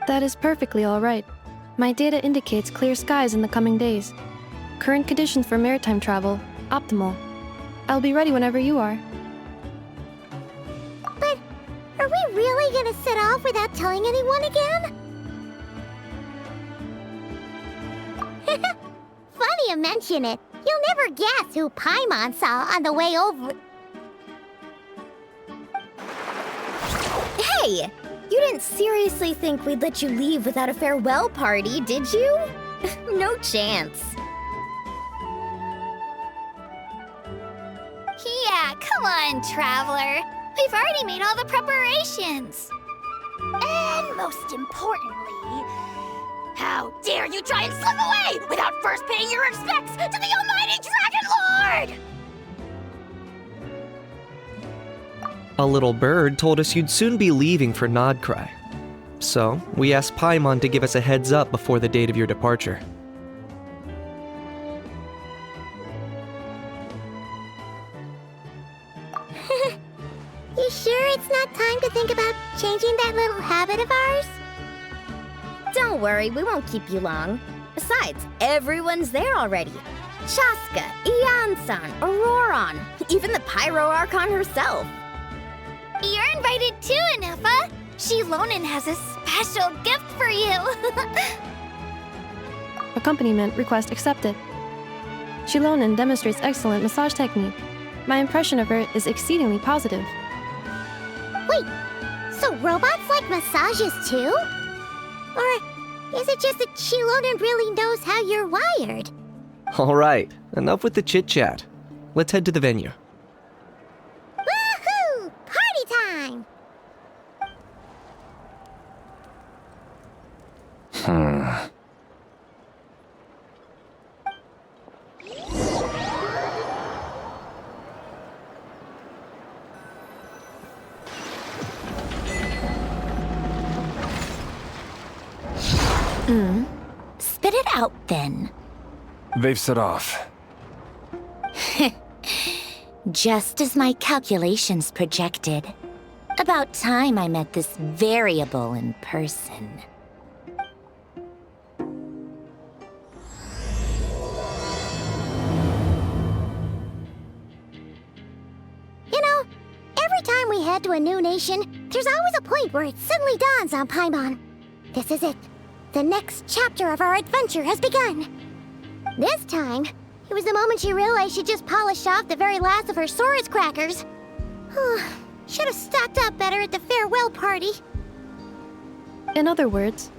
That is perfectly all right. My data indicates clear skies in the coming days. Current conditions for maritime travel, optimal. I'll be ready whenever you are. But are we really gonna set off without telling anyone again? Funny you mention it. You'll never guess who Paimon saw on the way over. Hey! You didn't seriously think we'd let you leave without a farewell party, did you? No chance. Yeah, come on, Traveler. We've already made all the preparations. And most importantly, how dare you try and slip away without first paying your respects to the almighty Dragon Lord! A little bird told us you'd soon be leaving for Krai. So, we asked Paimon to give us a heads up before the date of your departure. You sure it's not time to think about changing that little habit of ours? Don't worry, we won't keep you long. Besides, everyone's there already. Chaska, Ian-san, Auroron, even the Pyro Archon herself. You're invited too, Inefa. Shilonen has a special gift for you. Accompaniment request accepted. Shilonen demonstrates excellent massage technique. My impression of her is exceedingly positive. Wait, so robots like massages too? Or is it just that Shilonen really knows how you're wired? Alright, enough with the chit-chat. Let's head to the venue. Woohoo! Party time! Spit it out, then. They've set off. Just as my calculations projected. About time I met this variable in person. You know, every time we head to a new nation, there's always a point where it suddenly dawns on Paimon. This is it. The next chapter of our adventure has begun. This time, it was the moment she realized she just polished off the very last of her Saurus crackers. Should have stocked up better at the farewell party. In other words,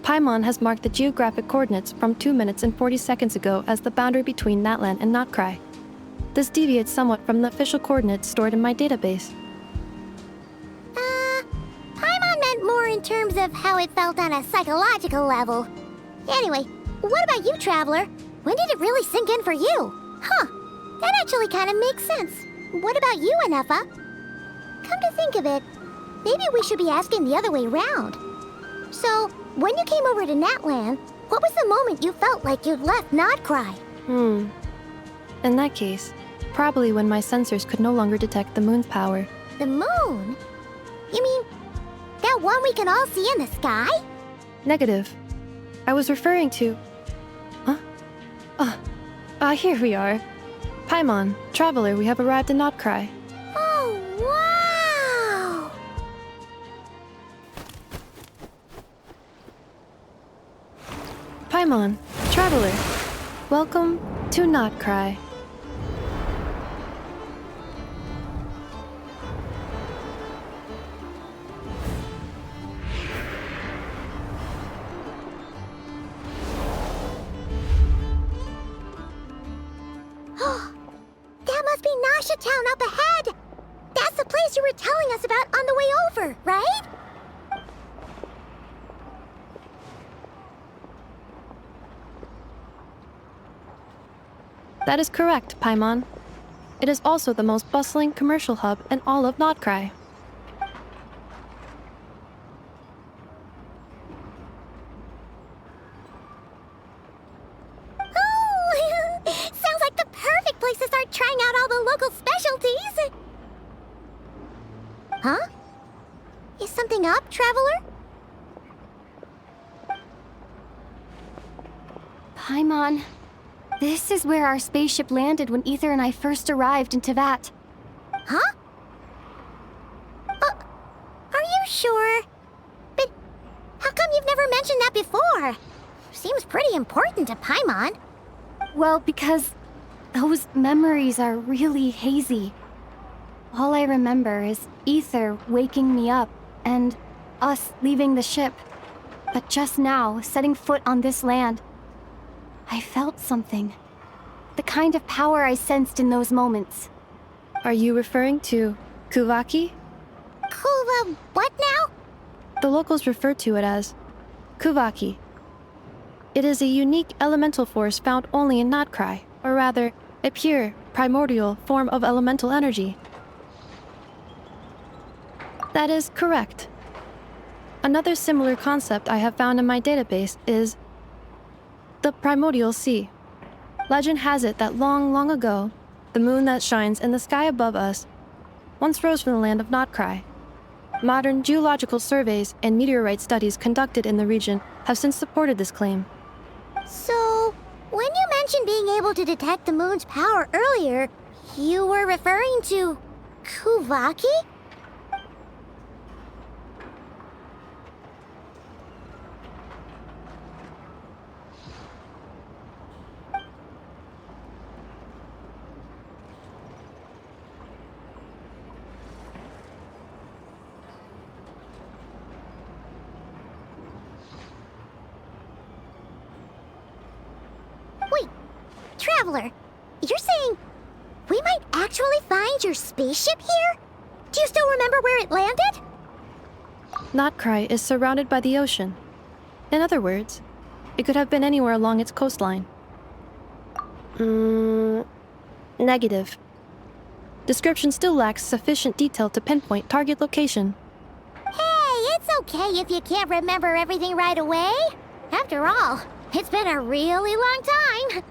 Paimon has marked the geographic coordinates from 2 minutes and 40 seconds ago as the boundary between Natlan and Krai. This deviates somewhat from the official coordinates stored in my database. Paimon meant more in terms of how it felt on a psychological level. Anyway, what about you, Traveler? When did it really sink in for you? Huh, that actually kind of makes sense. What about you, Inefa? Come to think of it, maybe we should be asking the other way round. So, when you came over to Natlan, what was the moment you felt like you'd left Krai? In that case, probably when my sensors could no longer detect the moon's power. The moon? You mean that one we can all see in the sky? Negative. I was referring to... here we are. Paimon, Traveler, we have arrived in Krai. Oh, wow! Paimon, Traveler, welcome to Krai. That must be Nasha Town up ahead! That's the place you were telling us about on the way over, right? That is correct, Paimon. It is also the most bustling commercial hub in all of Krai. Oh! Sounds like the perfect place to start trying out all the local specialties! Huh? Is something up, Traveler? Paimon, this is where our spaceship landed when Ether and I first arrived in Teyvat. Huh? Are you sure? But how come you've never mentioned that before? Seems pretty important to Paimon. Well, because those memories are really hazy. All I remember is Ether waking me up and us leaving the ship. But just now, setting foot on this land, I felt something. The kind of power I sensed in those moments. Are you referring to Kuvaki? Kuva, what now? The locals refer to it as Kuvaki. It is a unique elemental force found only in Krai, or rather, a pure, primordial form of elemental energy. That is correct. Another similar concept I have found in my database is the primordial sea. Legend has it that long, long ago, the moon that shines in the sky above us once rose from the land of Krai. Modern geological surveys and meteorite studies conducted in the region have since supported this claim. So, when you mentioned being able to detect the moon's power earlier, you were referring to Kuvaki? Wait, Traveler, you're saying we might actually find your spaceship here? Do you still remember where it landed? Krai is surrounded by the ocean. In other words, it could have been anywhere along its coastline. Negative. Description still lacks sufficient detail to pinpoint target location. Hey, it's okay if you can't remember everything right away. After all, it's been a really long time.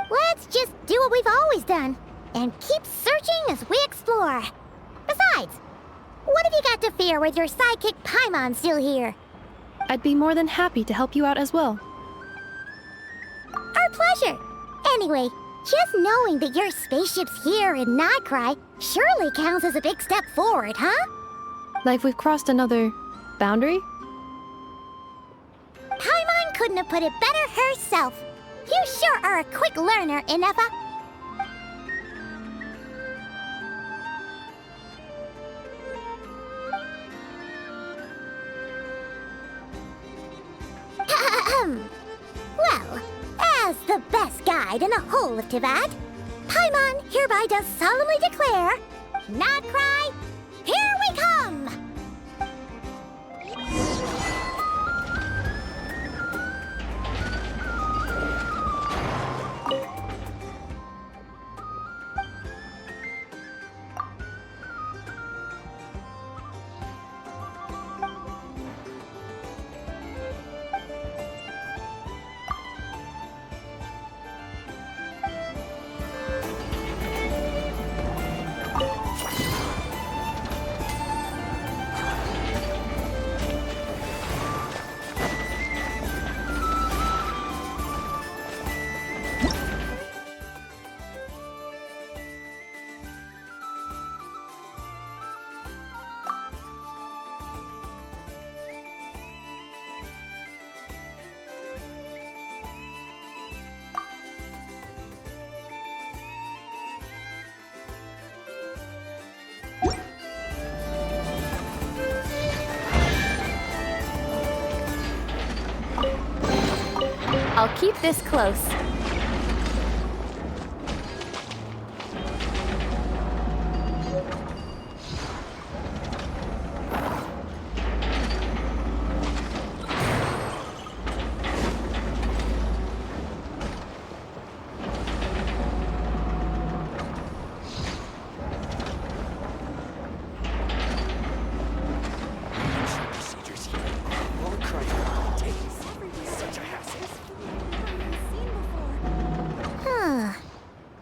Let's just do what we've always done and keep searching as we explore. Besides, what have you got to fear with your sidekick Paimon still here? I'd be more than happy to help you out as well. Our pleasure. Anyway, just knowing that your spaceship's here in Krai surely counts as a big step forward, huh? Like we've crossed another boundary? Paimon couldn't have put it better herself. You sure are a quick learner, Inefa. Well, as the best guide in the whole of Teyvat, Paimon hereby does solemnly declare, Krai, here we come! I'll keep this close.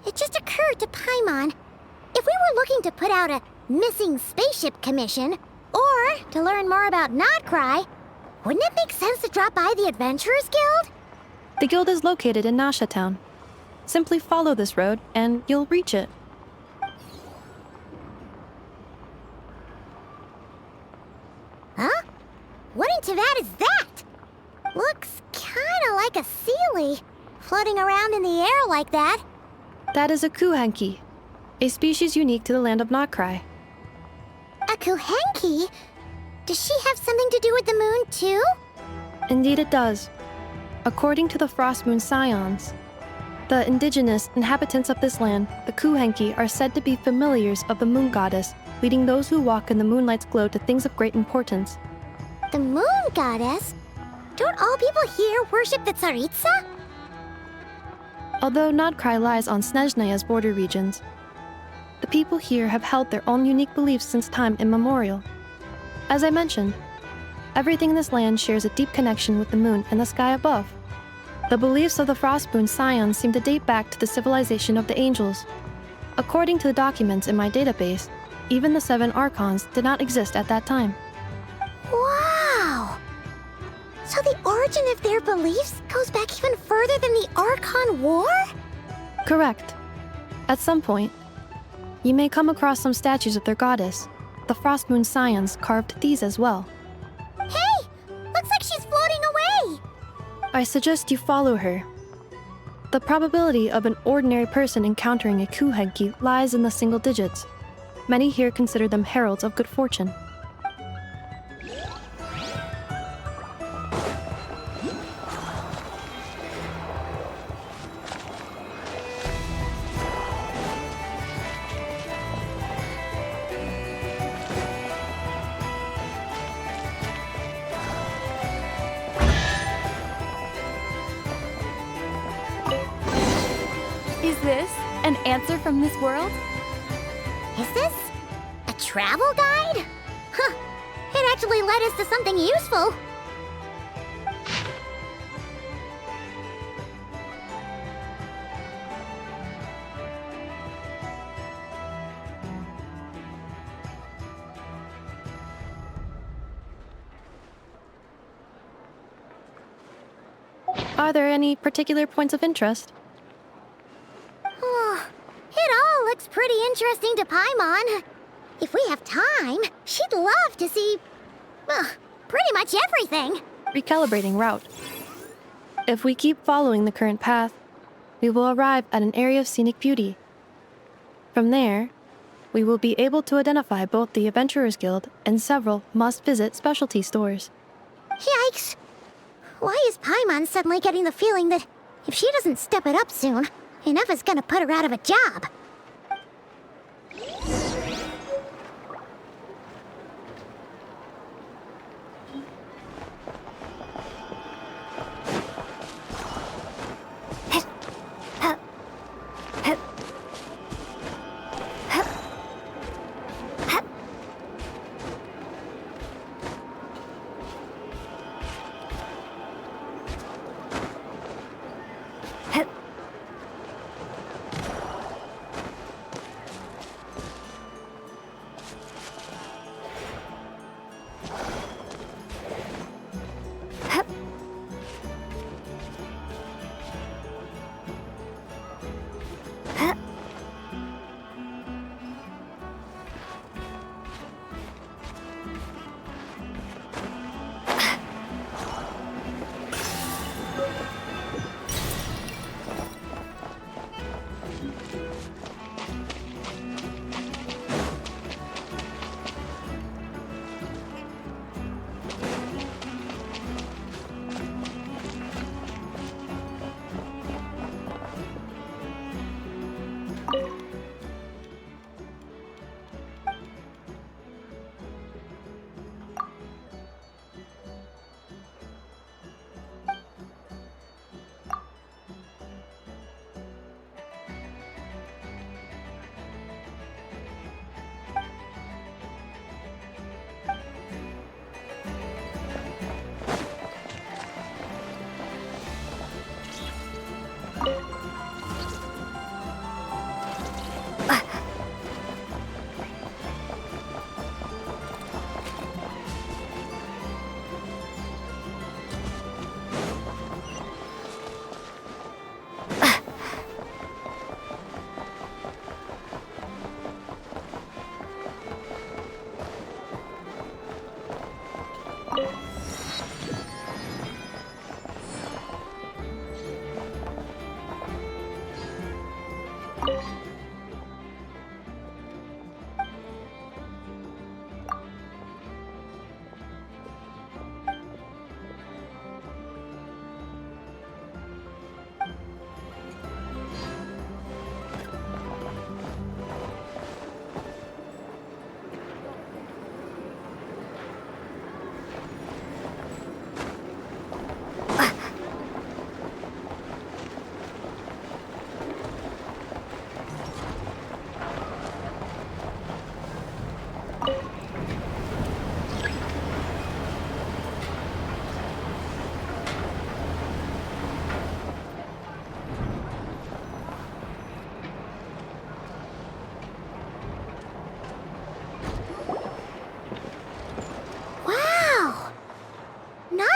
It just occurred to Paimon, if we were looking to put out a missing spaceship commission, or to learn more about Krai, wouldn't it make sense to drop by the Adventurers Guild? The guild is located in Nasha Town. Simply follow this road and you'll reach it. Huh? What in Tibet is that? Looks kinda like a sealy, floating around in the air like that. That is a kuhenki, a species unique to the land of Krai. A kuhenki? Does she have something to do with the moon, too? Indeed it does. According to the Frost Moon Scions, the indigenous inhabitants of this land, the kuhenki, are said to be familiars of the moon goddess, leading those who walk in the moonlight's glow to things of great importance. The moon goddess? Don't all people here worship the Tsaritsa? Although Krai lies on Snezhnaya's border regions, the people here have held their own unique beliefs since time immemorial. As I mentioned, everything in this land shares a deep connection with the moon and the sky above. The beliefs of the Frostmoon Scions seem to date back to the civilization of the angels. According to the documents in my database, even the 7 Archons did not exist at that time. Wow! So the origin of their beliefs goes back even further than the Archon War? Correct. At some point, you may come across some statues of their goddess. The Frostmoon Scions carved these as well. Hey! Looks like she's floating away! I suggest you follow her. The probability of an ordinary person encountering a kuhenki lies in the single digits. Many here consider them heralds of good fortune. Is this an answer from this world? Is this a travel guide? Huh, it actually led us to something useful. Are there any particular points of interest? Oh, it all looks pretty interesting to Paimon. If we have time, she'd love to see, pretty much everything. Recalibrating route. If we keep following the current path, we will arrive at an area of scenic beauty. From there, we will be able to identify both the Adventurers Guild and several must-visit specialty stores. Yikes! Why is Paimon suddenly getting the feeling that if she doesn't step it up soon, Ineva's gonna put her out of a job?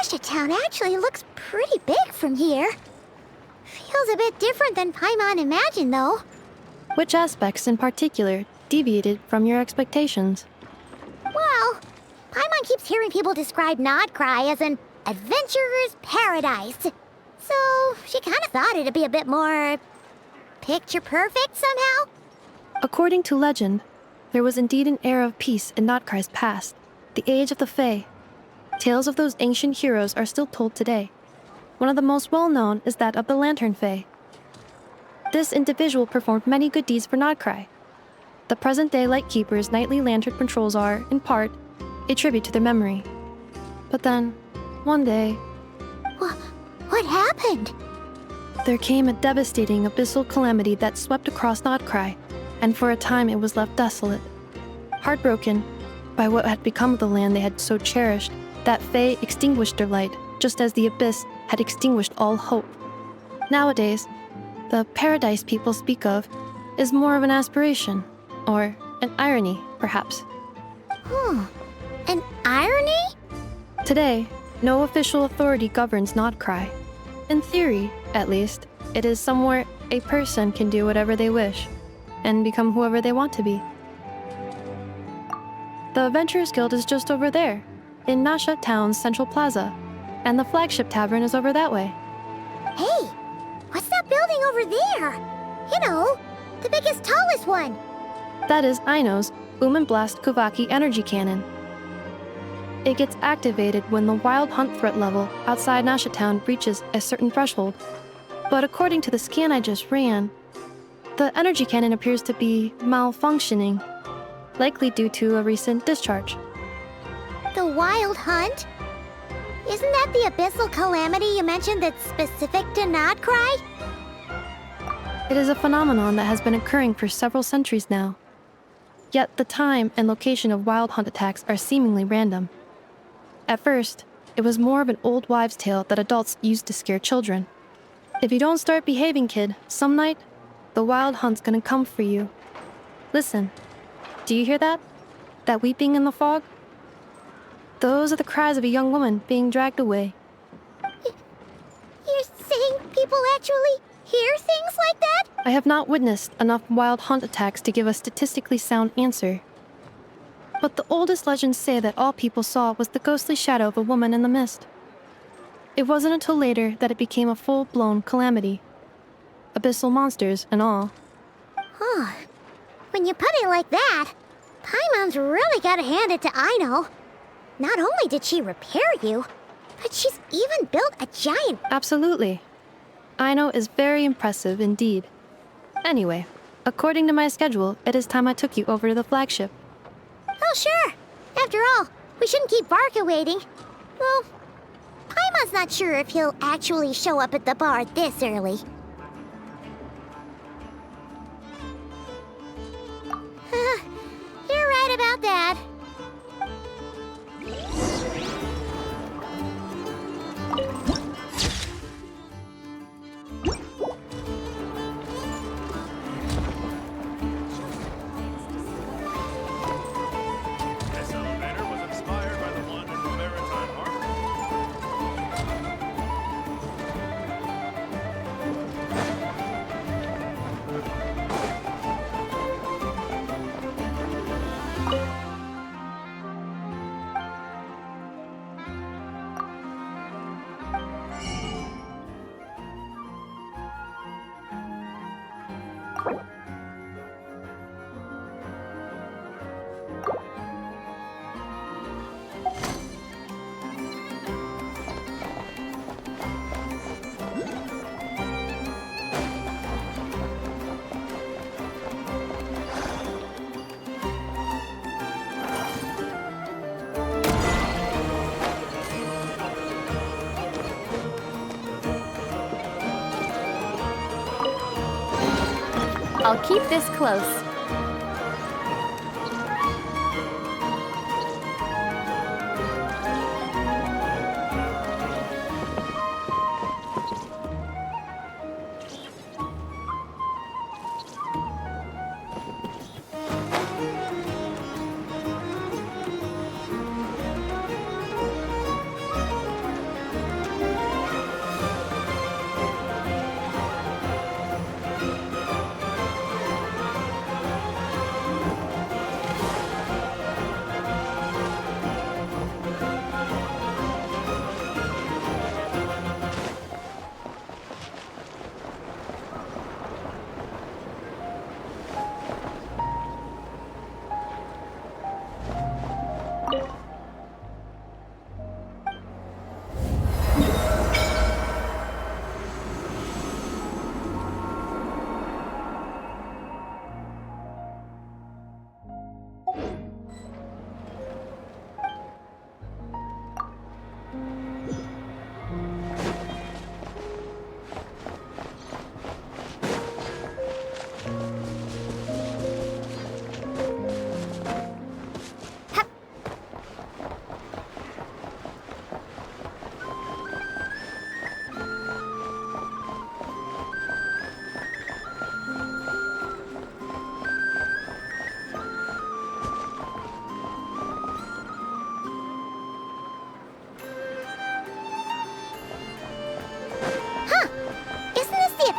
Nasha Town actually looks pretty big from here. Feels a bit different than Paimon imagined, though. Which aspects in particular deviated from your expectations? Well, Paimon keeps hearing people describe Krai as an adventurer's paradise. So she kind of thought it'd be a bit more picture perfect somehow. According to legend, there was indeed an era of peace in Notkrai's past, the age of the Fae. Tales of those ancient heroes are still told today. One of the most well-known is that of the Lantern Fae. This individual performed many good deeds for Notcrai. The present-day Lightkeeper's nightly lantern patrols are, in part, a tribute to their memory. But then, one day, What happened? there came a devastating abyssal calamity that swept across Notcrai, and for a time it was left desolate. Heartbroken by what had become of the land they had so cherished, that Fae extinguished their light, just as the abyss had extinguished all hope. Nowadays, the paradise people speak of is more of an aspiration, or an irony, perhaps. An irony? Today, no official authority governs Notcrai. In theory, at least, it is somewhere a person can do whatever they wish, and become whoever they want to be. The Adventurers Guild is just over there, in Nasha Town's Central Plaza, and the flagship tavern is over that way. Hey, what's that building over there? You know, the biggest, tallest one. That is Aino's Blast Kuvaki energy cannon. It gets activated when the wild hunt threat level outside Nasha Town reaches a certain threshold. But according to the scan I just ran, the energy cannon appears to be malfunctioning, likely due to a recent discharge. The Wild Hunt? Isn't that the abyssal calamity you mentioned that's specific to Krai? It is a phenomenon that has been occurring for several centuries now. Yet the time and location of wild hunt attacks are seemingly random. At first, it was more of an old wives' tale that adults used to scare children. If you don't start behaving, kid, some night, the wild hunt's gonna come for you. Listen, do you hear that? That weeping in the fog? Those are the cries of a young woman being dragged away. You're saying people actually hear things like that? I have not witnessed enough wild hunt attacks to give a statistically sound answer. But the oldest legends say that all people saw was the ghostly shadow of a woman in the mist. It wasn't until later that it became a full-blown calamity. Abyssal monsters and all. Huh. When you put it like that, Paimon's really gotta hand it to Aino. Not only did she repair you, but she's even built a giant... Absolutely. Aino is very impressive indeed. Anyway, according to my schedule, it is time I took you over to the flagship. Oh, sure. After all, we shouldn't keep Barca waiting. Well, Paimon's not sure if he'll actually show up at the bar this early. You're right about that. This elevator was inspired by the one in the Maritime Harbor. I'll keep this close.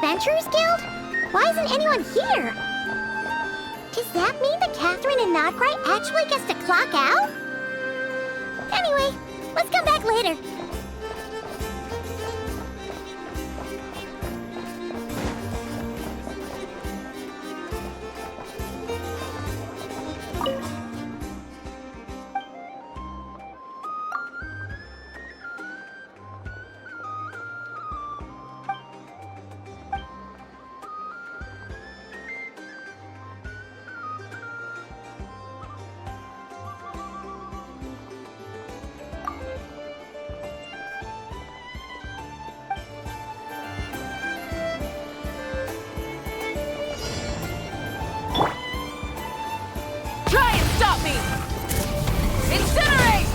Adventurers Guild? Why isn't anyone here? Does that mean that Catherine and Nodcry actually gets to clock out? Anyway, let's come back later. Try and stop me! Incinerate!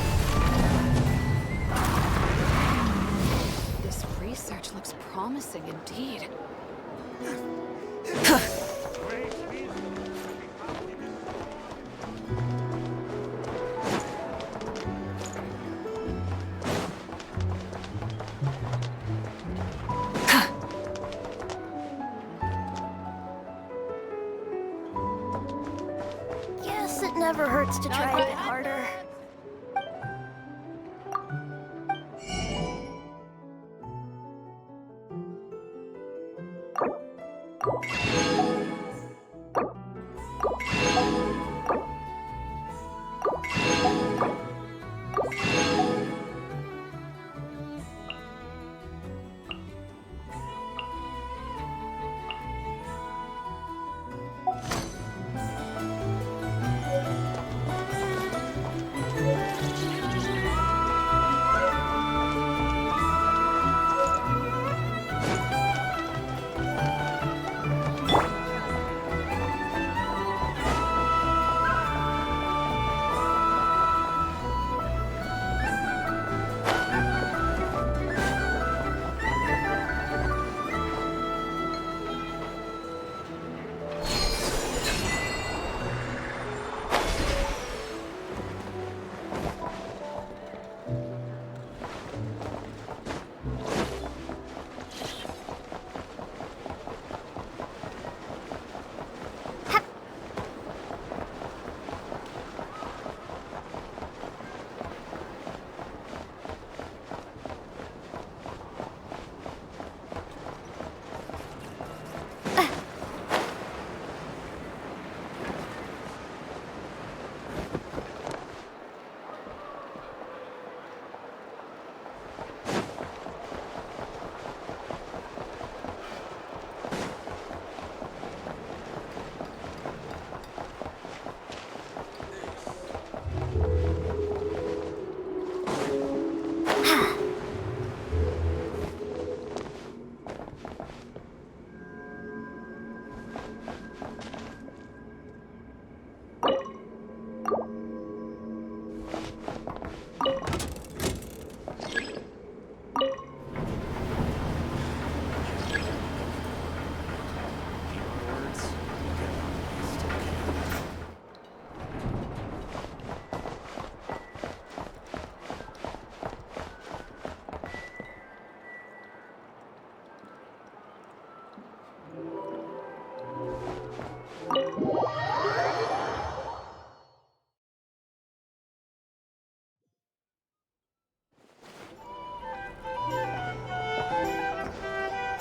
This research looks promising indeed. Guess it never hurts to try a bit harder.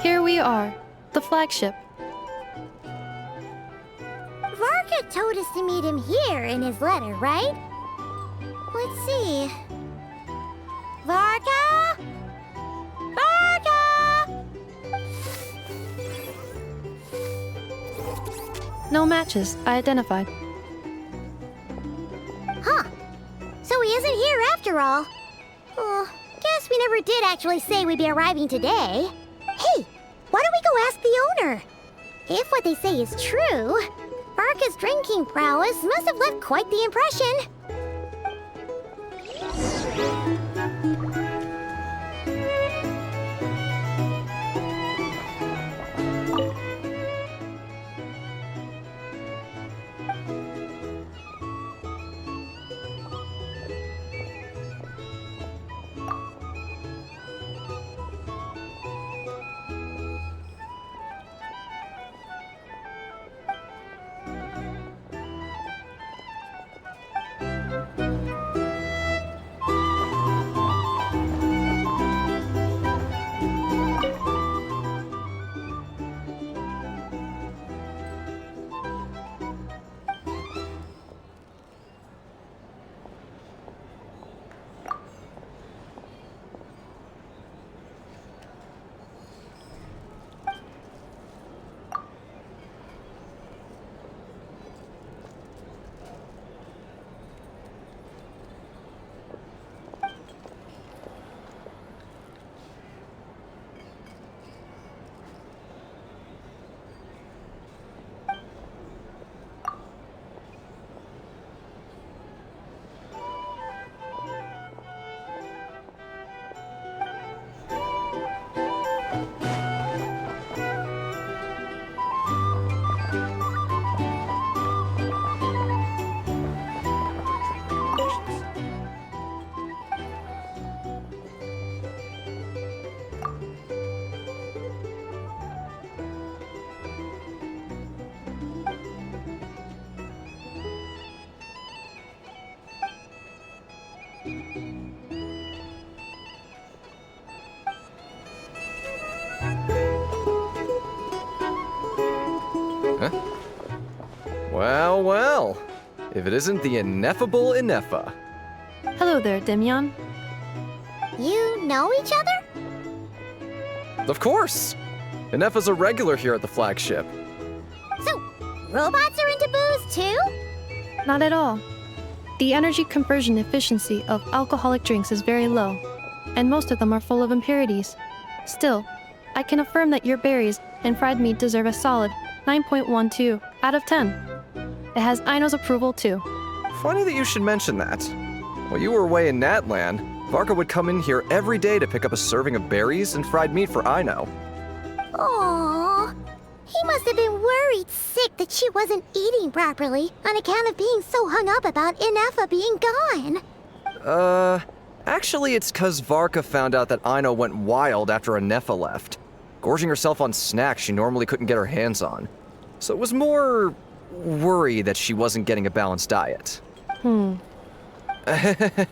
Here we are, the flagship. Varka told us to meet him here in his letter, right? Let's see. Varka? Varka! No matches, I identified. Huh. So he isn't here after all. Oh, guess we never did actually say we'd be arriving today. Hey, why don't we go ask the owner? If what they say is true, Varka's drinking prowess must have left quite the impression. Well, well. If it isn't the ineffable Ineffa. Hello there, Demion. You know each other? Of course! Ineffa's a regular here at the flagship. So, robots are into booze too? Not at all. The energy conversion efficiency of alcoholic drinks is very low, and most of them are full of impurities. Still, I can affirm that your berries and fried meat deserve a solid 9.12 out of 10. It has Aino's approval too. Funny that you should mention that. While you were away in Natland, Varka would come in here every day to pick up a serving of berries and fried meat for Aino. Aww. He must have been worried sick that she wasn't eating properly on account of being so hung up about Ineffa being gone. Actually it's 'cause Varka found out that Aino went wild after Ineffa left, gorging herself on snacks she normally couldn't get her hands on. So it was more worry that she wasn't getting a balanced diet. I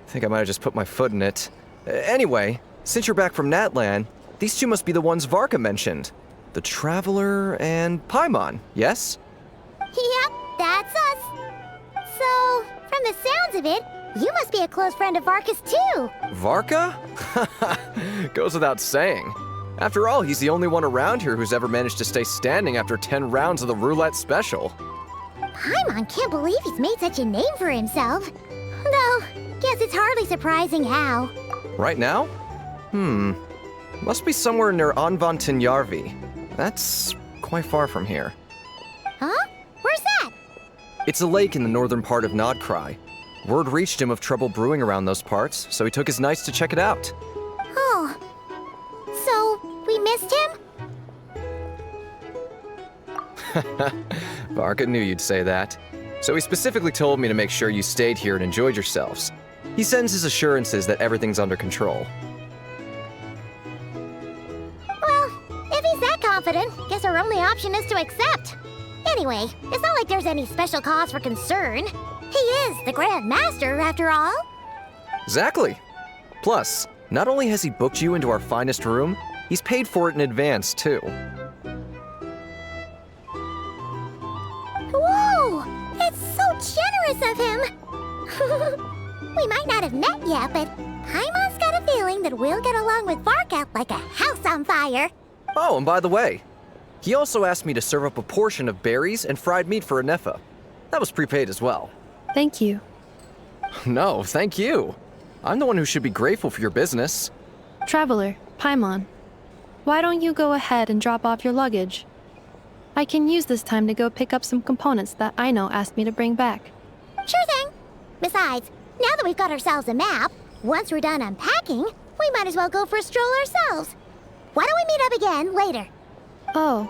think I might have just put my foot in it. Anyway, since you're back from Natland, these two must be the ones Varka mentioned. The Traveler and Paimon, yes? Yep, that's us. So, from the sounds of it, you must be a close friend of Varka's too. Varka? Goes without saying. After all, he's the only one around here who's ever managed to stay standing after 10 rounds of the roulette special. Paimon can't believe he's made such a name for himself. Though, guess it's hardly surprising how. Right now? Must be somewhere near Anvantinjarvi. That's quite far from here. Huh? Where's that? It's a lake in the northern part of Krai. Word reached him of trouble brewing around those parts, so he took his knights to check it out. Oh. So, we missed him? Varka knew you'd say that. So he specifically told me to make sure you stayed here and enjoyed yourselves. He sends his assurances that everything's under control. Well, if he's that confident, guess our only option is to accept. Anyway, it's not like there's any special cause for concern. He is the Grand Master, after all. Exactly. Plus, not only has he booked you into our finest room, he's paid for it in advance, too. Whoa! It's so generous of him! We might not have met yet, but Paimon's got a feeling that we'll get along with Varka like a house on fire. Oh, and by the way, he also asked me to serve up a portion of berries and fried meat for Ineffa. That was prepaid as well. Thank you. No, thank you. I'm the one who should be grateful for your business. Traveler, Paimon, why don't you go ahead and drop off your luggage? I can use this time to go pick up some components that Aino asked me to bring back. Sure thing. Besides, now that we've got ourselves a map, once we're done unpacking, we might as well go for a stroll ourselves. Why don't we meet up again later? Oh.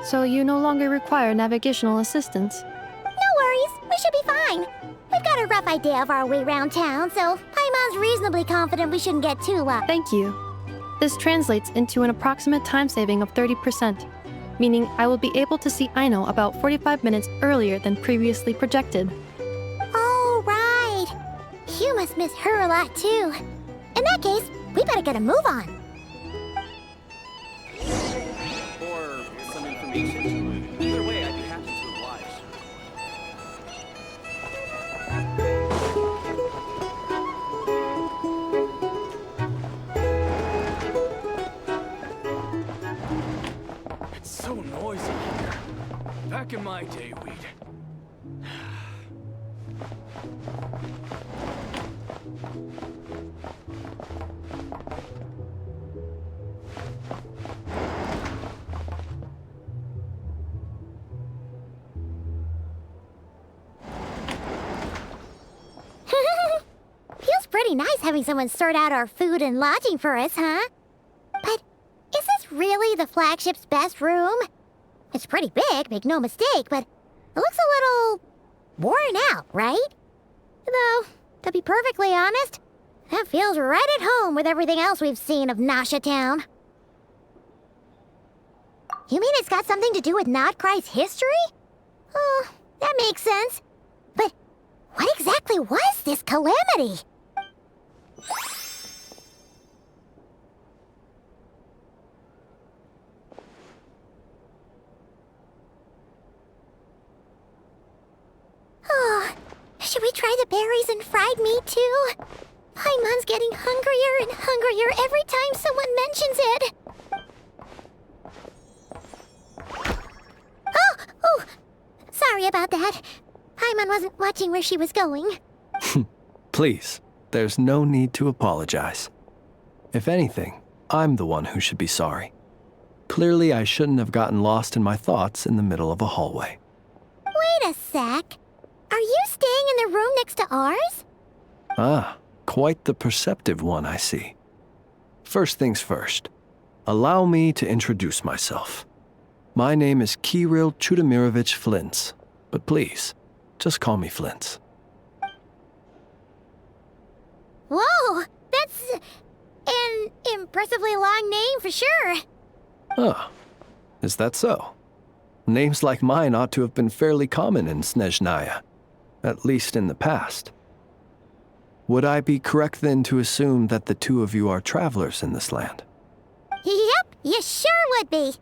So you no longer require navigational assistance? No worries, we should be fine. We've got a rough idea of our way around town, so Paimon's reasonably confident we shouldn't get too lost. Thank you. This translates into an approximate time saving of 30%, meaning I will be able to see Aino about 45 minutes earlier than previously projected. Oh, right. You must miss her a lot, too. In that case, we better get a move on. Or some information. Either way, I'd be happy to oblige. It's so noisy here. Back in my day, we'd... Feels pretty nice having someone sort out our food and lodging for us, huh? But is this really the flagship's best room? It's pretty big, make no mistake, but it looks a little worn out, right? Though, to be perfectly honest, that feels right at home with everything else we've seen of Nasha Town. You mean it's got something to do with Krai's history? Oh, that makes sense. But what exactly was this calamity? Should we try the berries and fried meat too? Paimon's getting hungrier and hungrier every time someone mentions it. Oh! Sorry about that. Paimon wasn't watching where she was going. Please, there's no need to apologize. If anything, I'm the one who should be sorry. Clearly, I shouldn't have gotten lost in my thoughts in the middle of a hallway. Wait a sec. Are you staying in the room next to ours? Ah, quite the perceptive one, I see. First things first, allow me to introduce myself. My name is Kirill Chudamirovich Flintz, but please, just call me Flintz. Whoa, that's an impressively long name for sure. Oh, is that so? Names like mine ought to have been fairly common in Snezhnaya, at least in the past. Would I be correct then to assume that the two of you are travelers in this land? Yep, you sure would be.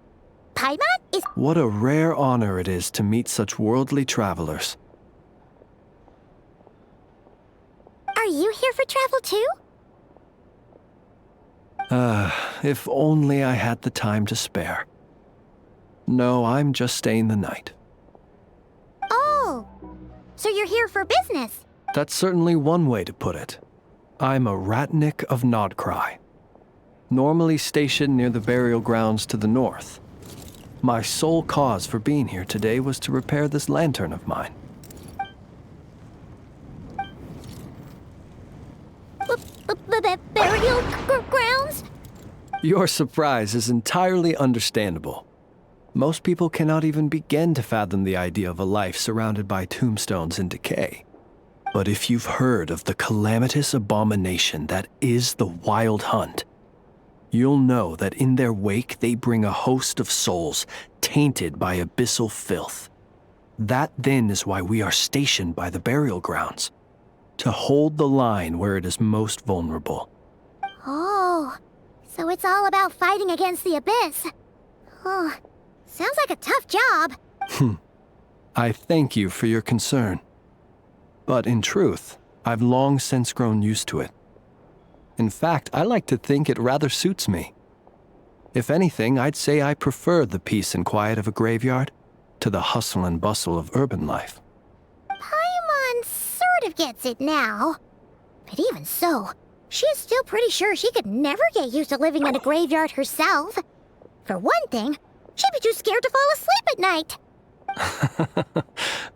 Paimon is... What a rare honor it is to meet such worldly travelers. Are you here for travel too? If only I had the time to spare. No, I'm just staying the night. Oh, so you're here for business? That's certainly one way to put it. I'm a Ratnik of Krai, normally stationed near the burial grounds to the north. My sole cause for being here today was to repair this lantern of mine. Burial grounds? Your surprise is entirely understandable. Most people cannot even begin to fathom the idea of a life surrounded by tombstones and decay. But if you've heard of the calamitous abomination that is the Wild Hunt, you'll know that in their wake they bring a host of souls tainted by abyssal filth. That then is why we are stationed by the burial grounds, to hold the line where it is most vulnerable. Oh, so it's all about fighting against the abyss. Oh, sounds like a tough job. I thank you for your concern. But in truth, I've long since grown used to it. In fact, I like to think it rather suits me. If anything, I'd say I prefer the peace and quiet of a graveyard to the hustle and bustle of urban life. Paimon sort of gets it now. But even so, she is still pretty sure she could never get used to living in a graveyard herself. For one thing, she'd be too scared to fall asleep at night.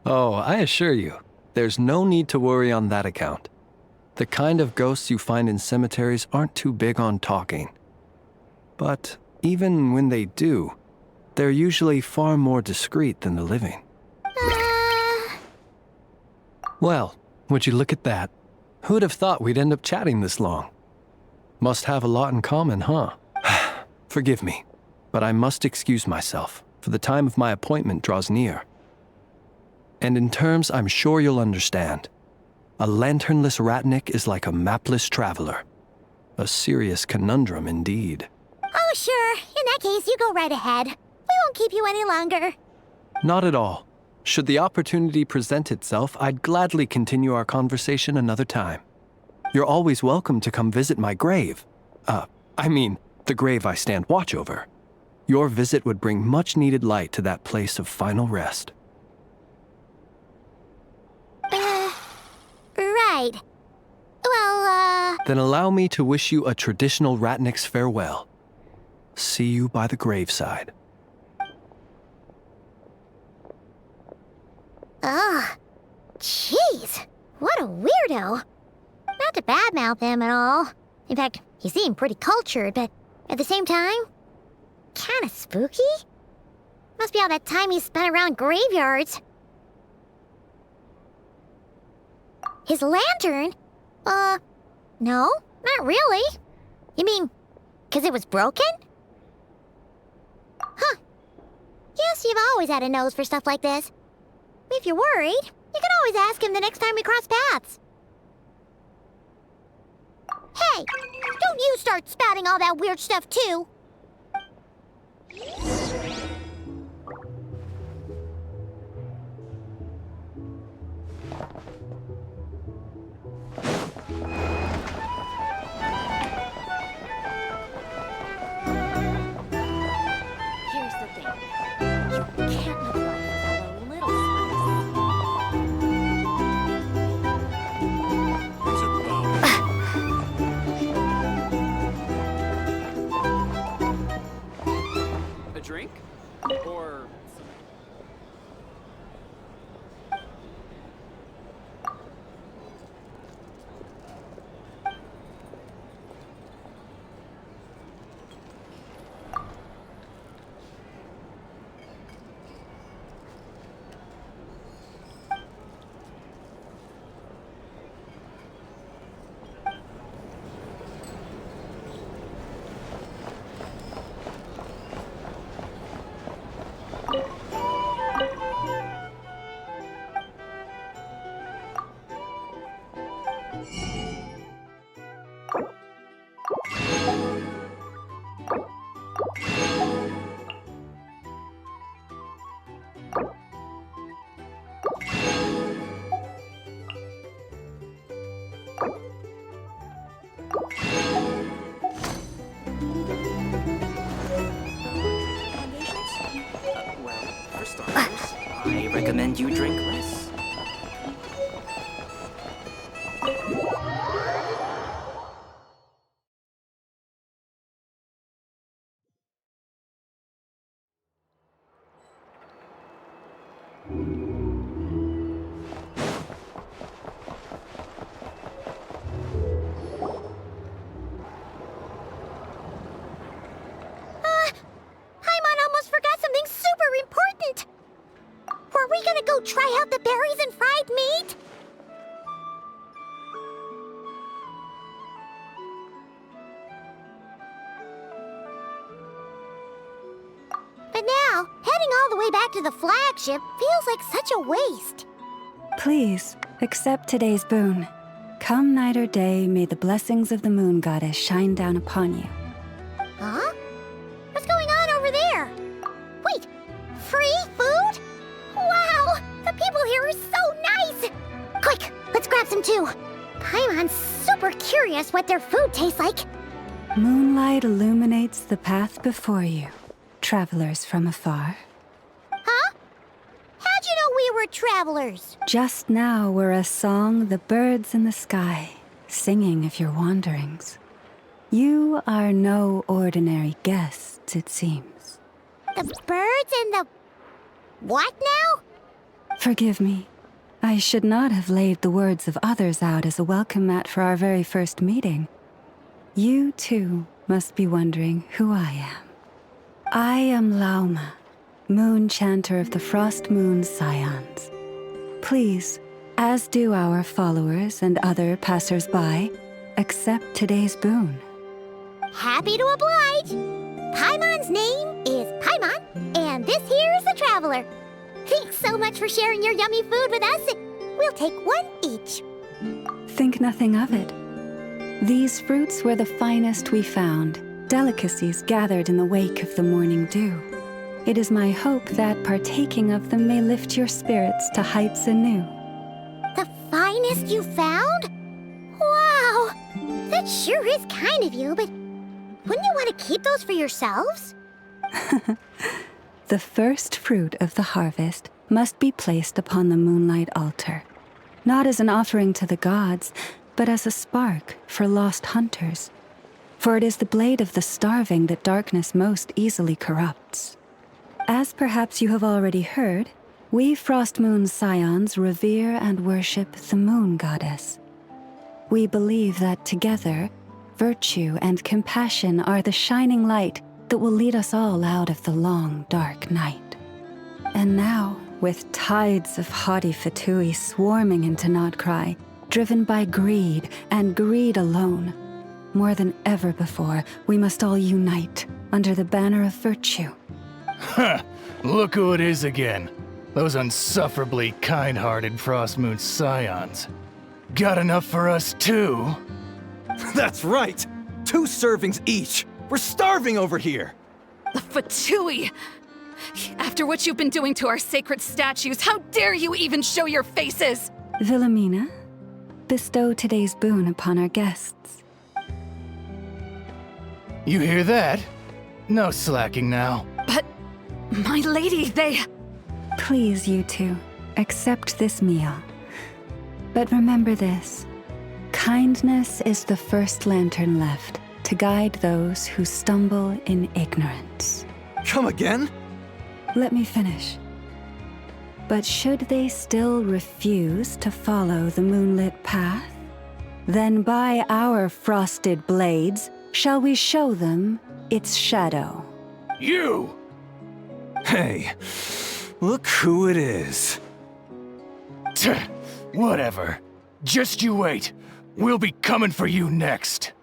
Oh, I assure you, there's no need to worry on that account. The kind of ghosts you find in cemeteries aren't too big on talking. But even when they do, they're usually far more discreet than the living. Well, would you look at that? Who'd have thought we'd end up chatting this long? Must have a lot in common, huh? Forgive me, but I must excuse myself, for the time of my appointment draws near. And in terms I'm sure you'll understand, a lanternless Ratnik is like a mapless traveler. A serious conundrum indeed. Oh, sure. In that case, you go right ahead. We won't keep you any longer. Not at all. Should the opportunity present itself, I'd gladly continue our conversation another time. You're always welcome to come visit my grave. The grave I stand watch over. Your visit would bring much-needed light to that place of final rest. Right. Well, Then allow me to wish you a traditional Ratnik's farewell. See you by the graveside. Ugh. Jeez. What a weirdo. Not to badmouth him at all. In fact, he seemed pretty cultured, but at the same time, kinda spooky? Must be all that time he spent around graveyards. His lantern? No, not really. You mean, 'cause it was broken? Huh. Guess you've always had a nose for stuff like this. If you're worried, you can always ask him the next time we cross paths. Hey, don't you start spouting all that weird stuff too. the thing. You can't live life without a little spice. There's a bow. A drink? Or well, for starters, I recommend you drink less. Paimon almost forgot something super important. Were we gonna go try out the berries and fried meat? But now, heading all the way back to the flagship feels like such a waste. Please, accept today's boon. Come night or day, may the blessings of the moon goddess shine down upon you. Huh? What's going on over there? Wait, free food? Wow, the people here are so nice! Quick, let's grab some too. Paimon's super curious what their food tastes like. Moonlight illuminates the path before you, travelers from afar. Huh? How'd you know we were travelers? Just now were a song the birds in the sky, singing of your wanderings. You are no ordinary guests, it seems. The birds and the... what now? Forgive me. I should not have laid the words of others out as a welcome mat for our very first meeting. You, too, must be wondering who I am. I am Lauma, moon chanter of the Frost Moon Scions. Please, as do our followers and other passers-by, accept today's boon. Happy to oblige. Paimon's name is Paimon, and this here is the traveler. Thanks so much for sharing your yummy food with us. We'll take one each. Think nothing of it. These fruits were the finest we found, delicacies gathered in the wake of the morning dew. It is my hope that partaking of them may lift your spirits to heights anew. The finest you found? Wow! That sure is kind of you, but wouldn't you want to keep those for yourselves? The first fruit of the harvest must be placed upon the moonlight altar, not as an offering to the gods, but as a spark for lost hunters. For it is the blade of the starving that darkness most easily corrupts. As perhaps you have already heard, we Frost Moon Scions revere and worship the moon goddess. We believe that together, virtue and compassion are the shining light that will lead us all out of the long, dark night. And now, with tides of haughty Fatui swarming into Krai, driven by greed and greed alone, more than ever before, we must all unite under the banner of virtue. Huh, look who it is again. Those unsufferably kind-hearted Frost Moon Scions. Got enough for us too? That's right! 2 servings each! We're starving over here! The Fatui! After what you've been doing to our sacred statues, how dare you even show your faces? Wilhelmina, bestow today's boon upon our guests. You hear that? No slacking now. My lady, they... Please, you two, accept this meal. But remember this. Kindness is the first lantern left to guide those who stumble in ignorance. Come again? Let me finish. But should they still refuse to follow the moonlit path, then by our frosted blades shall we show them its shadow. You! Hey, look who it is. Whatever. Just you wait. We'll be coming for you next.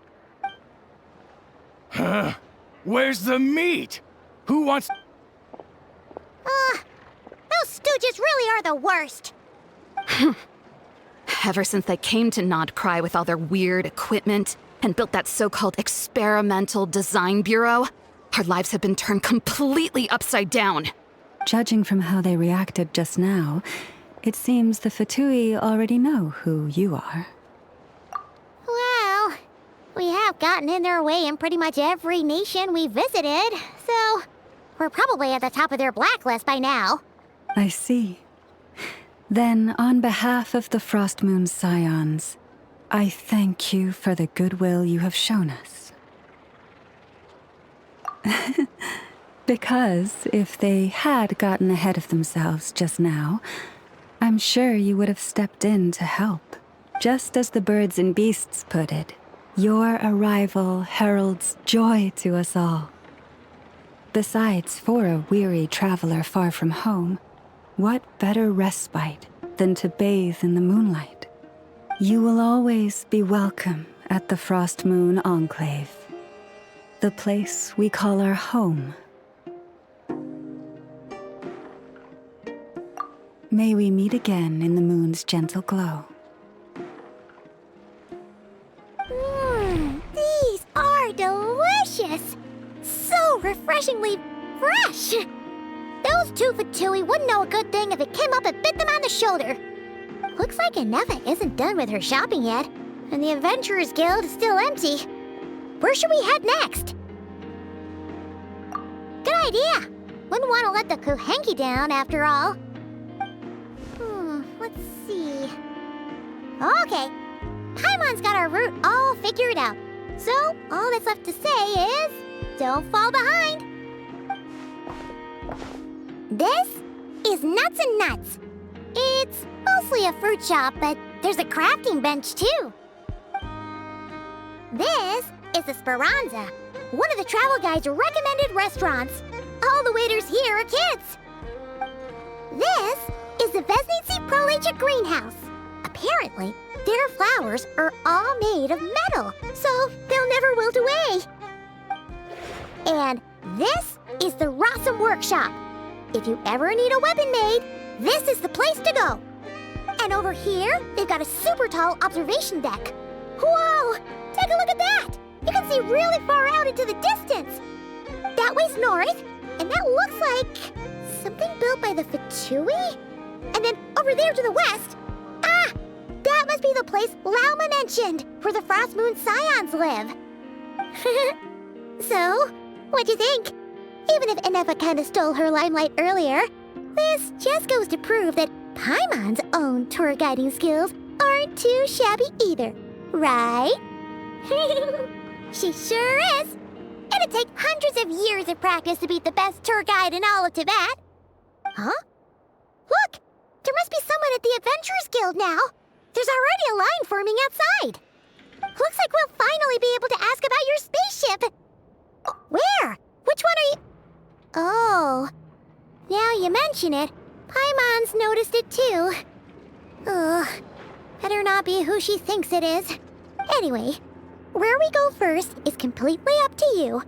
Huh? Where's the meat? Who wants... Those stooges really are the worst. Ever since they came to Nod Krai with all their weird equipment and built that so-called experimental design bureau, our lives have been turned completely upside down. Judging from how they reacted just now, it seems the Fatui already know who you are. Well, we have gotten in their way in pretty much every nation we visited, so we're probably at the top of their blacklist by now. I see. Then, on behalf of the Frost Moon Scions, I thank you for the goodwill you have shown us. Because if they had gotten ahead of themselves just now, I'm sure you would have stepped in to help. Just as the birds and beasts put it, your arrival heralds joy to us all. Besides, for a weary traveler far from home, what better respite than to bathe in the moonlight? You will always be welcome at the Frost Moon Enclave, the place we call our home. May we meet again in the moon's gentle glow. These are delicious! So refreshingly fresh! Those two Fatui wouldn't know a good thing if it came up and bit them on the shoulder. Looks like Anefa isn't done with her shopping yet, and the Adventurers Guild is still empty. Where should we head next? Good idea! Wouldn't want to let the Kuhenki down, after all. Let's see... Okay, Paimon's got our route all figured out. So, all that's left to say is... don't fall behind! This is Nuts and Nuts. It's mostly a fruit shop, but there's a crafting bench too. This is the Speranza, one of the travel guide's recommended restaurants. All the waiters here are kids. This is the Vesnici Prolecha greenhouse. Apparently, their flowers are all made of metal, so they'll never wilt away. And this is the Rossum Workshop. If you ever need a weapon made, this is the place to go. And over here, they've got a super tall observation deck. Whoa! Take a look at that! You can see really far out into the distance. That way's north, and that looks like something built by the Fatui? And then over there to the west, that must be the place Lauma mentioned, where the Frost Moon Scions live. So, what'd you think? Even if Anefa kinda stole her limelight earlier, this just goes to prove that Paimon's own tour guiding skills aren't too shabby either, right? She sure is. It'd take hundreds of years of practice to beat the best tour guide in all of Tibet. Huh? Look! There must be someone at the Adventurers Guild now. There's already a line forming outside. Looks like we'll finally be able to ask about your spaceship. Where? Which one are you... Oh. Now you mention it, Paimon's noticed it too. Ugh. Better not be who she thinks it is. Anyway, where we go first is completely up to you.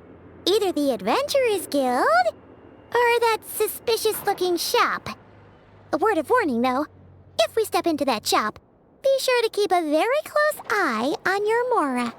Either the Adventurers Guild, or that suspicious-looking shop. A word of warning, though. If we step into that shop, be sure to keep a very close eye on your Mora.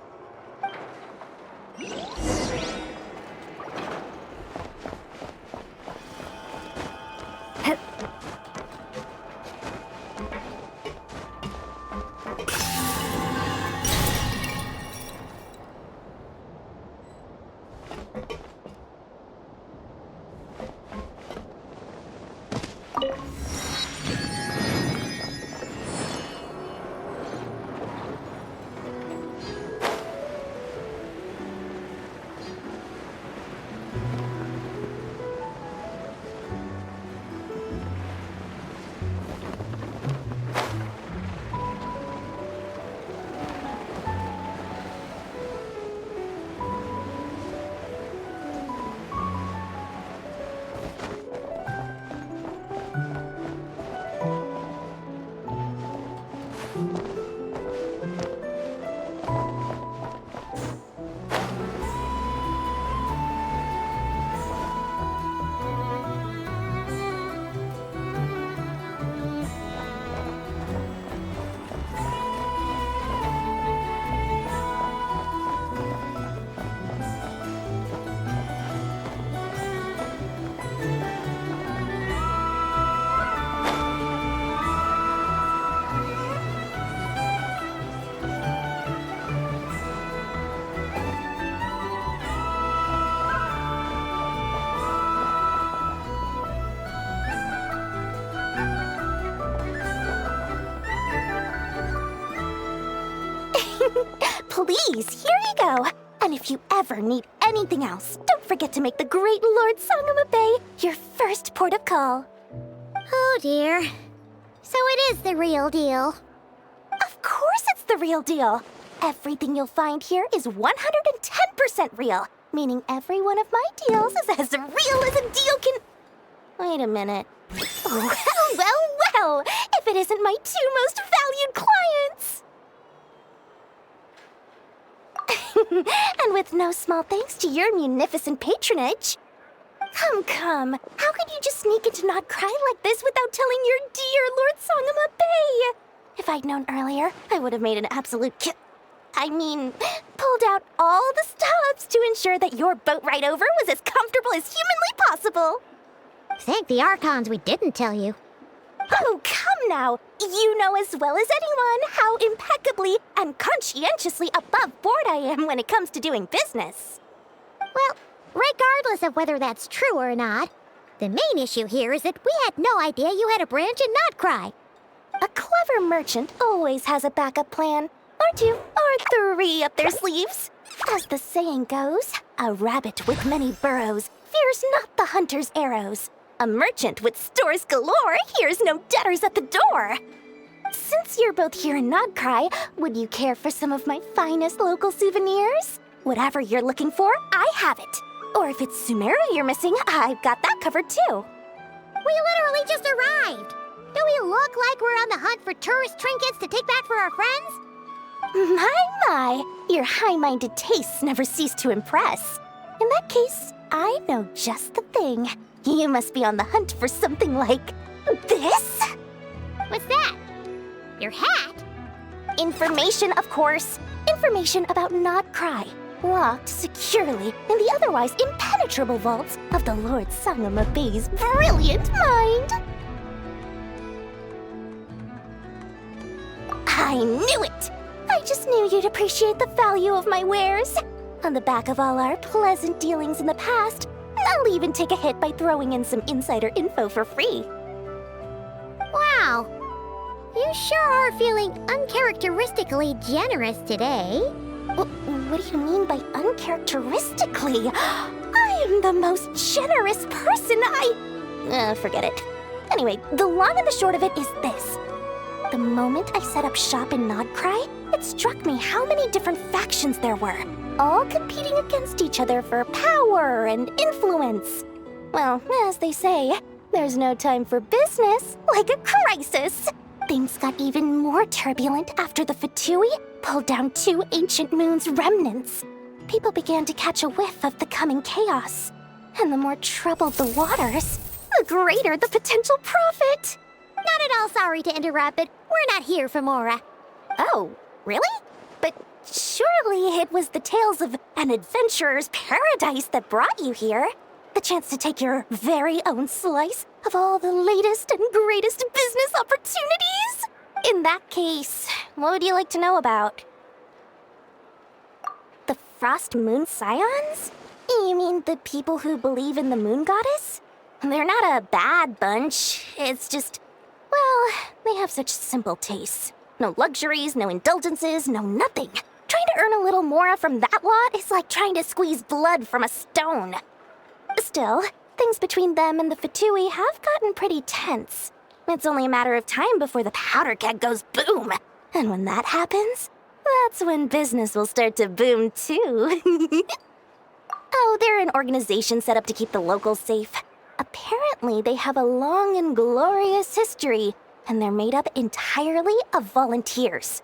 Please, here you go. And if you ever need anything else, don't forget to make the great Lord Sangama Bay your first port of call. Oh dear. So it is the real deal. Of course it's the real deal. Everything you'll find here is 110% real, meaning every one of my deals is as real as a deal can... Wait a minute. Well, if it isn't my two most valued clients! And with no small thanks to your munificent patronage. Come. How could you just sneak into Not Krai like this without telling your dear Lord Sangama Bay? If I'd known earlier, I would have made an absolute pulled out all the stops to ensure that your boat ride over was as comfortable as humanly possible. Thank the Archons we didn't tell you. Oh, come now. You know as well as anyone how impeccably and conscientiously above board I am when it comes to doing business. Well, regardless of whether that's true or not, the main issue here is that we had no idea you had a branch in Not Krai. A clever merchant always has a backup plan, or two, or three up their sleeves. As the saying goes, a rabbit with many burrows fears not the hunter's arrows. A merchant with stores galore hears no debtors at the door. Since you're both here in Not Krai, would you care for some of my finest local souvenirs? Whatever you're looking for, I have it. Or if it's Sumeru you're missing, I've got that covered too. We literally just arrived. Do we look like we're on the hunt for tourist trinkets to take back for our friends? My, your high-minded tastes never cease to impress. In that case, I know just the thing. You must be on the hunt for something like this? What's that? Your hat? Information, of course. Information about Not Krai, locked securely in the otherwise impenetrable vaults of the Lord Sangama Bay's brilliant mind. I knew it! I just knew you'd appreciate the value of my wares. On the back of all our pleasant dealings in the past, I'll even take a hit by throwing in some insider info for free. Wow. You sure are feeling uncharacteristically generous today. What do you mean by uncharacteristically? I am the most generous person forget it. Anyway, the long and the short of it is this. The moment I set up shop in Not Krai, it struck me how many different factions there were, all competing against each other for power and influence. Well, as they say, there's no time for business like a crisis. Things got even more turbulent after the Fatui pulled down 2 ancient moon's remnants. People began to catch a whiff of the coming chaos. And the more troubled the waters, the greater the potential profit. Not at all sorry to interrupt, but we're not here for Mora. Oh, really? But surely it was the tales of an adventurer's paradise that brought you here. The chance to take your very own slice of all the latest and greatest business opportunities? In that case, what would you like to know about? The Frost Moon Scions? You mean the people who believe in the moon goddess? They're not a bad bunch. It's just, well, they have such simple tastes. No luxuries, no indulgences, no nothing. Trying to earn a little more from that lot is like trying to squeeze blood from a stone. Still, things between them and the Fatui have gotten pretty tense. It's only a matter of time before the powder keg goes boom. And when that happens, that's when business will start to boom too. Oh, they're an organization set up to keep the locals safe. Apparently, they have a long and glorious history, and they're made up entirely of volunteers.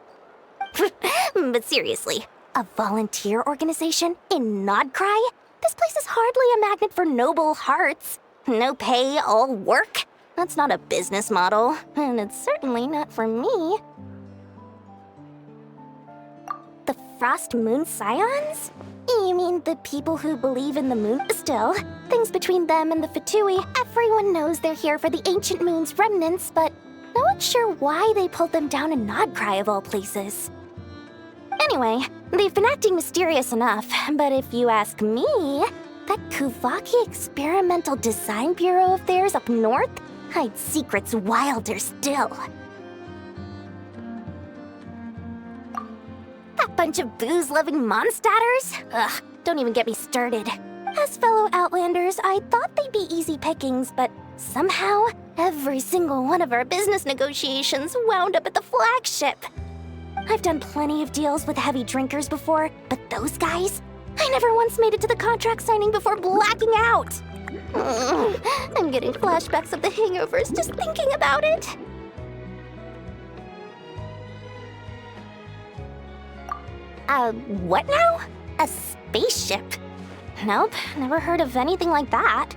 But seriously, a volunteer organization in Not Krai? This place is hardly a magnet for noble hearts. No pay, all work. That's not a business model, and it's certainly not for me. The Frost Moon Scions? You mean the people who believe in the moon? Still, things between them and the Fatui, everyone knows they're here for the ancient moon's remnants, but no one's sure why they pulled them down in Not Krai of all places. Anyway, they've been acting mysterious enough, but if you ask me, that Kuvaki Experimental Design Bureau of theirs up north hides secrets wilder still. Bunch of booze-loving monstaters? Ugh, don't even get me started. As fellow Outlanders, I thought they'd be easy pickings, but somehow, every single one of our business negotiations wound up at the flagship. I've done plenty of deals with heavy drinkers before, but those guys? I never once made it to the contract signing before blacking out. I'm getting flashbacks of the hangovers just thinking about it. What now? A spaceship? Nope, never heard of anything like that.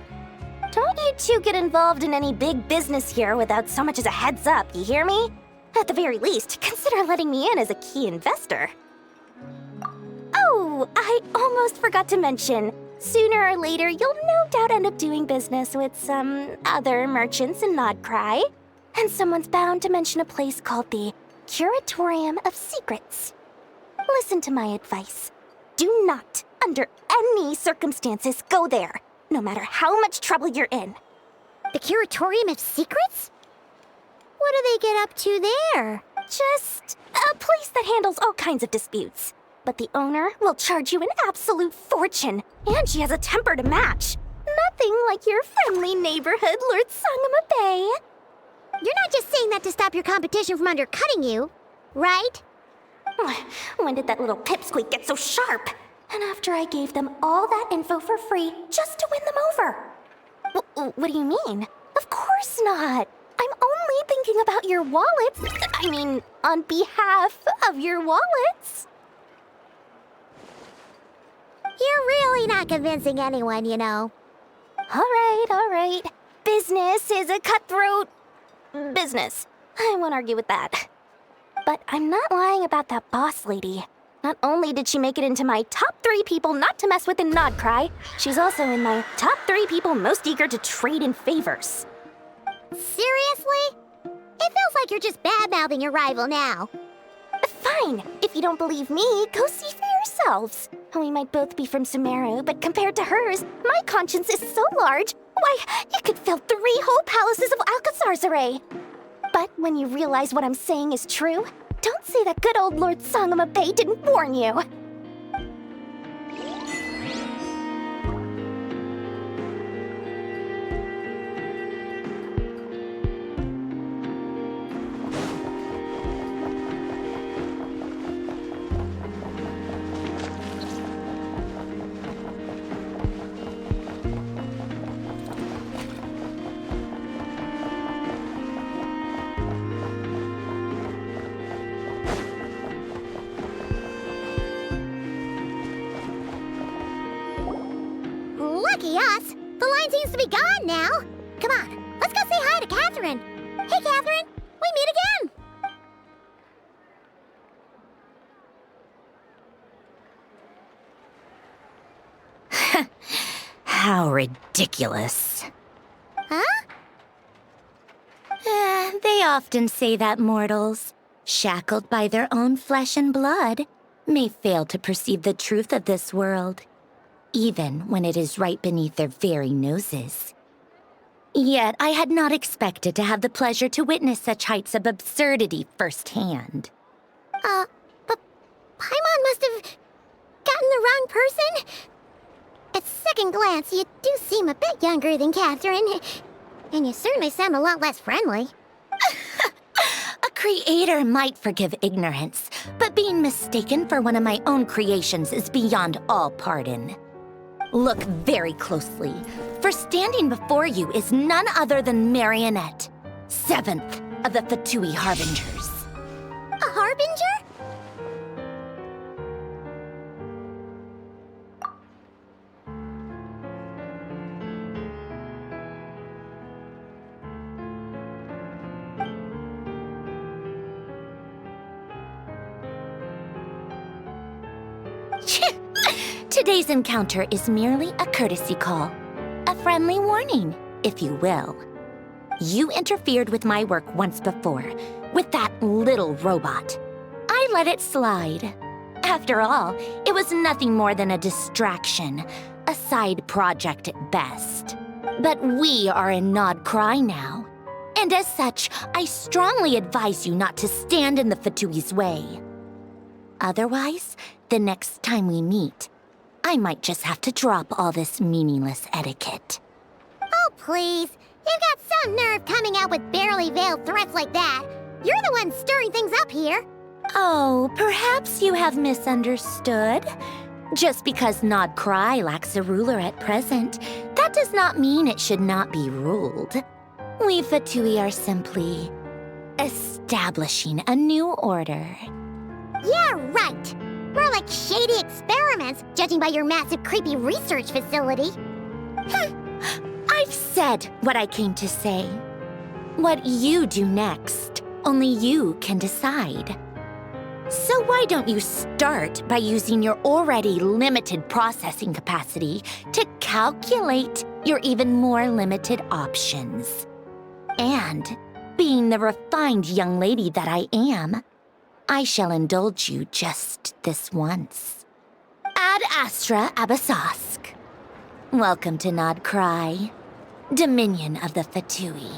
Don't you two get involved in any big business here without so much as a heads up, you hear me? At the very least, consider letting me in as a key investor. Oh, I almost forgot to mention. Sooner or later, you'll no doubt end up doing business with some other merchants in Krai. And someone's bound to mention a place called the Curatorium of Secrets. Listen to my advice. Do not, under any circumstances, go there, no matter how much trouble you're in. The Curatorium of Secrets? What do they get up to there? Just a place that handles all kinds of disputes. But the owner will charge you an absolute fortune, and she has a temper to match. Nothing like your friendly neighborhood, Lord Sangama Bay. You're not just saying that to stop your competition from undercutting you, right? When did that little pipsqueak get so sharp? And after I gave them all that info for free just to win them over. What do you mean? Of course not. I'm only thinking about your wallets. I mean, on behalf of your wallets. You're really not convincing anyone, you know. All right. Business is a cutthroat business. I won't argue with that. But I'm not lying about that boss lady. Not only did she make it into my top 3 people not to mess with in Krai, she's also in my top 3 people most eager to trade in favors. Seriously? It feels like you're just bad-mouthing your rival now. Fine. If you don't believe me, go see for yourselves. We might both be from Sumeru, but compared to hers, my conscience is so large, why, you could fill 3 whole palaces of Alcazar's array. But when you realize what I'm saying is true, don't say that good old Lord Sangama Bay didn't warn you. Lucky us! The line seems to be gone now. Come on, let's go say hi to Catherine. Hey, Catherine, we meet again. How ridiculous. Huh? They often say that mortals, shackled by their own flesh and blood, may fail to perceive the truth of this world, even when it is right beneath their very noses. Yet I had not expected to have the pleasure to witness such heights of absurdity firsthand. But Paimon must have gotten the wrong person? At second glance, you do seem a bit younger than Catherine, and you certainly sound a lot less friendly. A creator might forgive ignorance, but being mistaken for one of my own creations is beyond all pardon. Look very closely, for standing before you is none other than Marionette, 7th of the Fatui Harbingers. A Harbinger? Today's encounter is merely a courtesy call. A friendly warning, if you will. You interfered with my work once before, with that little robot. I let it slide. After all, it was nothing more than a distraction, a side project at best. But we are in Krai now, and as such, I strongly advise you not to stand in the Fatui's way. Otherwise, the next time we meet, I might just have to drop all this meaningless etiquette. Oh, please. You've got some nerve coming out with barely veiled threats like that. You're the one stirring things up here. Oh, perhaps you have misunderstood. Just because Nod Krai lacks a ruler at present, that does not mean it should not be ruled. We Fatui are simply establishing a new order. Yeah, right. More like shady experiments, judging by your massive creepy research facility. I've said what I came to say. What you do next, only you can decide. So why don't you start by using your already limited processing capacity to calculate your even more limited options? And, being the refined young lady that I am, I shall indulge you just this once. Ad Astra Abyssosque. Welcome to Nod Krai, Dominion of the Fatui.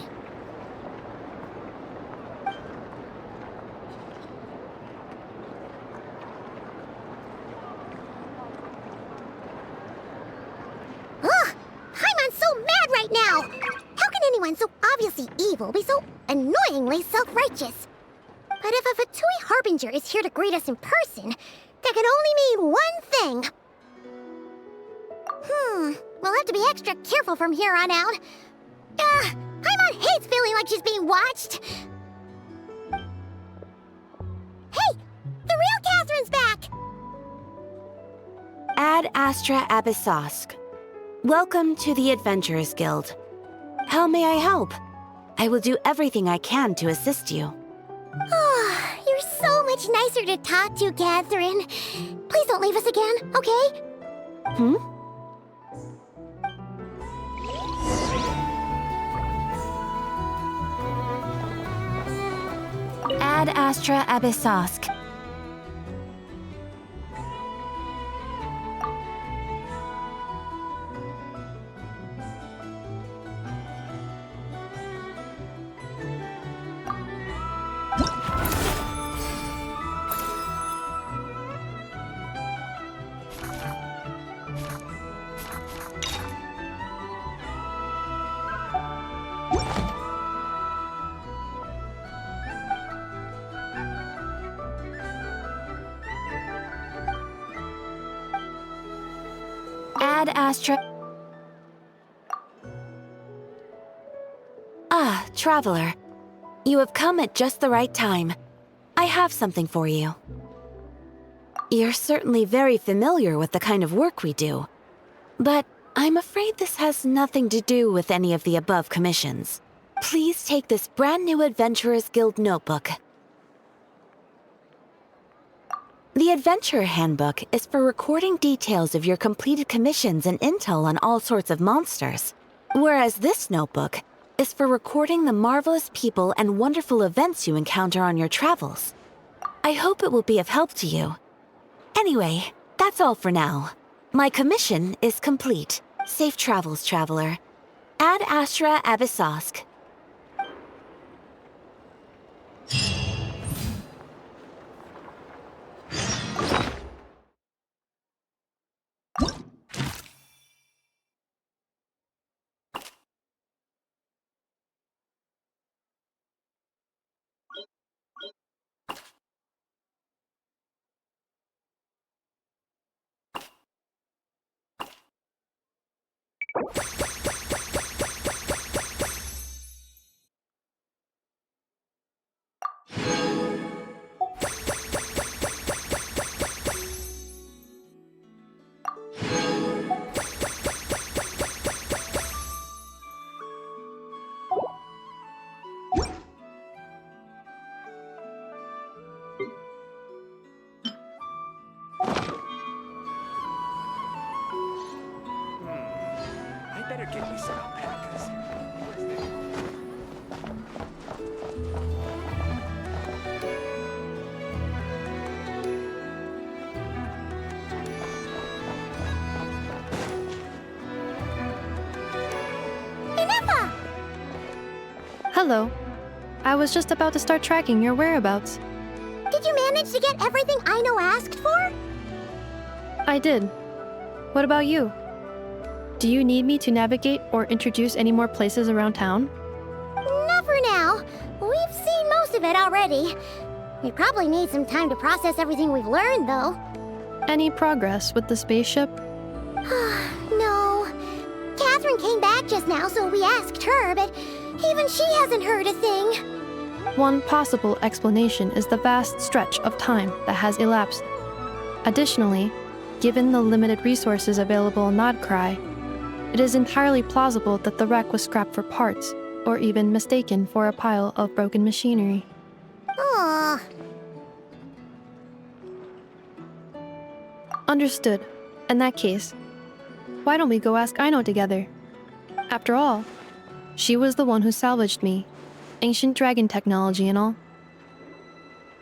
Ugh! Paimon's so mad right now! How can anyone so obviously evil be so annoyingly self-righteous? But if a Fatui Harbinger is here to greet us in person, that can only mean one thing. We'll have to be extra careful from here on out. Paimon hates feeling like she's being watched. Hey! The real Catherine's back! Ad Astra Abyssosque. Welcome to the Adventurers Guild. How may I help? I will do everything I can to assist you. Oh, you're so much nicer to talk to, Catherine. Please don't leave us again, okay? Ad Astra Abyssosque. Ad Astra... Ah, traveler. You have come at just the right time. I have something for you. You're certainly very familiar with the kind of work we do. But I'm afraid this has nothing to do with any of the above commissions. Please take this brand new Adventurers Guild notebook. The Adventurer Handbook is for recording details of your completed commissions and intel on all sorts of monsters, whereas this notebook is for recording the marvelous people and wonderful events you encounter on your travels. I hope it will be of help to you. Anyway, that's all for now. My commission is complete. Safe travels, traveler. Ad Astra Abyssosque. I better get me some alpacas. Hello. I was just about to start tracking your whereabouts. Did Did you manage to get everything Aino asked for? I did. What about you? Do you need me to navigate or introduce any more places around town? Not for now. We've seen most of it already. We probably need some time to process everything we've learned, though. Any progress with the spaceship? No. Catherine came back just now, so we asked her, but even she hasn't heard a thing. One possible explanation is the vast stretch of time that has elapsed. Additionally, given the limited resources available in Krai, it is entirely plausible that the wreck was scrapped for parts, or even mistaken for a pile of broken machinery. Aww. Understood. In that case, why don't we go ask Aino together? After all, she was the one who salvaged me, ancient dragon technology and all.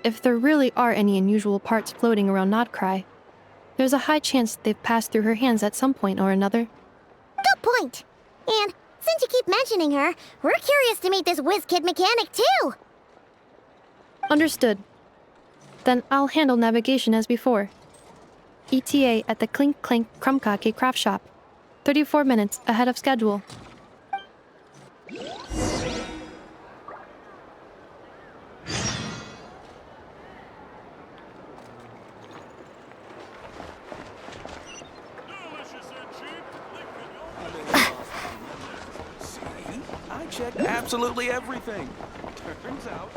If there really are any unusual parts floating around Krai, there's a high chance they've passed through her hands at some point or another. Good point. And since you keep mentioning her, we're curious to meet this whiz-kid mechanic too. Understood. Then I'll handle navigation as before. ETA at the Clink Clank Krumkake craft shop. 34 minutes ahead of schedule. I checked absolutely everything. Turns out.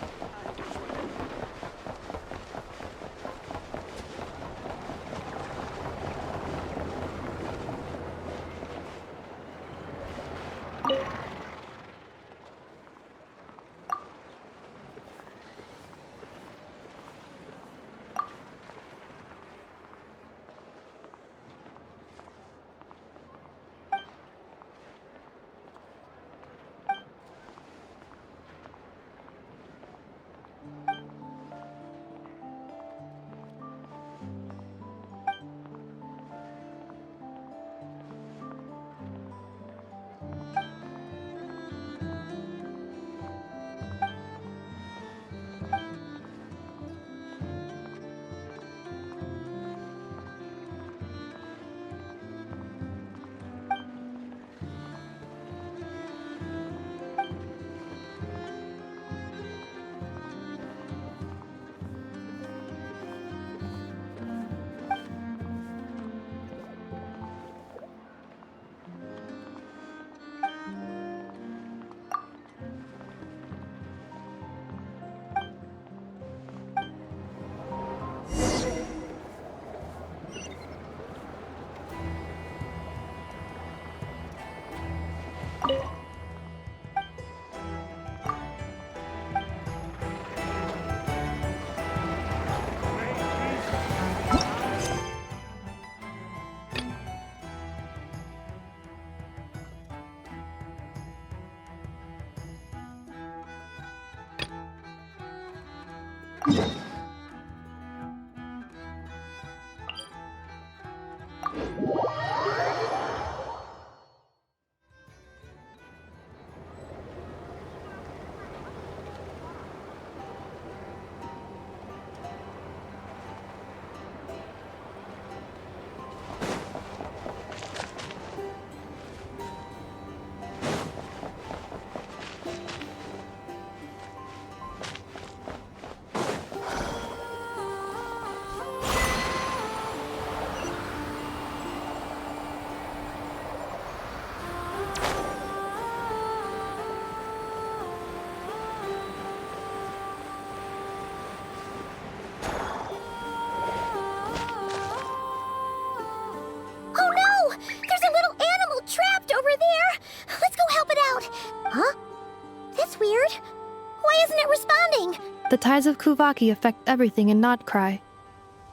The tides of Kuvaki affect everything in Krai,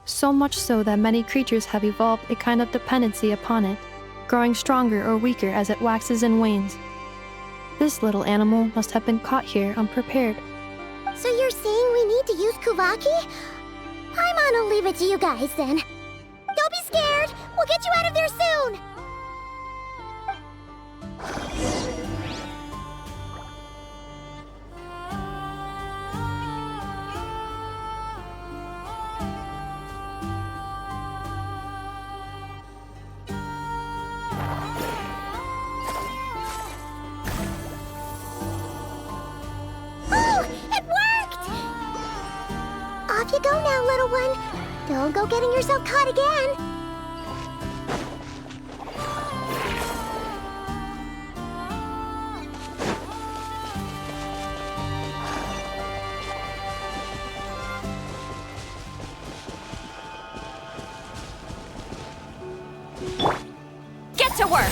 so much so that many creatures have evolved a kind of dependency upon it, growing stronger or weaker as it waxes and wanes. This little animal must have been caught here unprepared. So you're saying we need to use Kuvaki? I'm gonna leave it to you guys then. Don't be scared! We'll get you out of there soon! Off you go now, little one. Don't go getting yourself caught again. Get to work!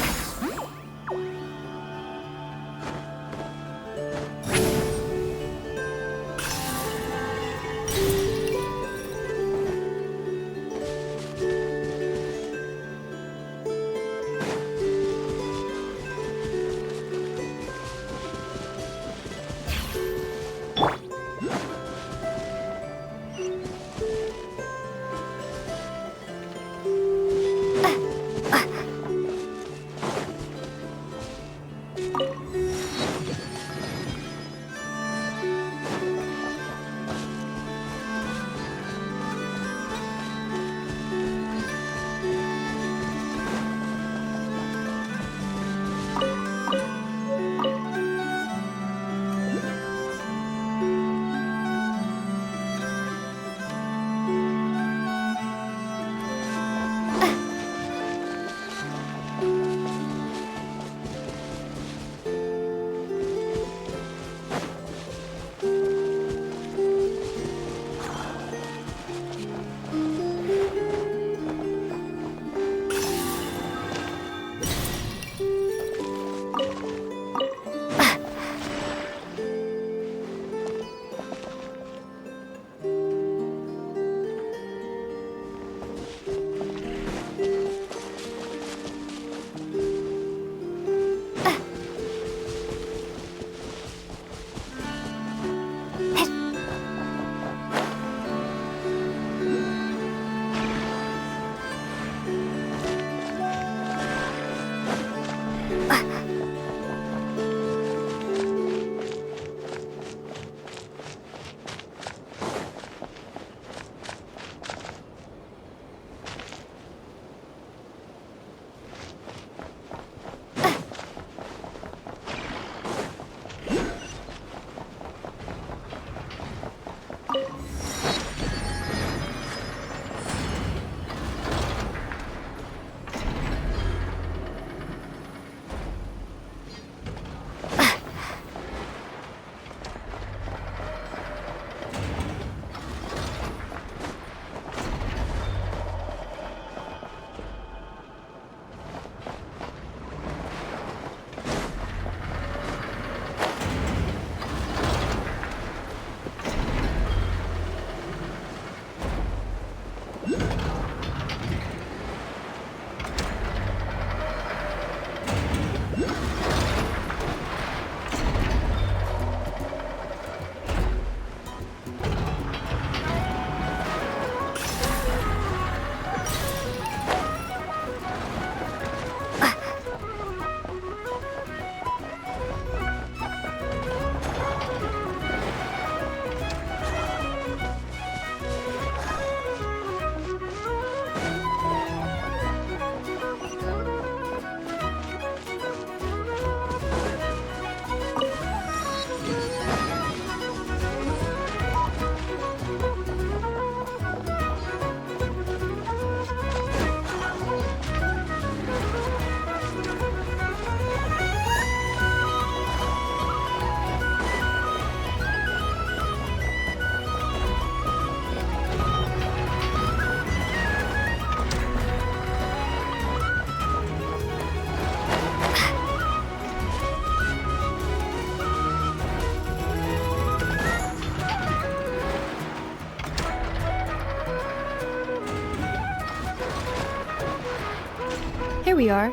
Here we are.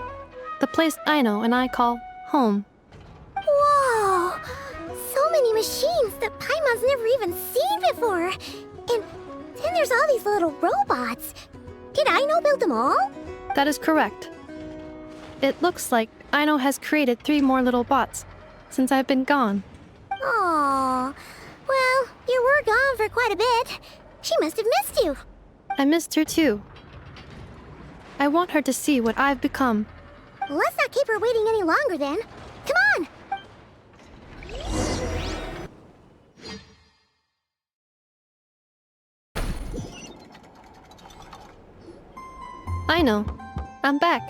The place Aino and I call home. Whoa! So many machines that Paimon's never even seen before. And then there's all these little robots. Did Aino build them all? That is correct. It looks like Aino has created 3 more little bots since I've been gone. Aw. Well, you were gone for quite a bit. She must have missed you. I missed her too. I want her to see what I've become. Let's not keep her waiting any longer then. Come on! I know. I'm back.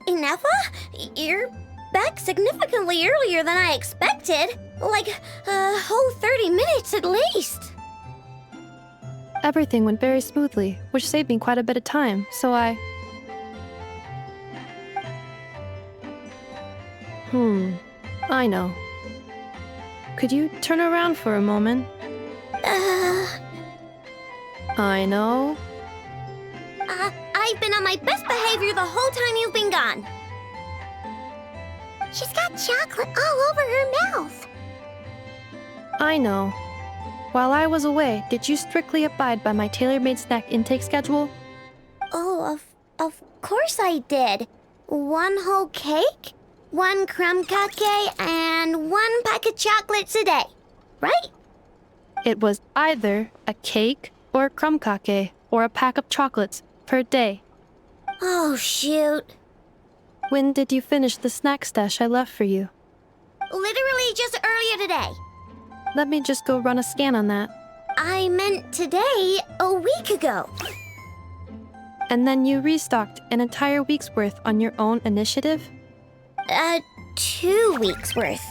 Ineffa? You're back significantly earlier than I expected. Like a whole 30 minutes at least. Everything went very smoothly, which saved me quite a bit of time, so I... I know. Could you turn around for a moment? I know. I've been on my best behavior the whole time you've been gone. She's got chocolate all over her mouth. I know. While I was away, did you strictly abide by my tailor-made snack intake schedule? Oh, of course I did. 1 whole cake, 1 crumb cake, and 1 pack of chocolates a day, right? It was either a cake or a crumb cake or a pack of chocolates per day. Oh, shoot. When did you finish the snack stash I left for you? Literally just earlier today. Let me just go run a scan on that. I meant today, a week ago. And then you restocked an entire week's worth on your own initiative? 2 weeks worth.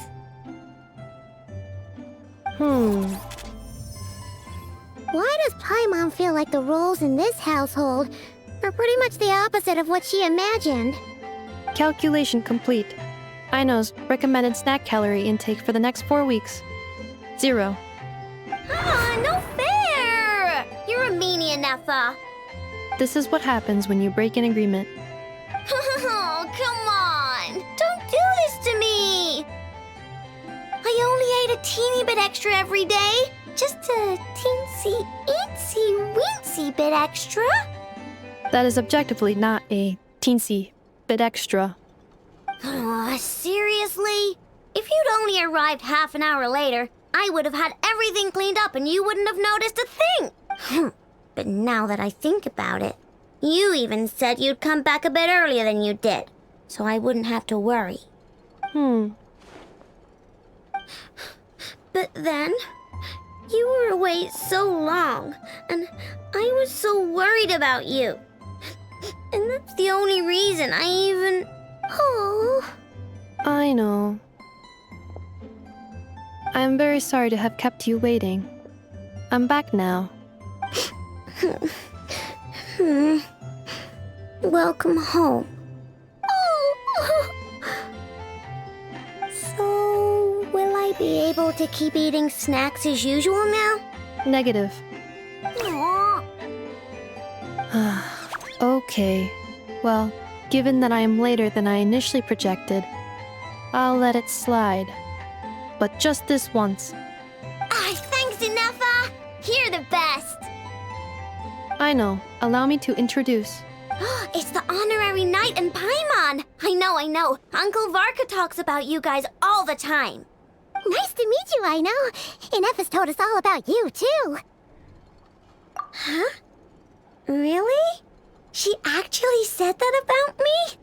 Why does Paimon feel like the roles in this household are pretty much the opposite of what she imagined? Calculation complete. Aino's recommended snack calorie intake for the next 4 weeks. 0. No fair! You're a meanie, Ineffa. This is what happens when you break an agreement. Oh, come on! Don't do this to me! I only ate a teeny bit extra every day. Just a teensy bit extra. That is objectively not a teensy bit extra. Oh, seriously? If you'd only arrived half an hour later, I would have had everything cleaned up and you wouldn't have noticed a thing. But now that I think about it, you even said you'd come back a bit earlier than you did, so I wouldn't have to worry. But then, you were away so long, and I was so worried about you. And that's the only reason I even... Oh. I know. I am very sorry to have kept you waiting. I'm back now. Welcome home. So, will I be able to keep eating snacks as usual now? Negative. Aww. Okay. Well, given that I am later than I initially projected, I'll let it slide. But just this once. Thanks, Ineffa! You're the best! I know. Allow me to introduce. It's the honorary knight and Paimon! I know. Uncle Varka talks about you guys all the time. Nice to meet you, I know. Ineffa's told us all about you, too. Huh? Really? She actually said that about me?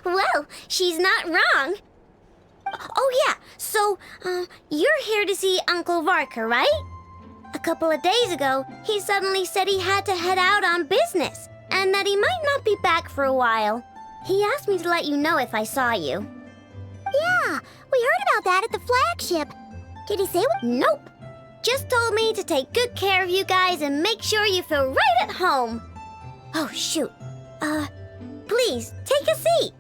Well, she's not wrong. Oh yeah, so, you're here to see Uncle Varka, right? A couple of days ago, he suddenly said he had to head out on business, and that he might not be back for a while. He asked me to let you know if I saw you. Yeah, we heard about that at the flagship. Did he say what? Nope. Just told me to take good care of you guys and make sure you feel right at home. Oh, shoot. Please, take a seat.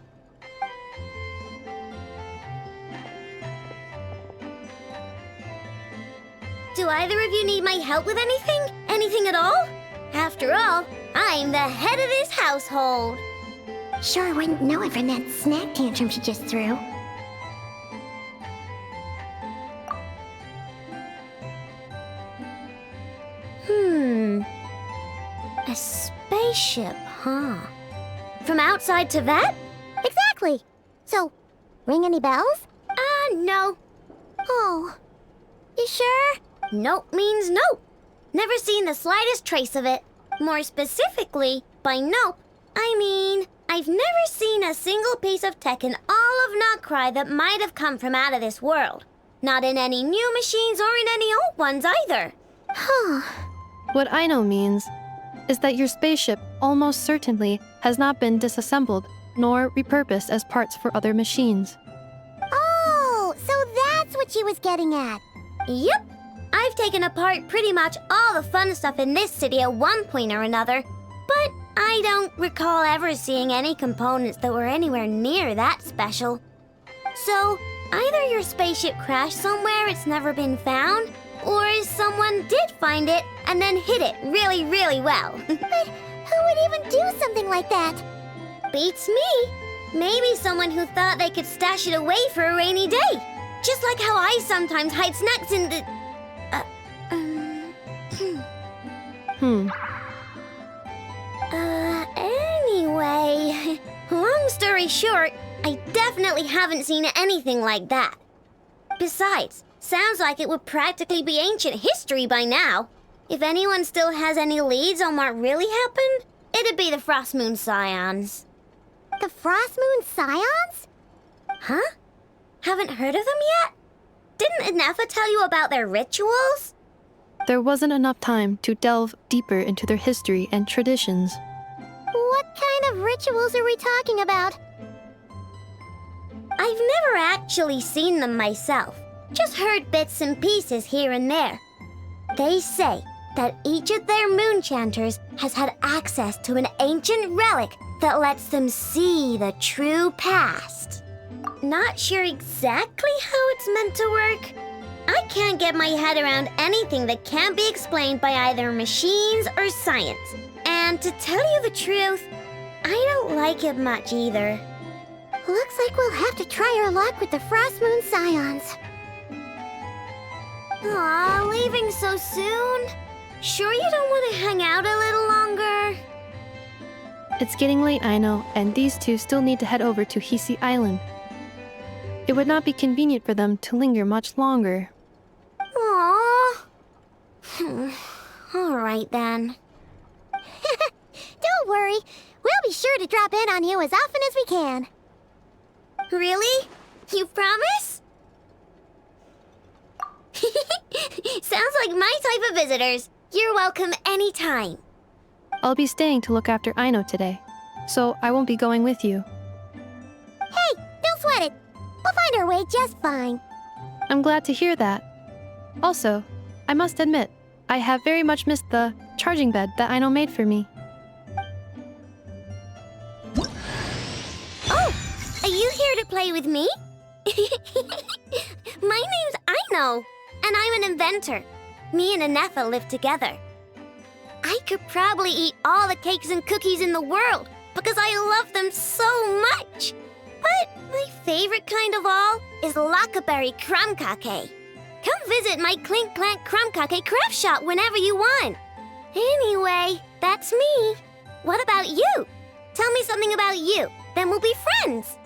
Do either of you need my help with anything? Anything at all? After all, I'm the head of this household. Sure wouldn't know it from that snack tantrum she just threw. A spaceship, huh? From outside to that? Exactly. So, ring any bells? No. Oh. You sure? Nope means nope. Never seen the slightest trace of it. More specifically, by nope, I mean, I've never seen a single piece of tech in all all of Krai that might have come from out of this world. Not in any new machines or in any old ones either. What I know means is that your spaceship almost certainly has not been disassembled nor repurposed as parts for other machines. Oh, so that's what she was getting at. Yep. I've taken apart pretty much all the fun stuff in this city at one point or another, but I don't recall ever seeing any components that were anywhere near that special. So, either your spaceship crashed somewhere it's never been found, or someone did find it and then hid it really, really well. But who would even do something like that? Beats me. Maybe someone who thought they could stash it away for a rainy day. Just like how I sometimes hide snacks in the... Anyway, long story short, I definitely haven't seen anything like that. Besides, sounds like it would practically be ancient history by now. If anyone still has any leads on what really happened, it'd be the Frost Moon Scions. The Frost Moon Scions? Huh? Haven't heard of them yet? Didn't Inefa tell you about their rituals? There wasn't enough time to delve deeper into their history and traditions. What kind of rituals are we talking about? I've never actually seen them myself, just heard bits and pieces here and there. They say that each of their moon chanters has had access to an ancient relic that lets them see the true past. Not sure exactly how it's meant to work. I can't get my head around anything that can't be explained by either machines or science. And to tell you the truth, I don't like it much either. Looks like we'll have to try our luck with the Frost Moon Scions. Aw, leaving so soon? Sure you don't want to hang out a little longer? It's getting late, I know, and these two still need to head over to Hisi Island. It would not be convenient for them to linger much longer. Aww. All right then. Don't worry. We'll be sure to drop in on you as often as we can. Really? You promise? Sounds like my type of visitors. You're welcome anytime. I'll be staying to look after Aino today, so I won't be going with you. Hey, don't sweat it. We'll find our way just fine. I'm glad to hear that. Also, I must admit, I have very much missed the charging bed that Aino made for me. Oh, are you here to play with me? My name's Aino, and I'm an inventor. Me and Inefa live together. I could probably eat all the cakes and cookies in the world because I love them so much. But my favorite kind of all is Lockaberry Crumb Cake. Come visit my Clink Clank Crumb Cake craft shop whenever you want. Anyway, that's me. What about you? Tell me something about you, then we'll be friends.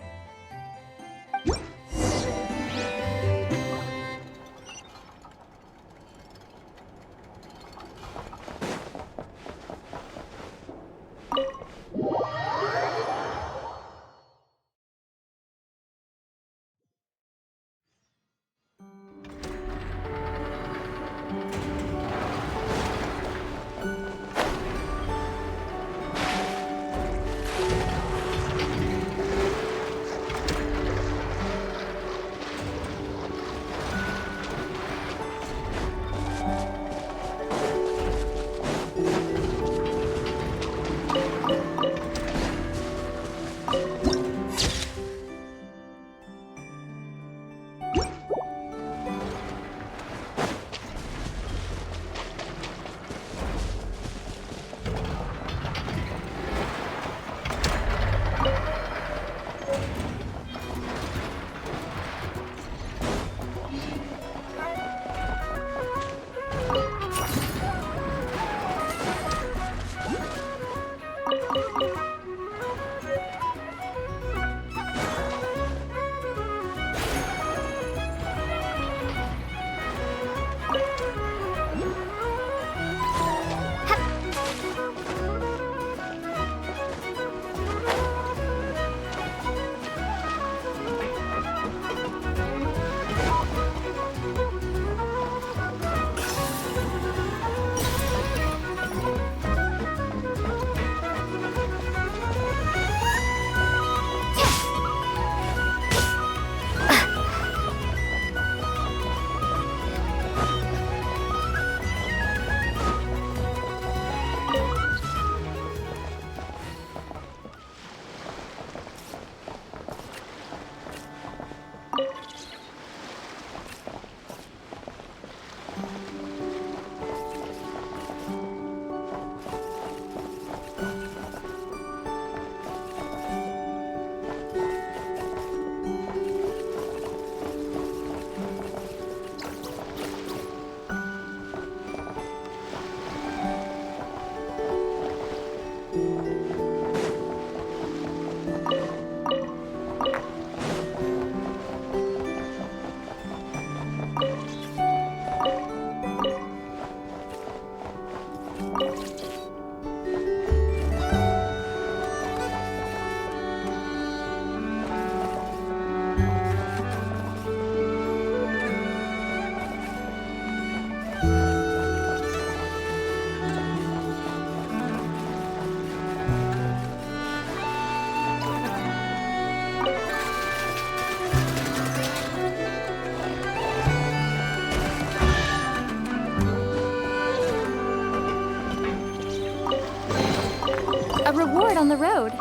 a reward on the road.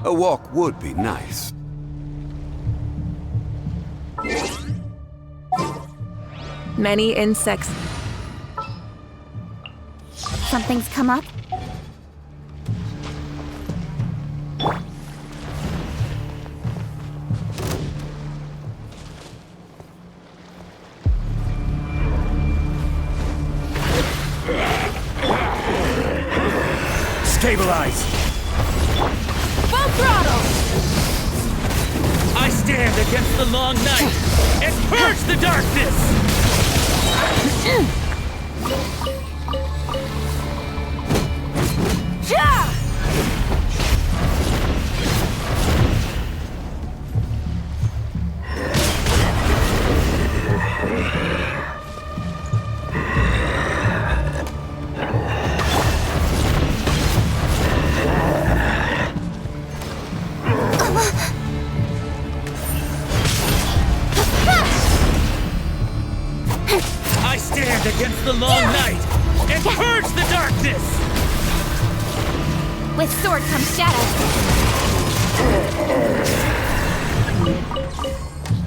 A walk would be nice. Many insects. Something's come up? Stabilize! Full throttle! I stand against the long night and purge the darkness! I stand against the long night and purge the darkness! With sword comes shadow.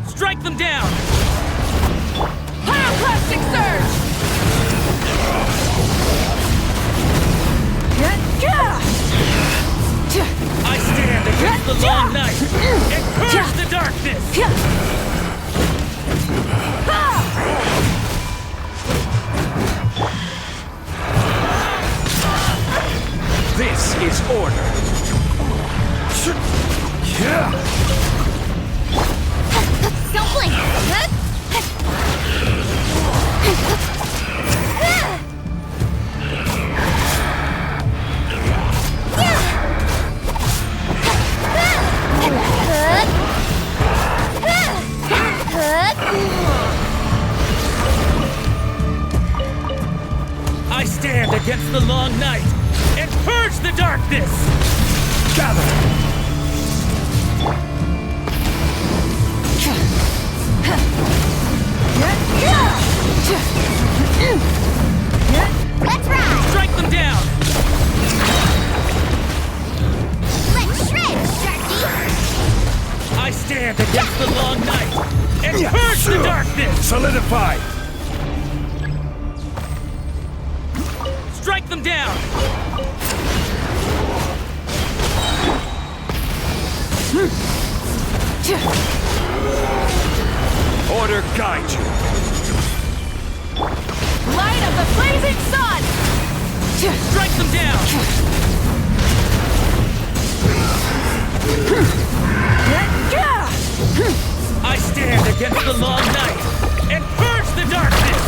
Strike them down! Pyroclastic surge! I stand against the long night and purge the darkness! This is order. Don't blink! I stand against the long night and purge the darkness! Gather! stand against the long night and purge the darkness! Solidify! Strike them down! Order guide you! Light of the blazing sun! Strike them down! I stand against the long night and purge the darkness!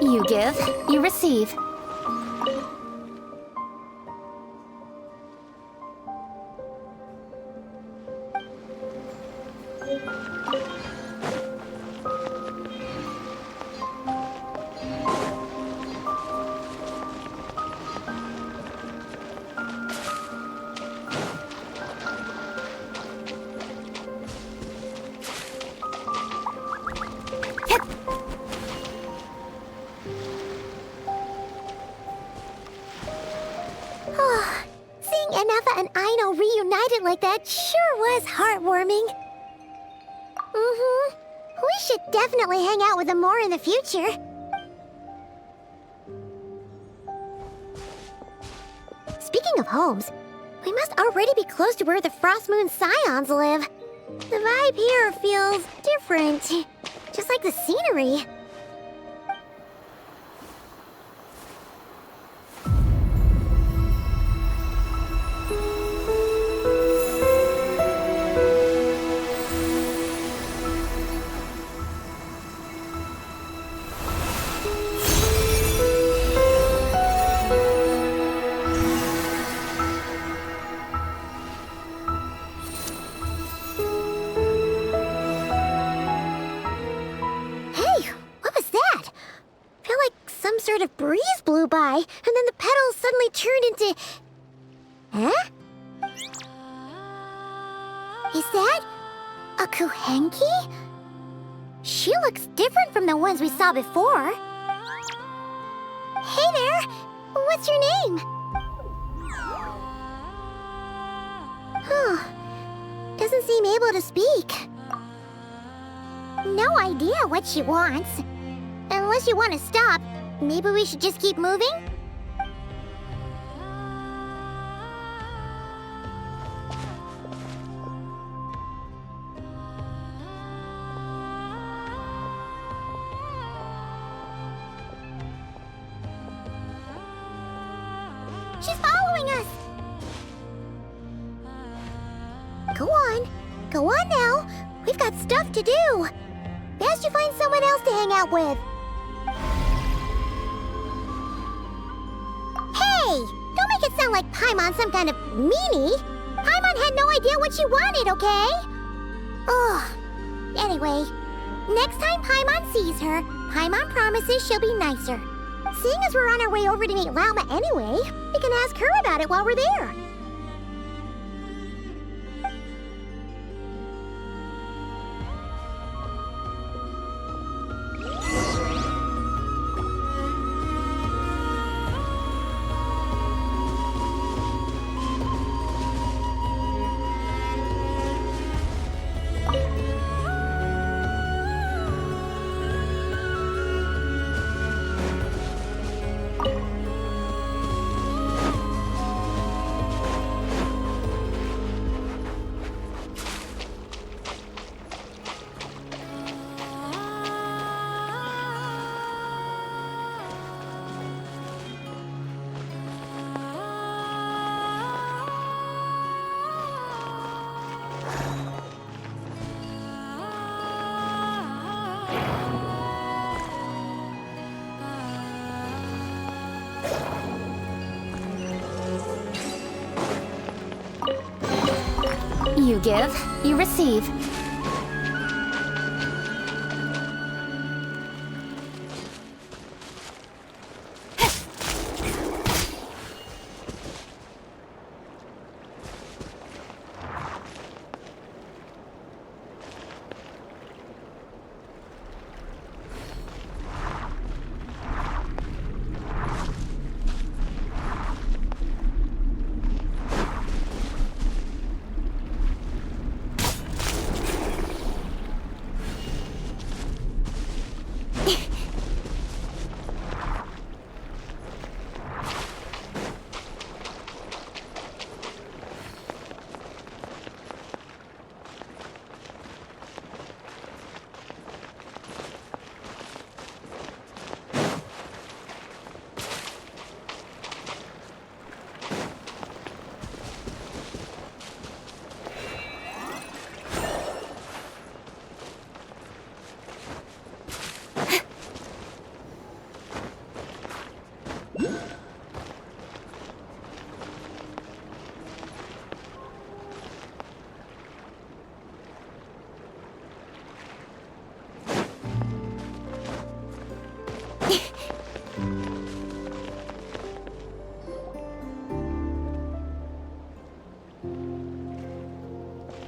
You give, you receive. Seeing Anafa and Aino reunited like that sure was heartwarming. We should definitely hang out with them more in the future. Speaking of homes, we must already be close to where the Frost Moon Scions live. The vibe here feels different, just like the scenery. Sort of breeze blew by, and then the petals suddenly turned into... Huh? Is that a Kuhenki? She looks different from the ones we saw before. Hey there! What's your name? Doesn't seem able to speak. No idea what she wants. Unless you want to stop, maybe we should just keep moving? She's following us! Go on. Go on now. We've got stuff to do. Best you find someone else to hang out with. Hey! Don't make it sound like Paimon's some kind of meanie. Paimon had no idea what she wanted, okay? Ugh. Anyway, next time Paimon sees her, Paimon promises she'll be nicer. Seeing as we're on our way over to meet Lauma anyway, we can ask her about it while we're there. You give, you receive.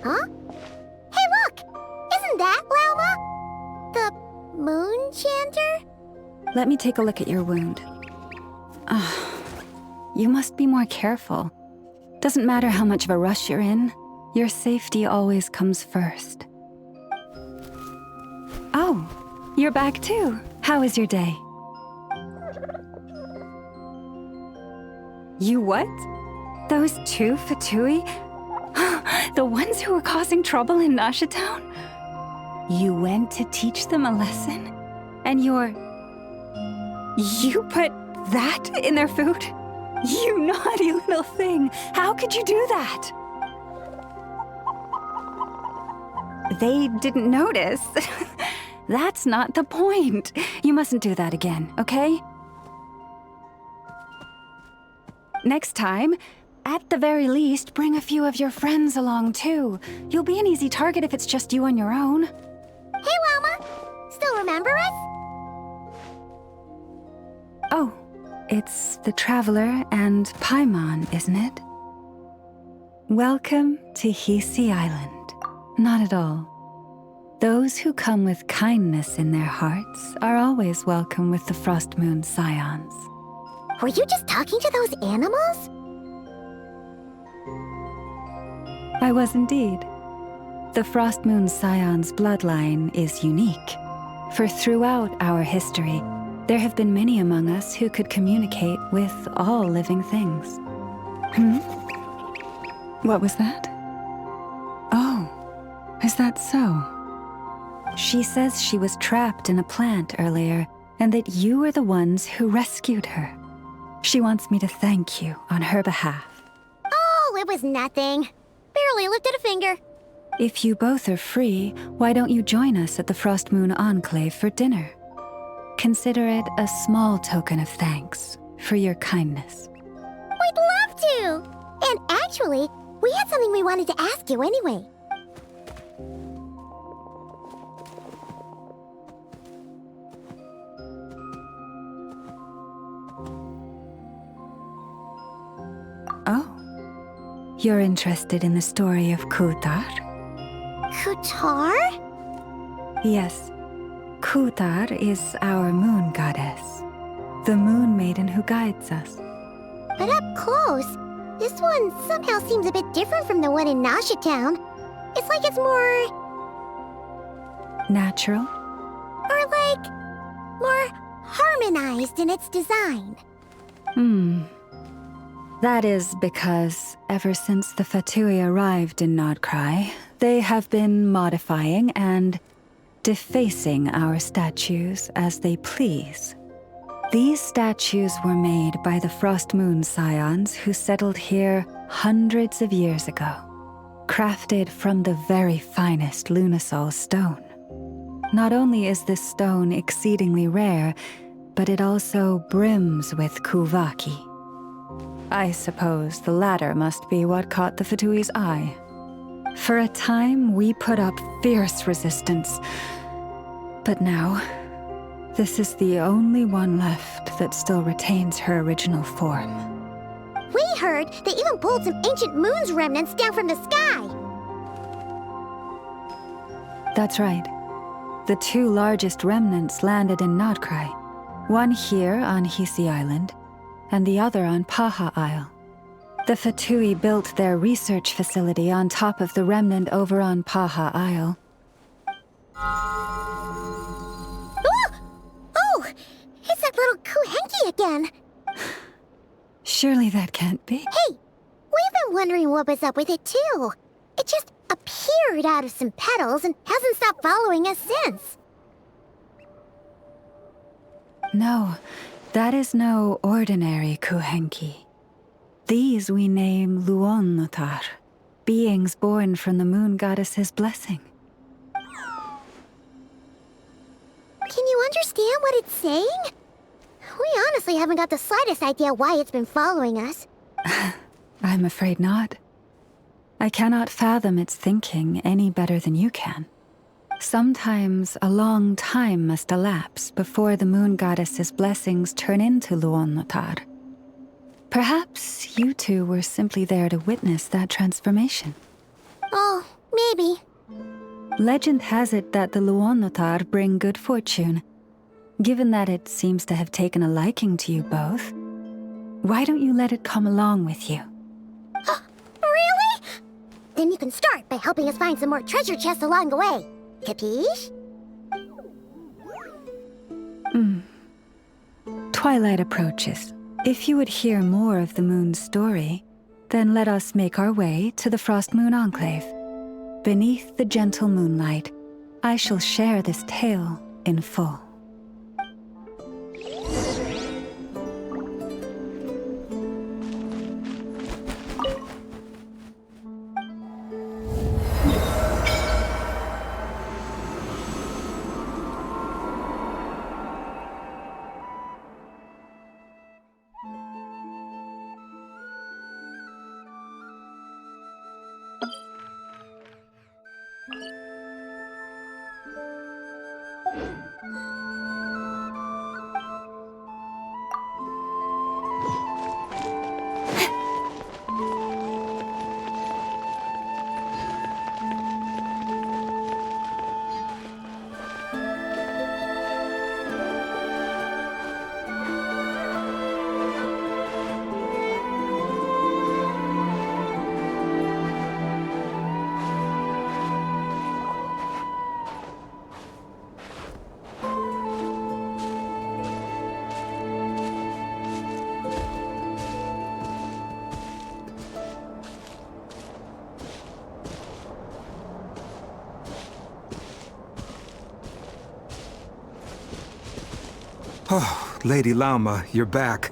Huh? Hey, look! Isn't that Lauma? The moon chanter? Let me take a look at your wound. You must be more careful. Doesn't matter how much of a rush you're in, your safety always comes first. Oh, you're back too. How was your day? You what? Those two Fatui? The ones who were causing trouble in Nasha Town? You went to teach them a lesson? And you put that in their food? You naughty little thing! How could you do that? They didn't notice. That's not the point. You mustn't do that again, okay? Next time, at the very least, bring a few of your friends along too. You'll be an easy target if it's just you on your own. Hey, Lauma! Still remember us? Oh, it's the Traveler and Paimon, isn't it? Welcome to Hisi Island. Not at all. Those who come with kindness in their hearts are always welcome with the Frost Moon Scions. Were you just talking to those animals? I was indeed. The Frost Moon Scions bloodline is unique, for throughout our history, there have been many among us who could communicate with all living things. What was that? Oh, is that so? She says she was trapped in a plant earlier, and that you were the ones who rescued her. She wants me to thank you on her behalf. Oh, it was nothing. Barely lifted a finger. If you both are free, why don't you join us at the Frost Moon Enclave for dinner? Consider it a small token of thanks for your kindness. We'd love to! And actually, we had something we wanted to ask you anyway. Oh, you're interested in the story of Kutar? Kutar? Yes. Kutar is our moon goddess, the moon maiden who guides us. But up close, this one somehow seems a bit different from the one in Nasha Town. It's like it's more... natural? Or like... more harmonized in its design. That is because ever since the Fatui arrived in Krai, they have been modifying and defacing our statues as they please. These statues were made by the Frost Moon Scions who settled here hundreds of years ago, crafted from the very finest Lunasol stone. Not only is this stone exceedingly rare, but it also brims with Kuvaki. I suppose the latter must be what caught the Fatui's eye. For a time, we put up fierce resistance. But now, this is the only one left that still retains her original form. We heard they even pulled some ancient moon's remnants down from the sky. That's right. The two largest remnants landed in Krai. One here on Hisi Island, and the other on Paha Isle. The Fatui built their research facility on top of the remnant over on Paha Isle. Oh! It's that little Kuhenki again! Surely that can't be. Hey! We've been wondering what was up with it too. It just appeared out of some petals and hasn't stopped following us since. No, that is no ordinary Kuhenki. These we name Luonnotar, beings born from the moon goddess's blessing. Can you understand what it's saying? We honestly haven't got the slightest idea why it's been following us. I'm afraid not. I cannot fathom its thinking any better than you can. Sometimes a long time must elapse before the moon goddess's blessings turn into Luonnotar. Perhaps you two were simply there to witness that transformation. Oh, Maybe. Legend has it that the Luonotar bring good fortune. Given that it seems to have taken a liking to you both, why don't you let it come along with you? Really? Then you can start by helping us find some more treasure chests along the way. Capiche? Twilight approaches. If you would hear more of the moon's story, then let us make our way to the Frost Moon Enclave. Beneath the gentle moonlight, I shall share this tale in full. Oh, Lady Lauma, you're back.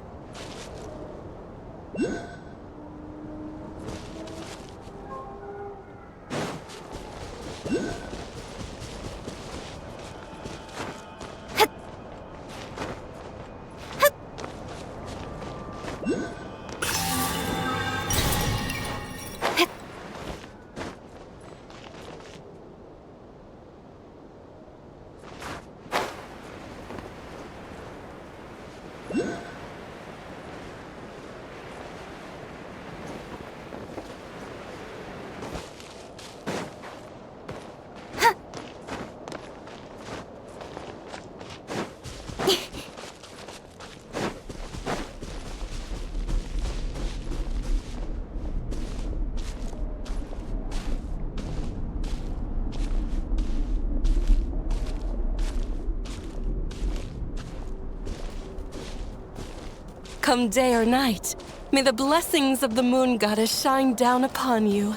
Come day or night, may the blessings of the moon goddess shine down upon you.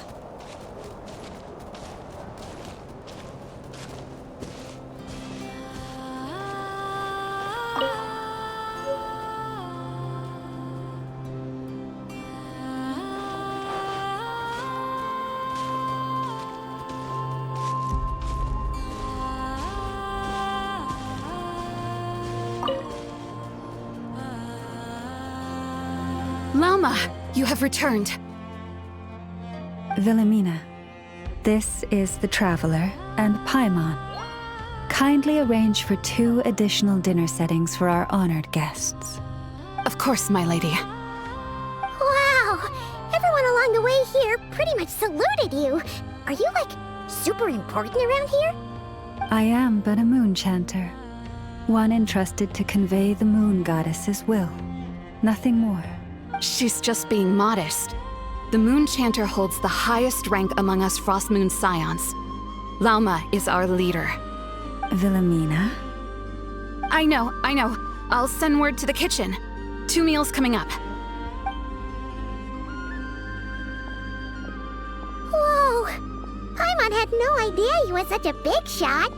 Lauma, you have returned. Wilhelmina, this is the Traveler and Paimon. Kindly arrange for 2 additional dinner settings for our honored guests. Of course, my lady. Wow! Everyone along the way here pretty much saluted you. Are you, like, super important around here? I am but a moon chanter, one entrusted to convey the moon goddess's will. Nothing more. She's just being modest. The Moon Chanter holds the highest rank among us Frost Moon Scions. Lauma is our leader. Wilhelmina? I know. I'll send word to the kitchen. 2 meals coming up. Whoa! Paimon had no idea you were such a big shot.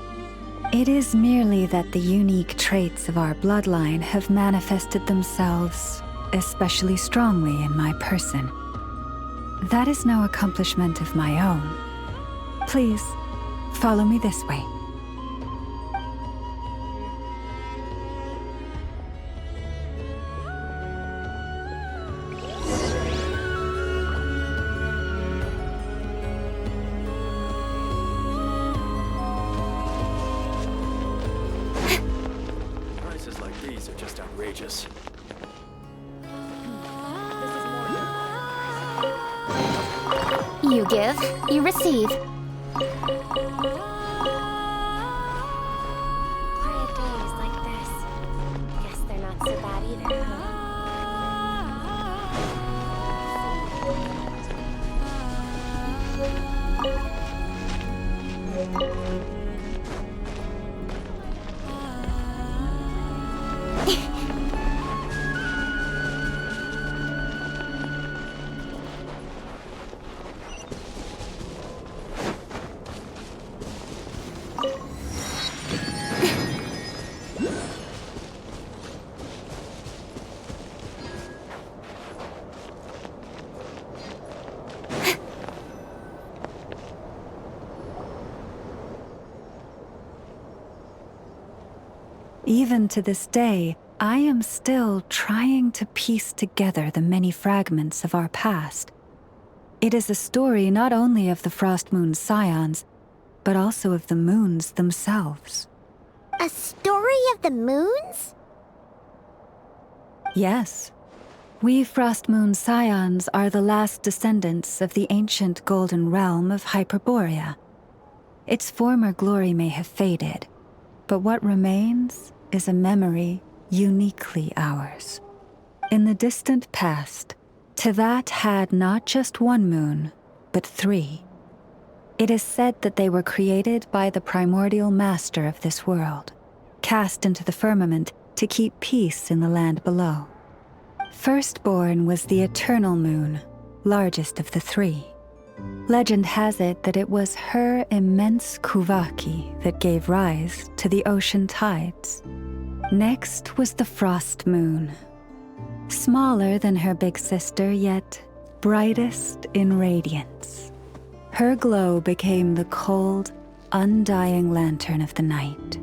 It is merely that the unique traits of our bloodline have manifested themselves especially strongly in my person. That is no accomplishment of my own. Please, follow me this way. Prices like these are just outrageous. You give, you receive. Quiet days like this. Guess they're not so bad either, huh? Even to this day, I am still trying to piece together the many fragments of our past. It is a story not only of the Frost Moon Scions, but also of the moons themselves. A story of the moons? Yes. We Frost Moon Scions are the last descendants of the ancient golden realm of Hyperborea. Its former glory may have faded, but what remains is a memory uniquely ours. In the distant past, Tivat had not just one moon, but 3. It is said that they were created by the primordial master of this world, cast into the firmament to keep peace in the land below. Firstborn was the eternal moon, largest of the 3. Legend has it that it was her immense Kuvaki that gave rise to the ocean tides. Next was the Frost Moon. Smaller than her big sister, yet brightest in radiance. Her glow became the cold, undying lantern of the night.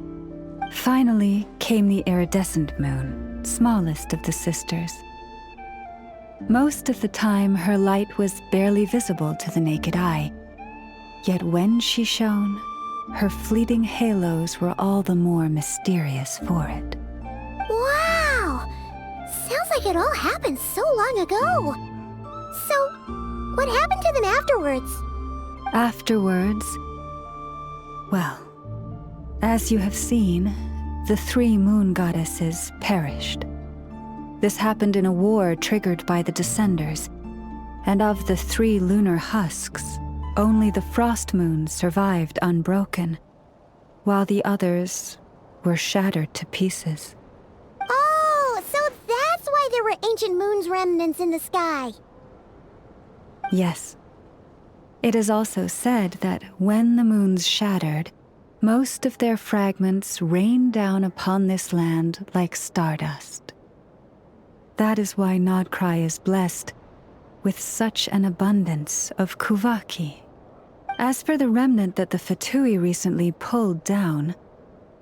Finally came the iridescent moon, smallest of the sisters. Most of the time, her light was barely visible to the naked eye. Yet when she shone, her fleeting halos were all the more mysterious for it. Wow! Sounds like it all happened so long ago. So, what happened to them afterwards? Afterwards, well, as you have seen, the 3 moon goddesses perished. This happened in a war triggered by the Descenders, and of the 3 lunar husks, only the Frost Moon survived unbroken, while the others were shattered to pieces. Oh, so that's why there were ancient moon's remnants in the sky. Yes. It is also said that when the moons shattered, most of their fragments rained down upon this land like stardust. That is why Krai is blessed with such an abundance of Kuvaki. As for the remnant that the Fatui recently pulled down,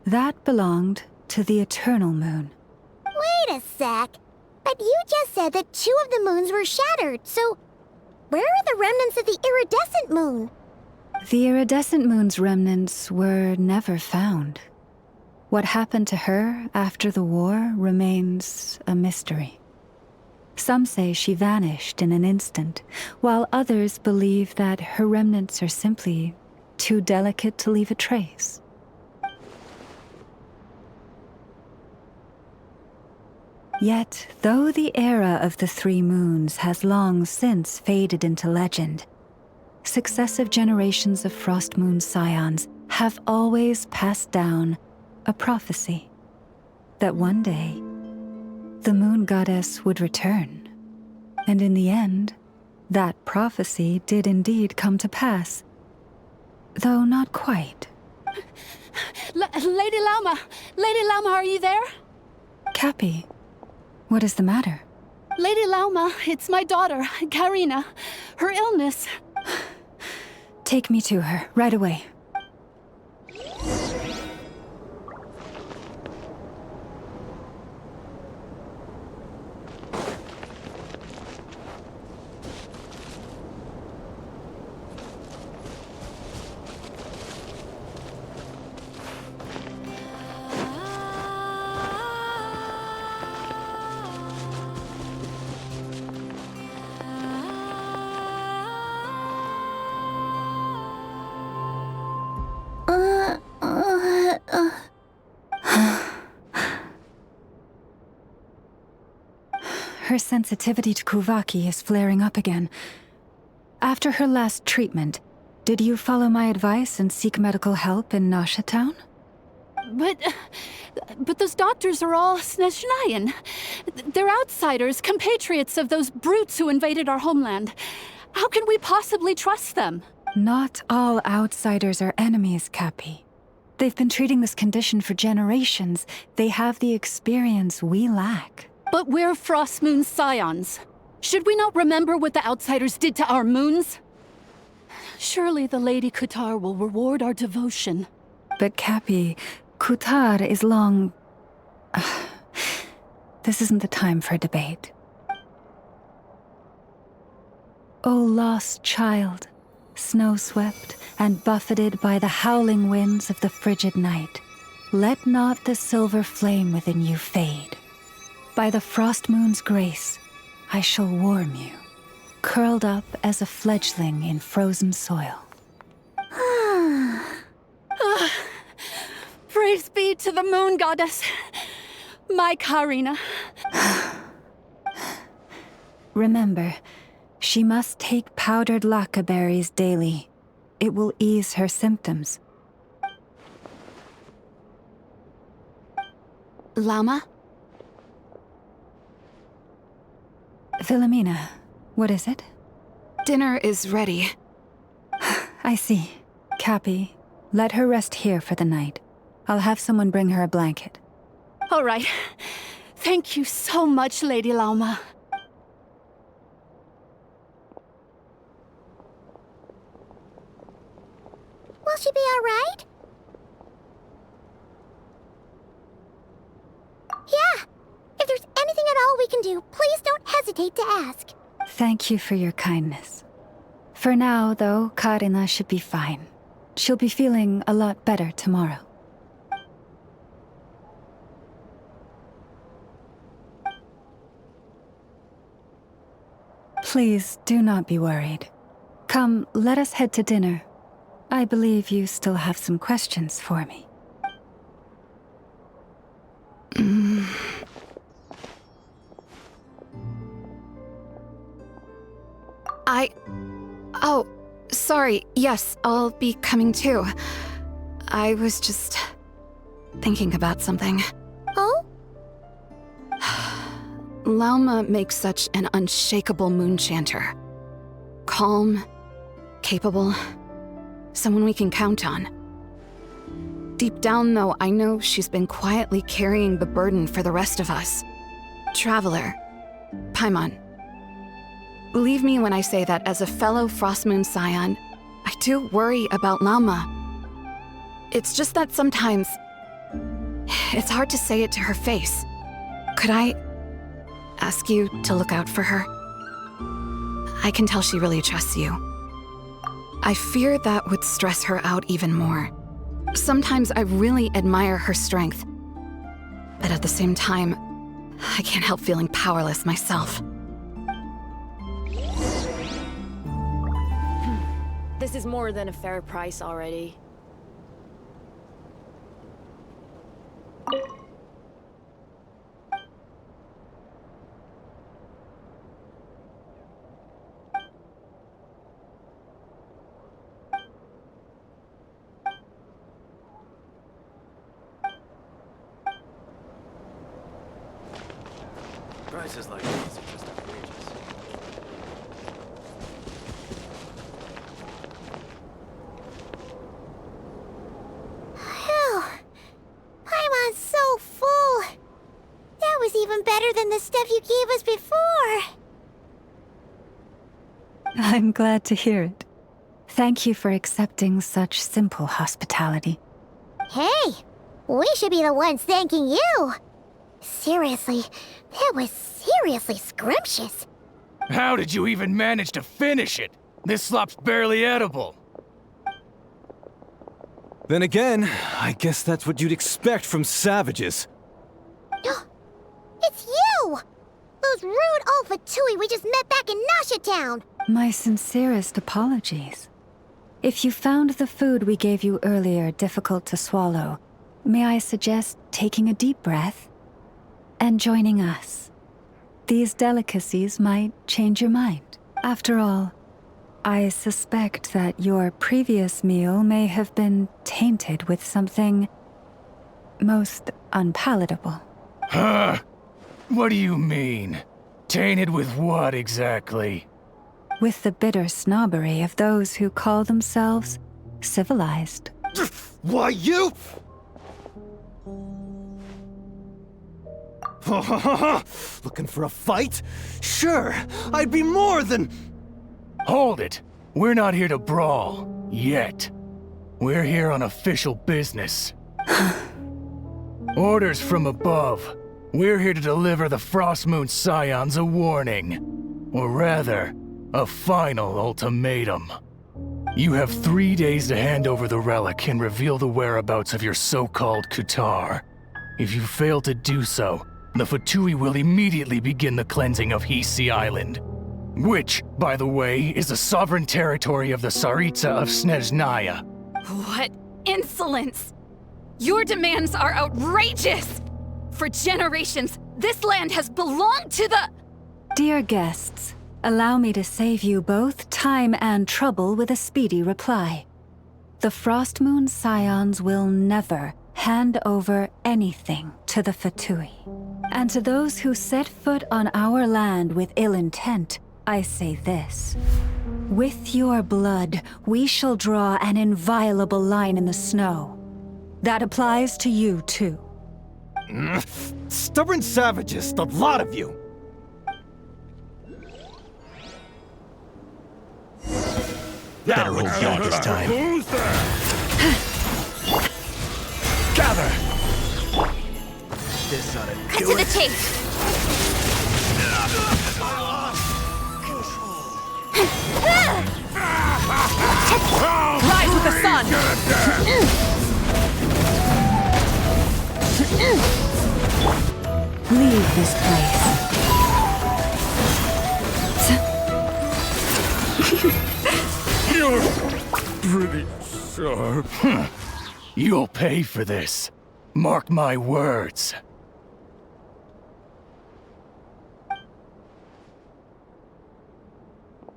that belonged to the Eternal Moon. Wait a sec. But you just said that 2 of the moons were shattered, so where are the remnants of the iridescent moon? The iridescent moon's remnants were never found. What happened to her after the war remains a mystery. Some say she vanished in an instant, while others believe that her remnants are simply too delicate to leave a trace. Yet, though the era of the 3 moons has long since faded into legend, successive generations of Frost Moon Scions have always passed down a prophecy that one day the moon goddess would return. And in the end, that prophecy did indeed come to pass, though not quite. Lady Lama! Lady Lama, are you there? Cappy, what is the matter? Lady Lama, it's my daughter, Karina. Her illness. Take me to her, right away. Her sensitivity to Kuvaki is flaring up again. After her last treatment, did you follow my advice and seek medical help in Nasha Town? But those doctors are all Snezhnayan. They're outsiders, compatriots of those brutes who invaded our homeland. How can we possibly trust them? Not all outsiders are enemies, Cappy. They've been treating this condition for generations. They have the experience we lack. But we're Frostmoon Scions. Should we not remember what the outsiders did to our moons? Surely the Lady Kutar will reward our devotion. But Cappy, Kutar is long... This isn't the time for debate. O lost child, snow-swept and buffeted by the howling winds of the frigid night, let not the silver flame within you fade. By the frost moon's grace, I shall warm you, curled up as a fledgling in frozen soil. Praise be to the moon goddess, my Karina. Remember, she must take powdered laka berries daily. It will ease her symptoms. Llama? Philomena, what is it? Dinner is ready. I see. Cappy, let her rest here for the night. I'll have someone bring her a blanket. All right. Thank you so much, Lady Llama. Will she be all right? Yeah. If there's anything at all we can do, please don't hesitate to ask. Thank you for your kindness. For now, though, Karina should be fine. She'll be feeling a lot better tomorrow. Please do not be worried. Come, let us head to dinner. I believe you still have some questions for me. Oh, sorry. Yes, I'll be coming too. I was just thinking about something. Oh? Lauma makes such an unshakable moon chanter. Calm, capable, someone we can count on. Deep down, though, I know she's been quietly carrying the burden for the rest of us. Traveler, Paimon. Believe me when I say that as a fellow Frostmoon Scion, I do worry about Lauma. It's just that sometimes it's hard to say it to her face. Could I ask you to look out for her? I can tell she really trusts you. I fear that would stress her out even more. Sometimes I really admire her strength, but at the same time, I can't help feeling powerless myself. This is more than a fair price already. Prices like these are just outrageous. Phew. Paimon's so full. That was even better than the stuff you gave us before. I'm glad to hear it. Thank you for accepting such simple hospitality. Hey, we should be the ones thanking you. Seriously, that was seriously scrumptious. How did you even manage to finish it? This slop's barely edible. Then again, I guess that's what you'd expect from savages. It's you! Those rude old Fatui we just met back in Nasha Town! My sincerest apologies. If you found the food we gave you earlier difficult to swallow, may I suggest taking a deep breath and joining us? These delicacies might change your mind. After all, I suspect that your previous meal may have been tainted with something most unpalatable. Huh? What do you mean? Tainted with what exactly? With the bitter snobbery of those who call themselves civilized. Why, you? Looking for a fight? Sure, I'd be more than... Hold it! We're not here to brawl. Yet. We're here on official business. Orders from above. We're here to deliver the Frostmoon Scions a warning. Or rather, a final ultimatum. You have 3 days to hand over the relic and reveal the whereabouts of your so-called Kutar. If you fail to do so, the Fatui will immediately begin the cleansing of Hisi Island. Which, by the way, is the sovereign territory of the Tsaritsa of Snezhnaya. What insolence! Your demands are outrageous! For generations, this land has belonged to the... Dear guests, allow me to save you both time and trouble with a speedy reply. The Frostmoon Scions will never hand over anything to the Fatui. And to those who set foot on our land with ill intent, I say this. With your blood, we shall draw an inviolable line in the snow. That applies to you, too. Stubborn savages, the lot of you! Better hold back this time. Who's there? Gather! This ought to Cut do to the it. chase! Rise with the sun! Leave this place. You're pretty sharp. You'll pay for this. Mark my words.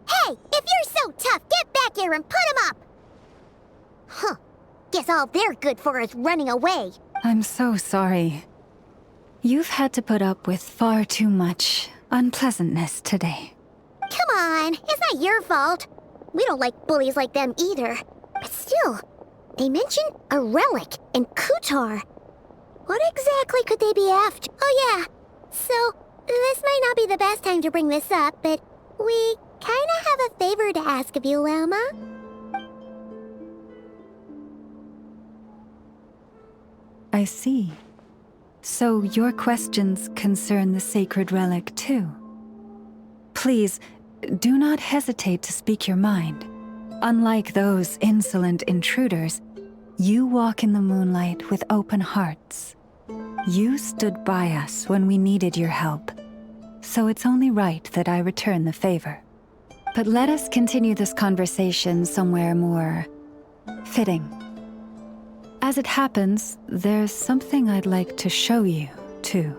Hey, if you're so tough, get back here and put him up! Huh. Guess all they're good for is running away. I'm so sorry. You've had to put up with far too much unpleasantness today. Come on, it's not your fault. We don't like bullies like them either. But still, they mentioned a relic in Kutar. What exactly could they be after? Oh yeah, so this might not be the best time to bring this up, but we kinda have a favor to ask of you, Lama. I see. So your questions concern the sacred relic too. Please, do not hesitate to speak your mind. Unlike those insolent intruders, you walk in the moonlight with open hearts. You stood by us when we needed your help, so it's only right that I return the favor. But let us continue this conversation somewhere more fitting. As it happens, there's something I'd like to show you, too.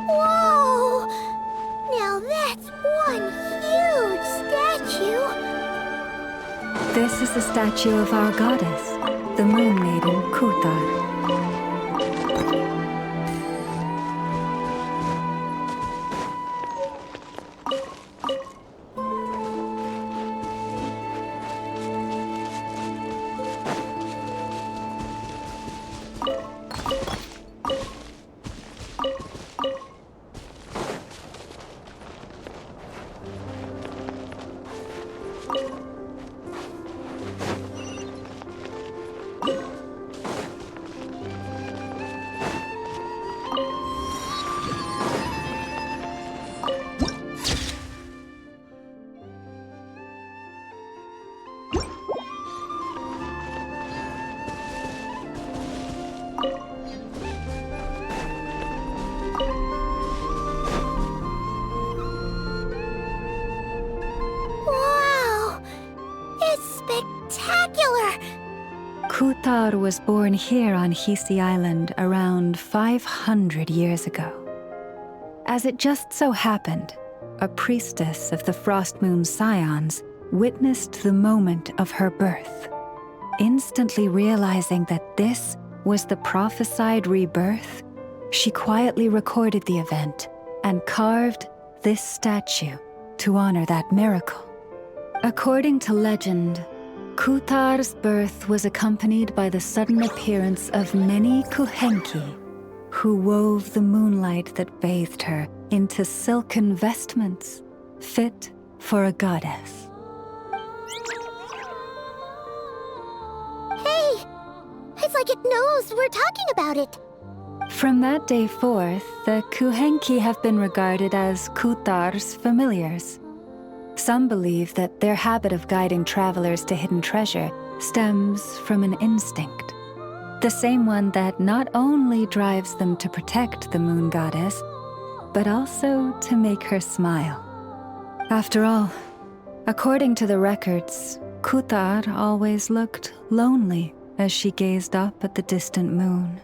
Whoa! Now that's one huge statue! This is the statue of our goddess, the Moon Maiden Kutar. Kutar was born here on Hisi Island around 500 years ago. As it just so happened, a priestess of the Frost Moon Scions witnessed the moment of her birth. Instantly realizing that this was the prophesied rebirth, she quietly recorded the event and carved this statue to honor that miracle. According to legend, Kutar's birth was accompanied by the sudden appearance of many Kuhenki, who wove the moonlight that bathed her into silken vestments fit for a goddess. Hey! It's like it knows we're talking about it. From that day forth, the Kuhenki have been regarded as Kutar's familiars. Some believe that their habit of guiding travelers to hidden treasure stems from an instinct. The same one that not only drives them to protect the moon goddess, but also to make her smile. After all, according to the records, Kutar always looked lonely as she gazed up at the distant moon.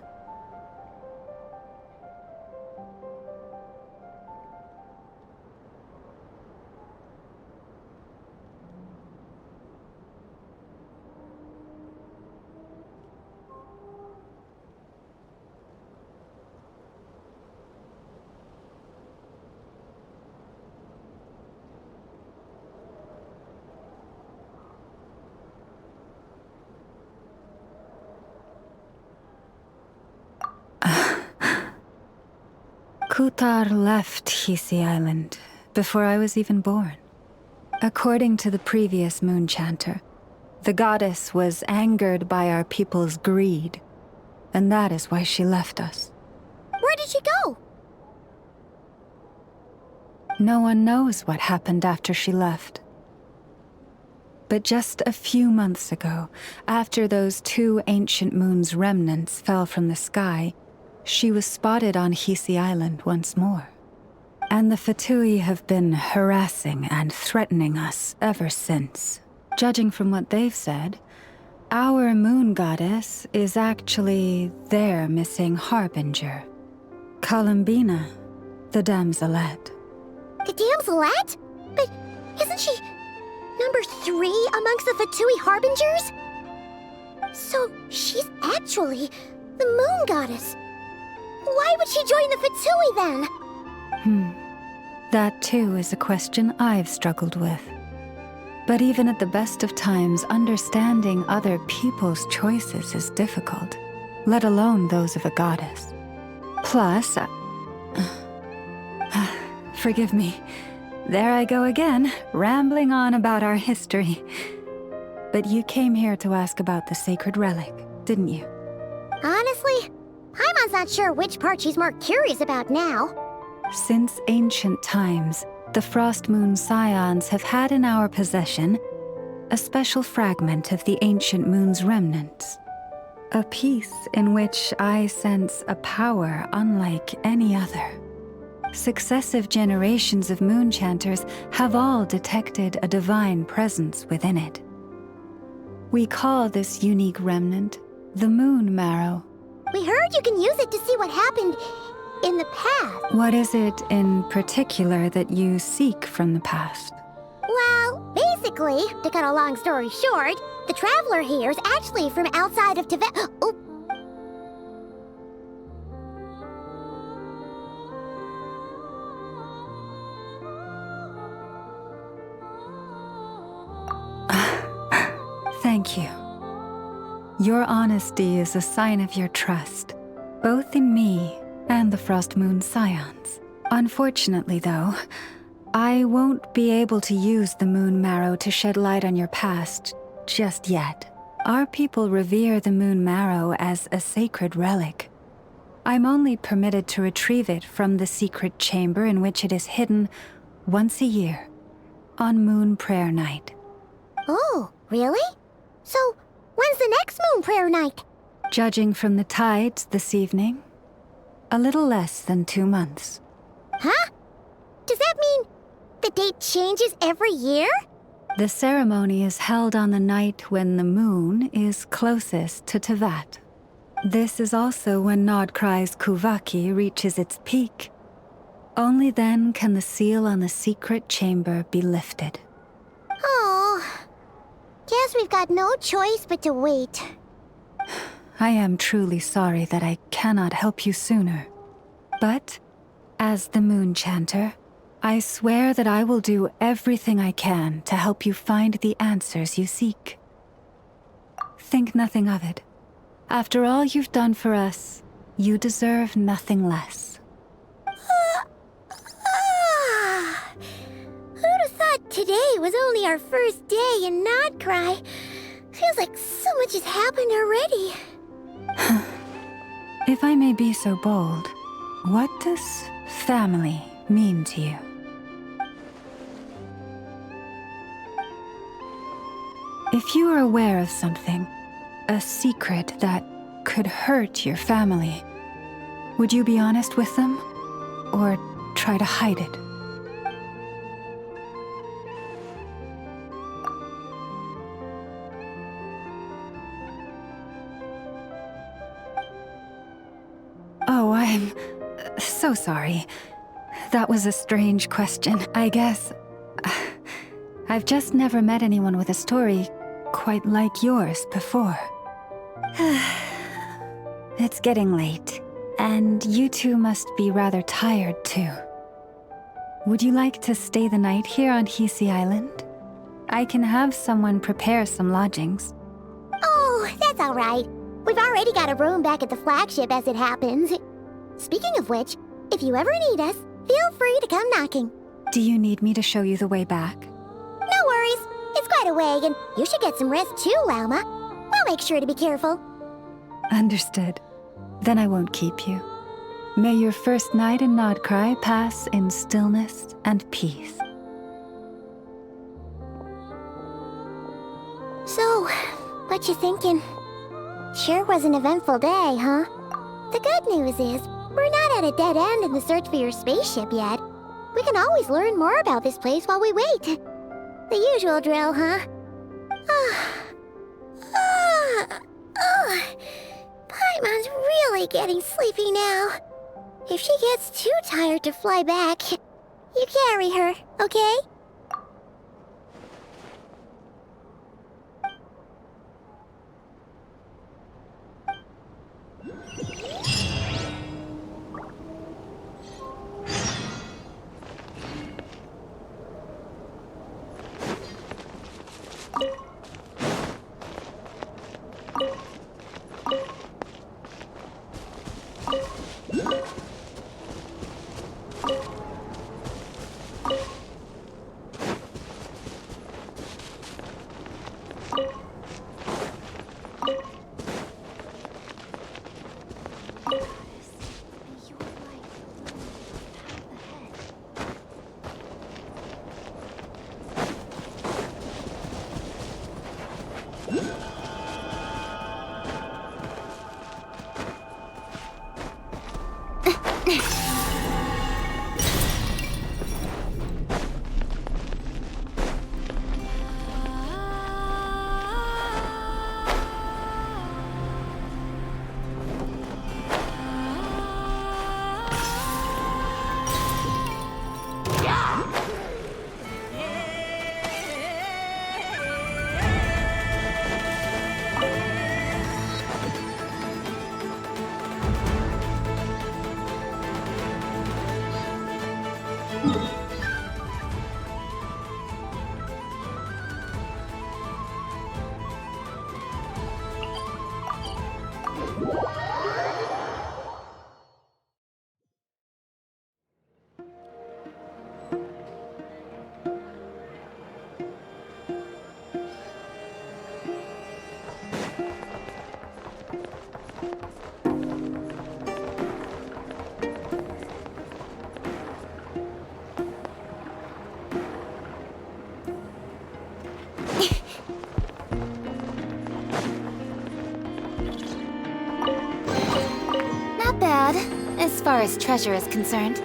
Kutar left Hisi Island before I was even born. According to the previous moon chanter, the goddess was angered by our people's greed, and that is why she left us. Where did she go? No one knows what happened after she left. But just a few months ago, after those 2 ancient moon's remnants fell from the sky, she was spotted on Hisi Island once more. And the Fatui have been harassing and threatening us ever since. Judging from what they've said, our moon goddess is actually their missing harbinger, Columbina, the damselette. The damselette? But isn't she number 3 amongst the Fatui harbingers? So she's actually the moon goddess. Why would she join the Fatui then? That too is a question I've struggled with. But even at the best of times, understanding other people's choices is difficult, let alone those of a goddess. Plus, forgive me, there I go again, rambling on about our history. But you came here to ask about the sacred relic, didn't you? Honestly, Paimon's not sure which part she's more curious about now. Since ancient times, the Frost Moon Scions have had in our possession a special fragment of the ancient moon's remnants. A piece in which I sense a power unlike any other. Successive generations of moon chanters have all detected a divine presence within it. We call this unique remnant the Moon Marrow. We heard you can use it to see what happened in the past. What is it in particular that you seek from the past? Well, basically, to cut a long story short, the traveler here is actually from outside of Tibet. Oh. Thank you. Your honesty is a sign of your trust, both in me and the Frost Moon Scions. Unfortunately, though, I won't be able to use the Moon Marrow to shed light on your past just yet. Our people revere the Moon Marrow as a sacred relic. I'm only permitted to retrieve it from the secret chamber in which it is hidden once a year, on Moon Prayer Night. Oh, really? So, when's the next Moon Prayer Night? Judging from the tides this evening, a little less than 2 months. Huh? Does that mean the date changes every year? The ceremony is held on the night when the moon is closest to Tevat. This is also when Nodkrai's Kuvaki reaches its peak. Only then can the seal on the secret chamber be lifted. Oh, guess we've got no choice but to wait. I am truly sorry that I cannot help you sooner. But, as the Moon Chanter, I swear that I will do everything I can to help you find the answers you seek. Think nothing of it. After all you've done for us, you deserve nothing less. Who'd have thought today was only our first day in Nodkrai? Feels like so much has happened already. If I may be so bold, what does family mean to you? If you are aware of something, a secret that could hurt your family, would you be honest with them, or try to hide it? Oh, I'm so sorry. That was a strange question. I guess I've just never met anyone with a story quite like yours before. It's getting late, and you two must be rather tired too. Would you like to stay the night here on Hisi Island? I can have someone prepare some lodgings. Oh, that's all right. We've already got a room back at the flagship as it happens. Speaking of which, if you ever need us, feel free to come knocking. Do you need me to show you the way back? No worries. It's quite a way, and you should get some rest too, Lauma. I'll make sure to be careful. Understood. Then I won't keep you. May your first night in Nodkrai pass in stillness and peace. So, what you thinking? Sure was an eventful day, huh? The good news is, we're not at a dead end in the search for your spaceship yet. We can always learn more about this place while we wait. The usual drill, huh? Paimon's really getting sleepy now. If she gets too tired to fly back, you carry her, okay? Not bad, as far as treasure is concerned.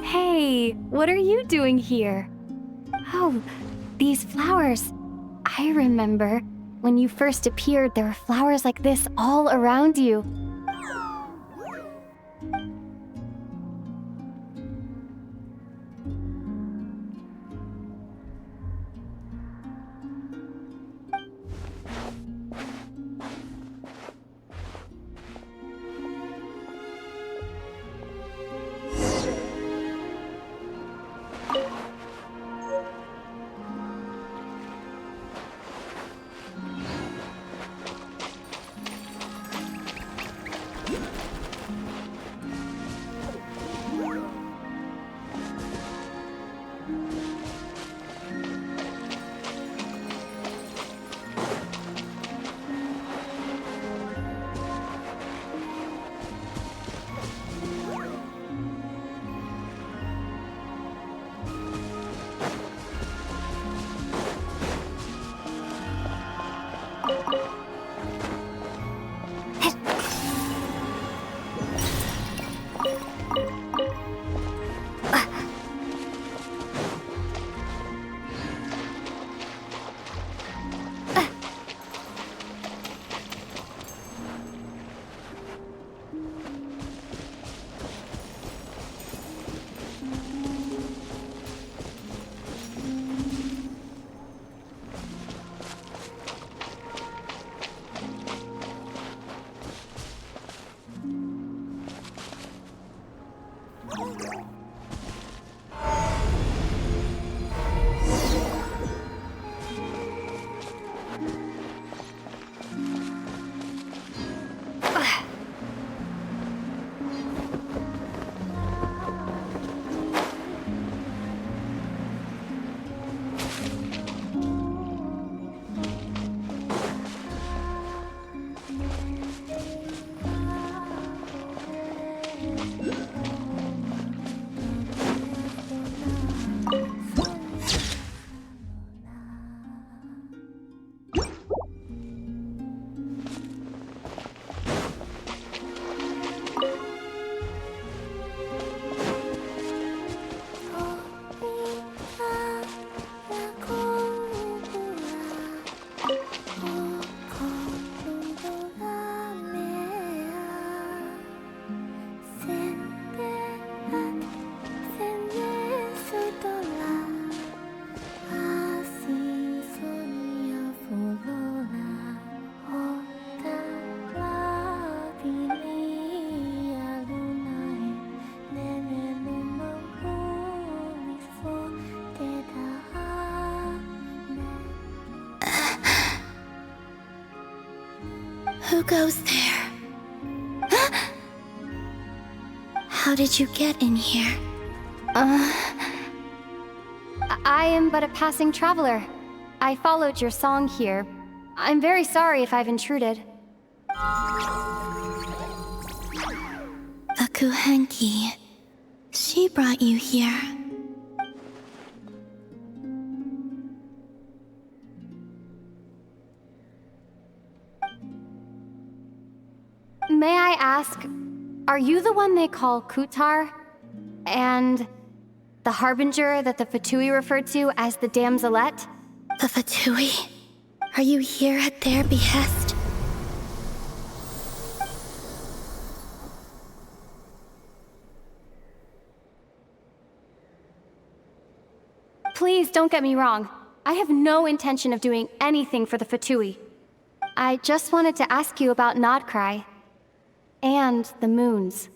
Hey, what are you doing here? Oh, these flowers. I remember. When you first appeared, there were flowers like this all around you. Who goes there? How did you get in here? I am but a passing traveler. I followed your song here. I'm very sorry if I've intruded. Akuhenki. She brought you here. May I ask, are you the one they call Kutar? And the harbinger that the Fatui referred to as the Damselette? The Fatui? Are you here at their behest? Please don't get me wrong. I have no intention of doing anything for the Fatui. I just wanted to ask you about Krai. And the moons.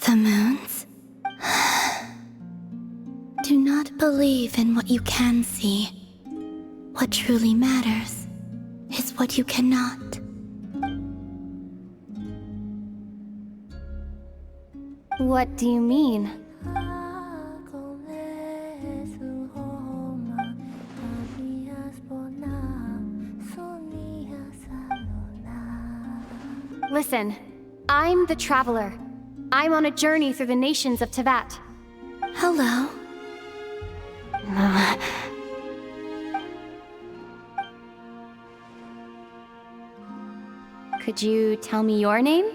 The moons? Do not believe in what you can see. What truly matters is what you cannot. What do you mean? Listen, I'm the Traveler. I'm on a journey through the nations of Tevat. Hello. Could you tell me your name?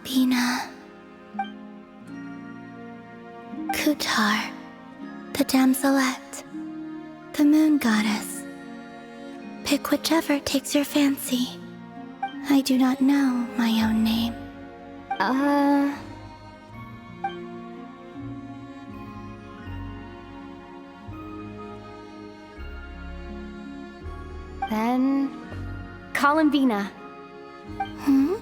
Columbina. Kutar, the damselette, the moon goddess. Pick whichever takes your fancy. I do not know my own name. Then... Columbina. Hmm?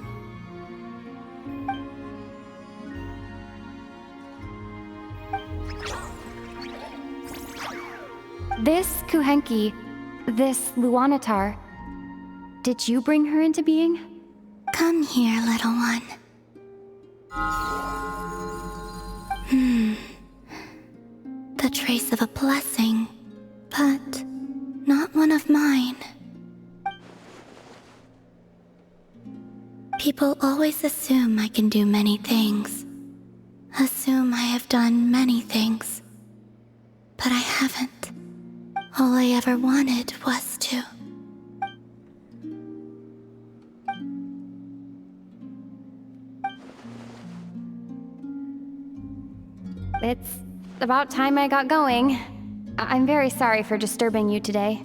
This Kuhenki, this Luanatar, did you bring her into being? Come here, little one. The trace of a blessing, but not one of mine. People always assume I can do many things. Assume I have done many things. But I haven't. All I ever wanted was to. It's about time I got going. I'm very sorry for disturbing you today.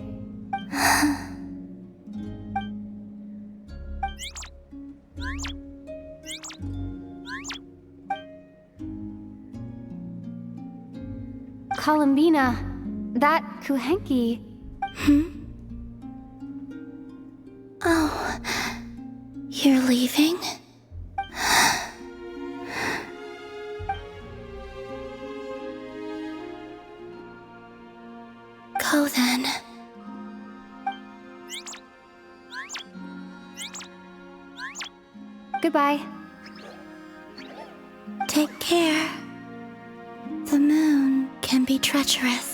Columbina, that Kuhenki... Oh, you're leaving? Go then. Goodbye. Take care. The moon can be treacherous.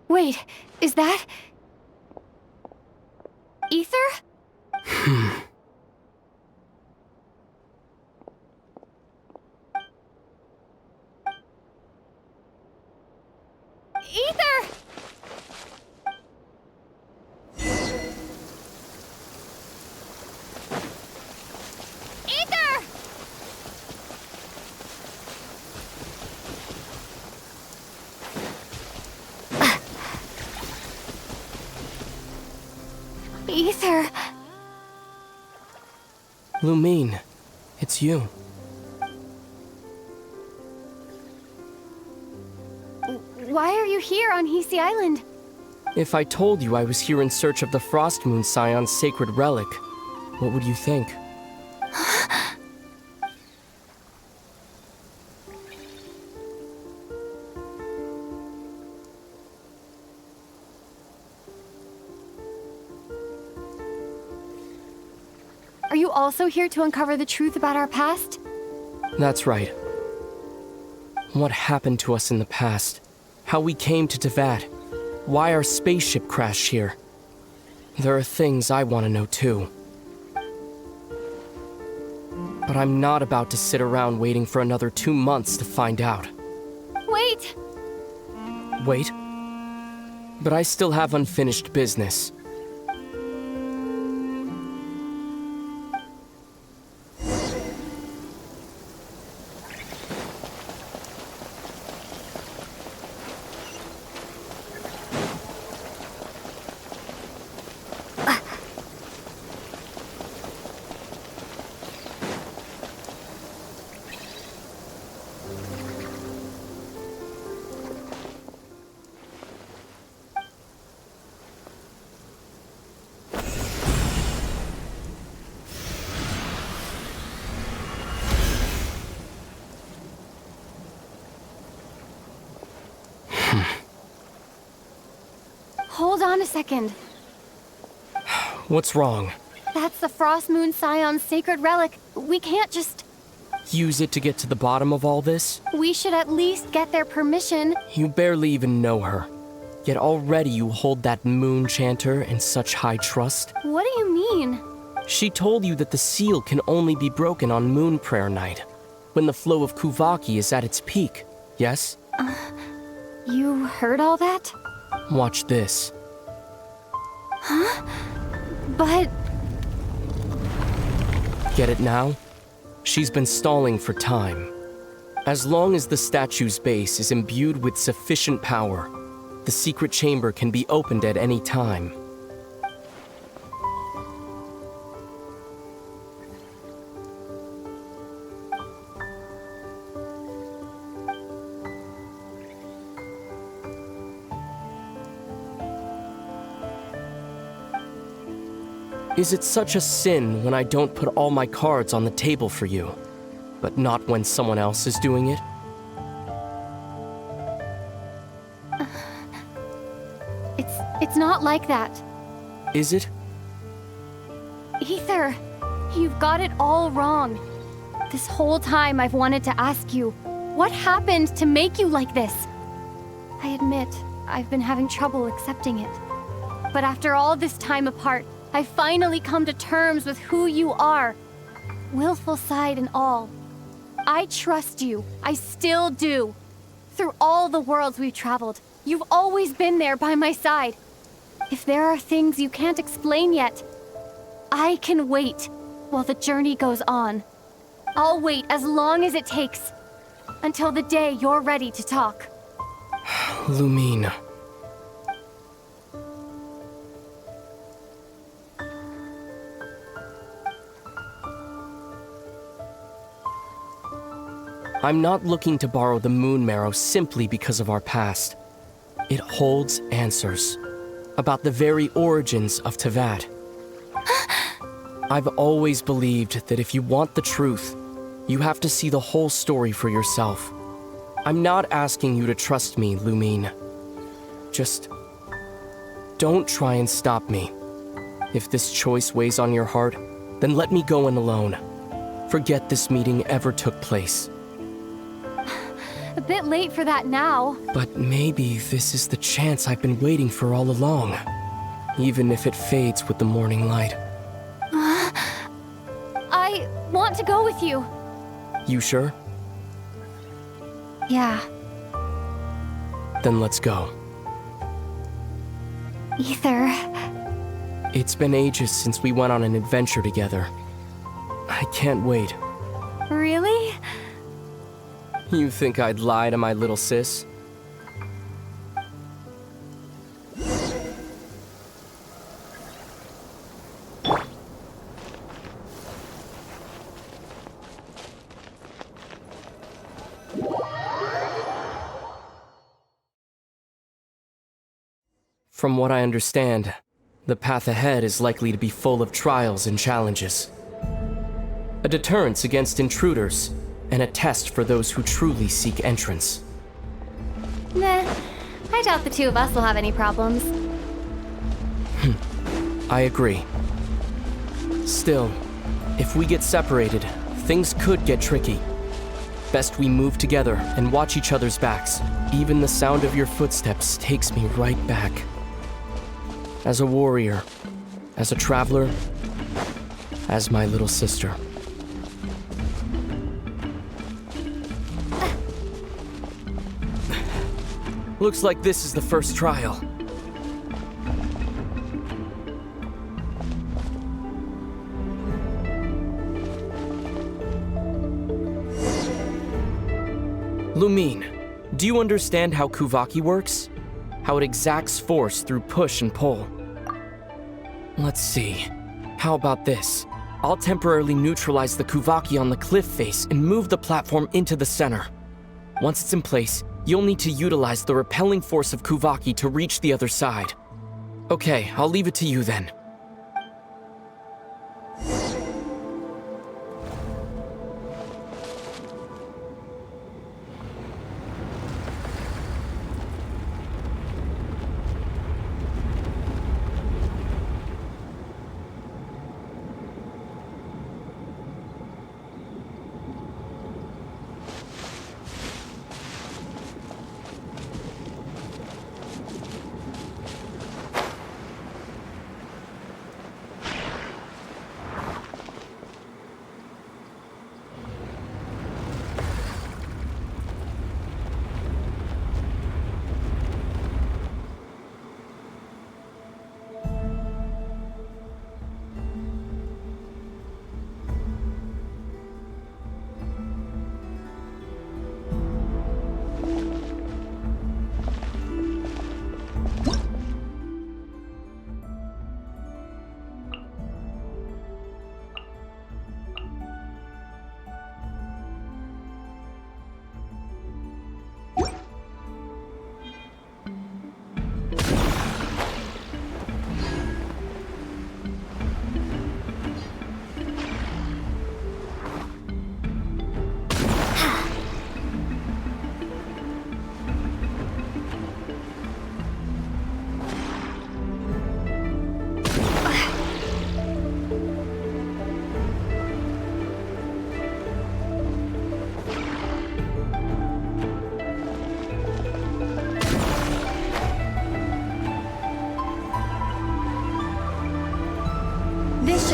Wait, is that... Ether? Ether! Ether! Ether! Lumine, it's you. Why are you here on Hisi Island? If I told you I was here in search of the Frost Moon Scion's sacred relic, what would you think? Are you also here to uncover the truth about our past? That's right. What happened to us in the past? How we came to Tevat? Why our spaceship crashed here? There are things I want to know too. But I'm not about to sit around waiting for another 2 months to find out. Wait! Wait? But I still have unfinished business. Hold on a second. What's wrong? That's the Frost Moon Scion's sacred relic. We can't just... Use it to get to the bottom of all this? We should at least get their permission. You barely even know her. Yet already you hold that moon chanter in such high trust. What do you mean? She told you that the seal can only be broken on Moon Prayer Night, when the flow of Kuvaki is at its peak, yes? You heard all that? Watch this. Huh? But... Get it now? She's been stalling for time. As long as the statue's base is imbued with sufficient power, the secret chamber can be opened at any time. Is it such a sin when I don't put all my cards on the table for you, but not when someone else is doing it? It's not like that. Is it? Ether, you've got it all wrong. This whole time I've wanted to ask you, what happened to make you like this? I admit, I've been having trouble accepting it. But after all this time apart, I've finally come to terms with who you are. Willful side and all. I trust you. I still do. Through all the worlds we've traveled, you've always been there by my side. If there are things you can't explain yet, I can wait while the journey goes on. I'll wait as long as it takes, until the day you're ready to talk. Lumine. I'm not looking to borrow the Moon Marrow simply because of our past. It holds answers about the very origins of Teyvat. I've always believed that if you want the truth, you have to see the whole story for yourself. I'm not asking you to trust me, Lumine. Just don't try and stop me. If this choice weighs on your heart, then let me go in alone. Forget this meeting ever took place. A bit late for that now. But maybe this is the chance I've been waiting for all along. Even if it fades with the morning light. I want to go with you. You sure? Yeah. Then let's go. Ether. It's been ages since we went on an adventure together. I can't wait. Really? You think I'd lie to my little sis? From what I understand, the path ahead is likely to be full of trials and challenges. A deterrence against intruders, and a test for those who truly seek entrance. Nah, I doubt the two of us will have any problems. I agree. Still, if we get separated, things could get tricky. Best we move together and watch each other's backs. Even the sound of your footsteps takes me right back. As a warrior, as a traveler, as my little sister. Looks like this is the first trial. Lumine, do you understand how Kuvaki works? How it exacts force through push and pull? Let's see. How about this? I'll temporarily neutralize the Kuvaki on the cliff face and move the platform into the center. Once it's in place, you'll need to utilize the repelling force of Kuvaki to reach the other side. Okay, I'll leave it to you then.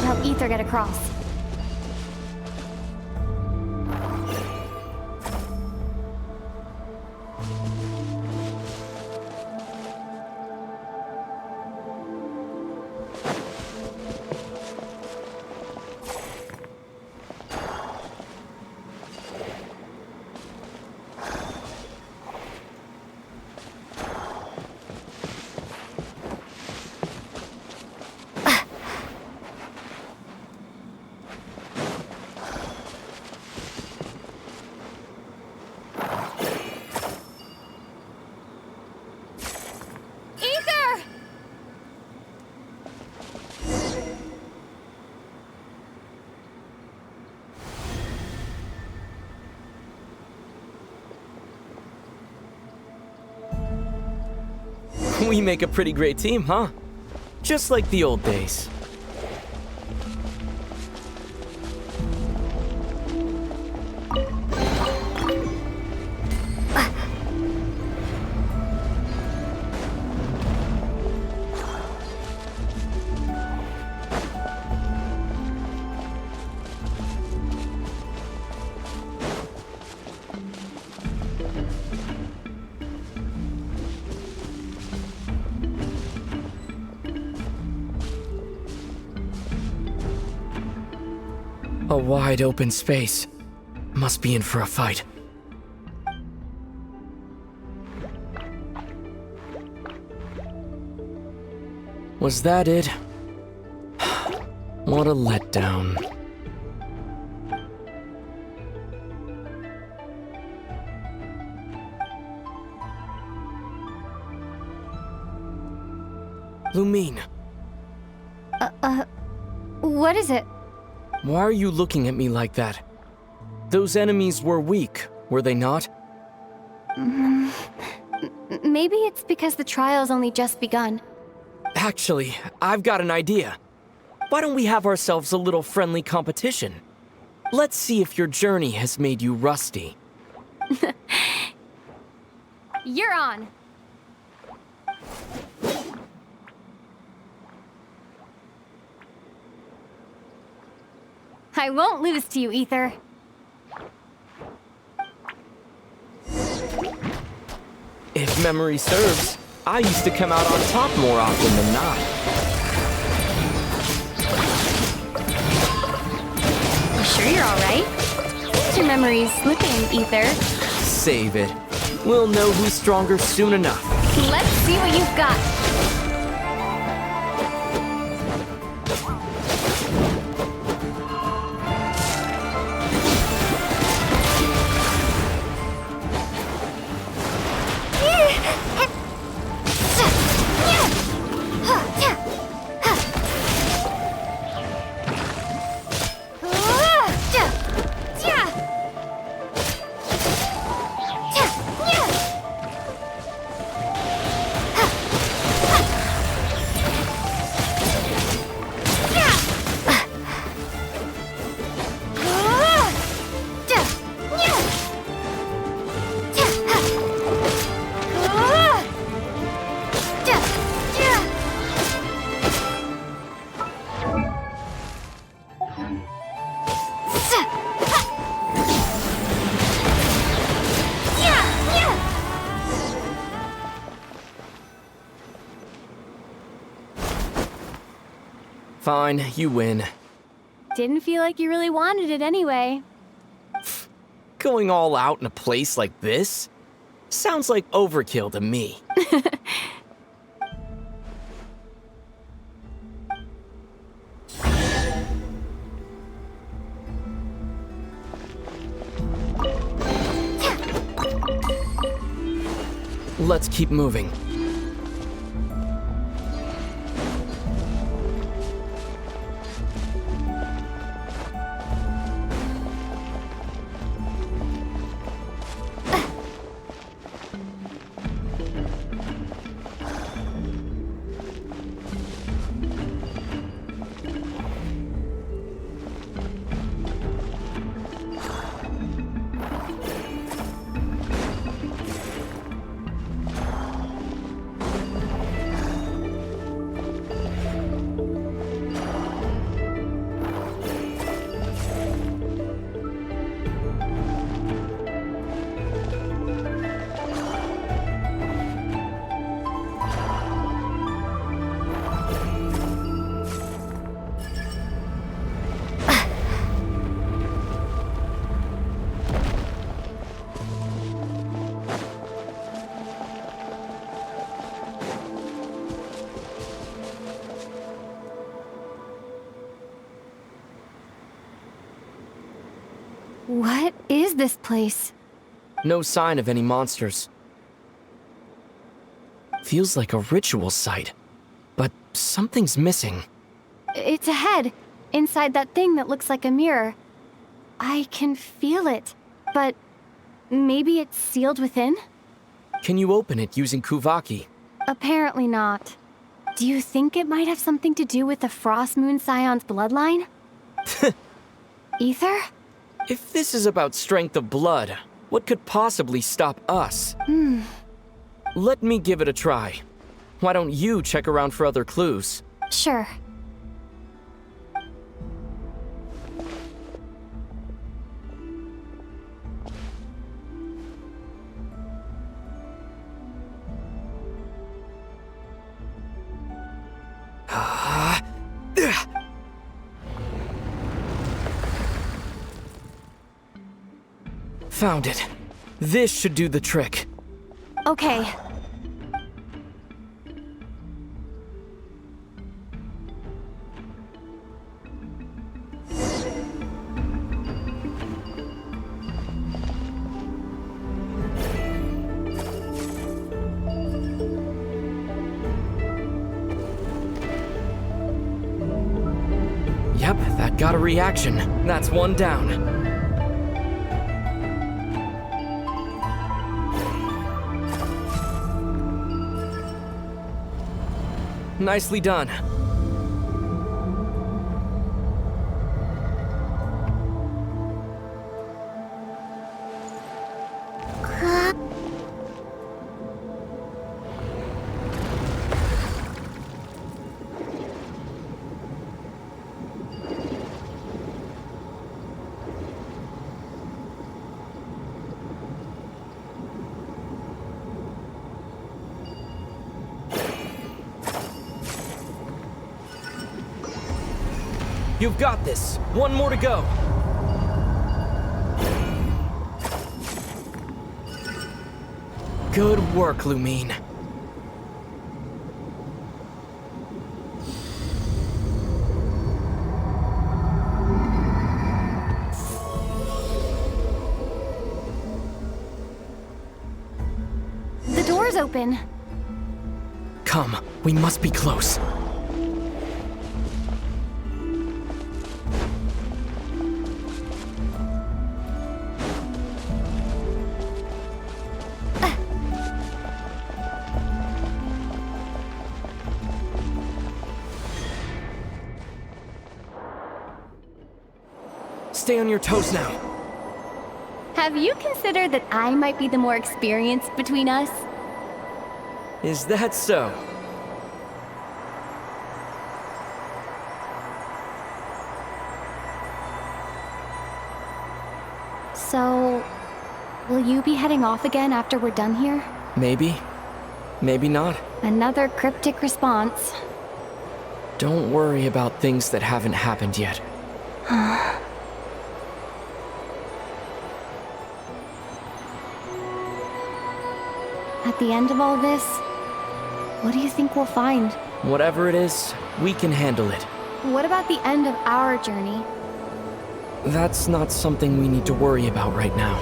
should help Ether get across. We make a pretty great team, huh? Just like the old days. A wide open space. Must be in for a fight. Was that it? What a letdown. Lumine. What is it? Why are you looking at me like that? Those enemies were weak, were they not? Maybe it's because the trial's only just begun. Actually, I've got an idea. Why don't we have ourselves a little friendly competition? Let's see if your journey has made you rusty. You're on! I won't lose to you, Ether. If memory serves, I used to come out on top more often than not. You sure you're alright? Your memory's slipping, Ether. Save it. We'll know who's stronger soon enough. Let's see what you've got. Fine, you win. Didn't feel like you really wanted it anyway. Going all out in a place like this? Sounds like overkill to me. Let's keep moving. this place? No sign of any monsters. Feels like a ritual site, but something's missing. It's ahead, inside that thing that looks like a mirror. I can feel it, but maybe it's sealed within? Can you open it using Kuvaki? Apparently not. Do you think it might have something to do with the Frost Moon Scion's bloodline? Ether? If this is about strength of blood, what could possibly stop us? Let me give it a try. Why don't you check around for other clues? Sure. Found it. This should do the trick. Okay. Yep, that got a reaction. That's one down. Nicely done. You've got this. One more to go. Good work, Lumine. The door's open. Come, we must be close. Stay on your toes now. Have you considered that I might be the more experienced between us? Is that so? So, will you be heading off again after we're done here? Maybe. Maybe not. Another cryptic response. Don't worry about things that haven't happened yet. At the end of all this, what do you think we'll find? Whatever it is, we can handle it. What about the end of our journey? That's not something we need to worry about right now.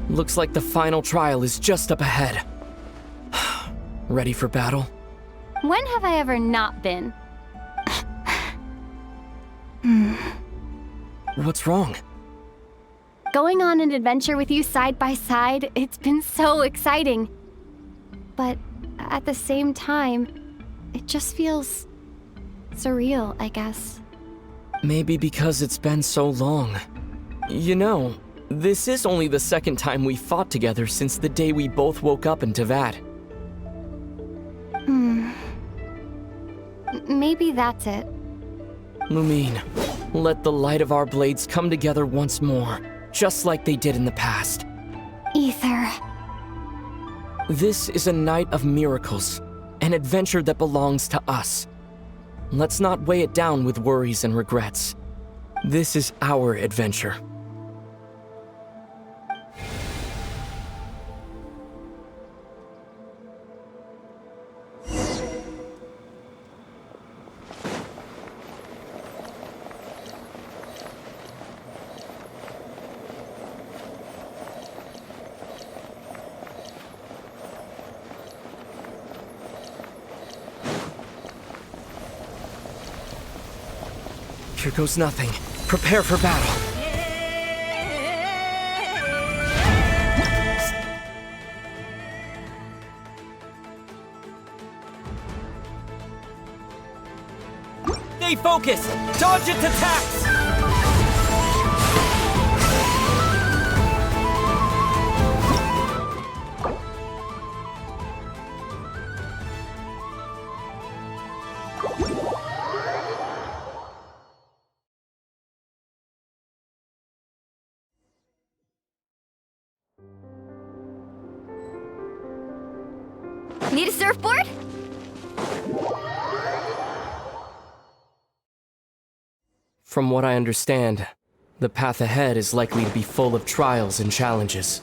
Looks like the final trial is just up ahead. Ready for battle? When have I ever not been? What's wrong? Going on an adventure with you side by side, it's been so exciting. But at the same time, it just feels surreal, I guess. Maybe because it's been so long. You know, this is only the second time we fought together since the day we both woke up in Teyvat. Maybe that's it. Lumine, let the light of our blades come together once more. just like they did in the past. Ether. This is a night of miracles, an adventure that belongs to us. Let's not weigh it down with worries and regrets. This is our adventure. Here goes nothing. Prepare for battle. Stay focused! Dodge its attacks! Need a surfboard? From what I understand, the path ahead is likely to be full of trials and challenges.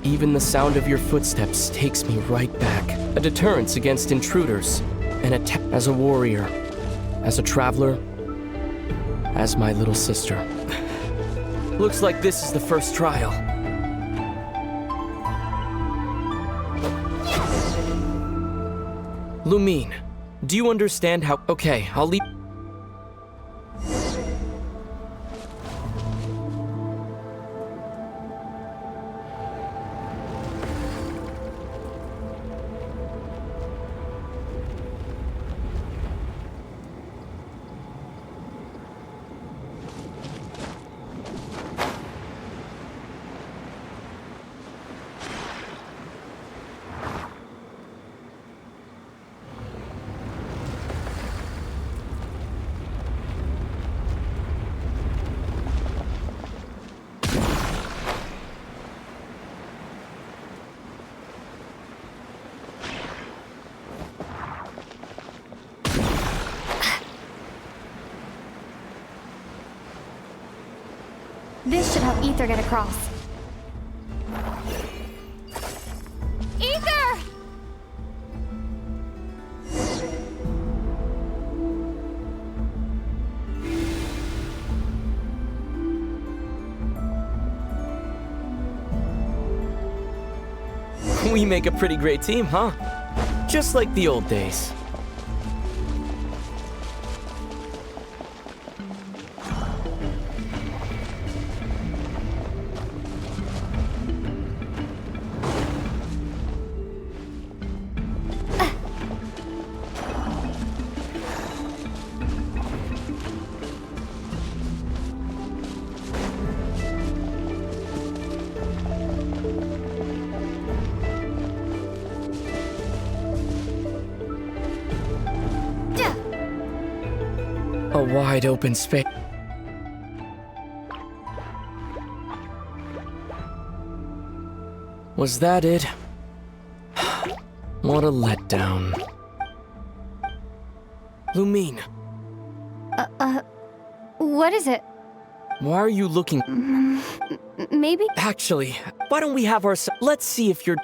Even the sound of your footsteps takes me right back. A deterrence against intruders, an attack as a warrior, as a traveler, as my little sister. Looks like this is the first trial. Lumine, do you understand how— Okay, I'll leave— This should help Ether get across. Ether! We make a pretty great team, huh? Just like the old days. A wide open space. Was that it? What a letdown. Lumine. What is it? Why are you looking— Maybe? Actually, why don't we have our— Let's see if you're—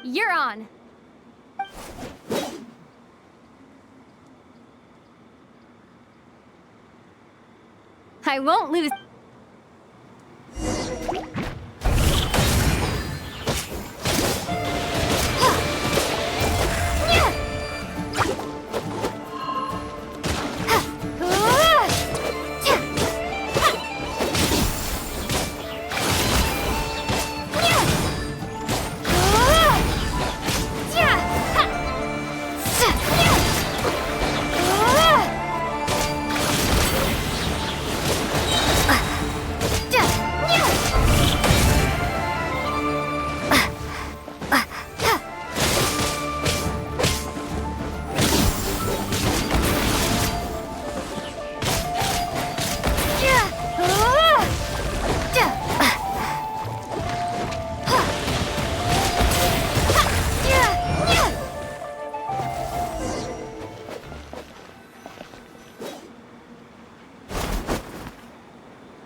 You're on. I won't lose.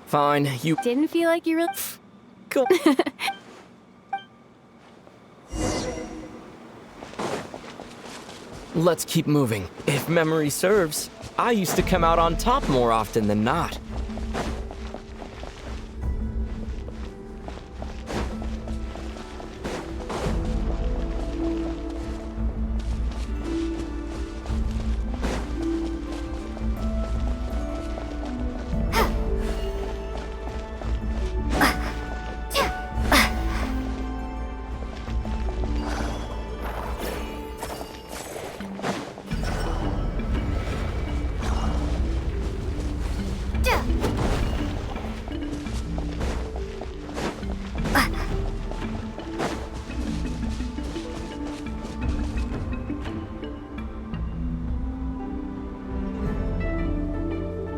Fine, you didn't feel like you really. Go. Let's keep moving. If memory serves, I used to come out on top more often than not.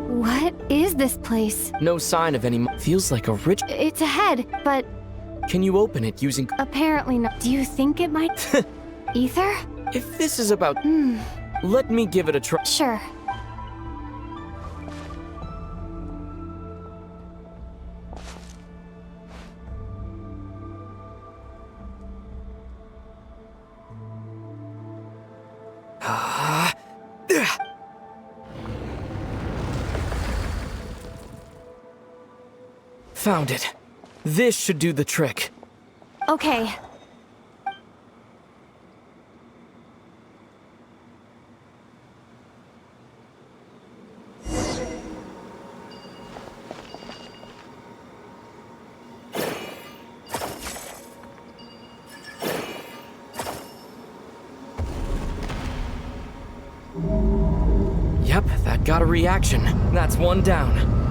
What is this place? No sign of any. Feels like a rich. It's ahead, but Can you open it using. apparently not. Do you think it might? Ether? If this is about. Let me give it a try. Sure. Found it. This should do the trick. Okay. Yep, that got a reaction. That's one down.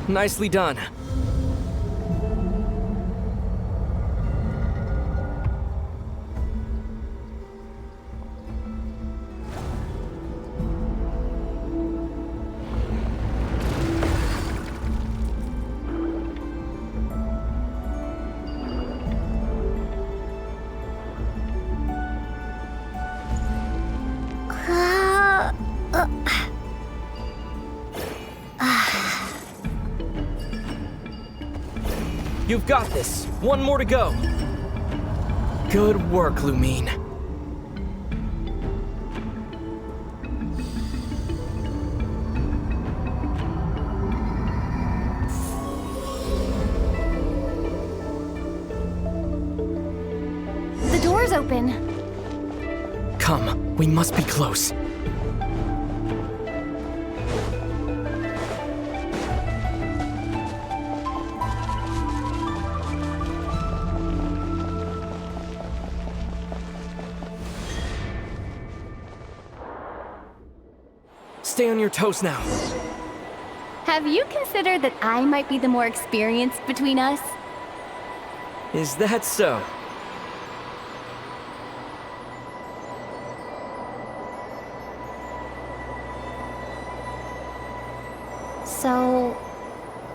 Nicely done. You've got this. One more to go. Good work, Lumine. The door's open. Come, we must be close. Stay on your toes now. Have you considered that I might be the more experienced between us? Is that so? So,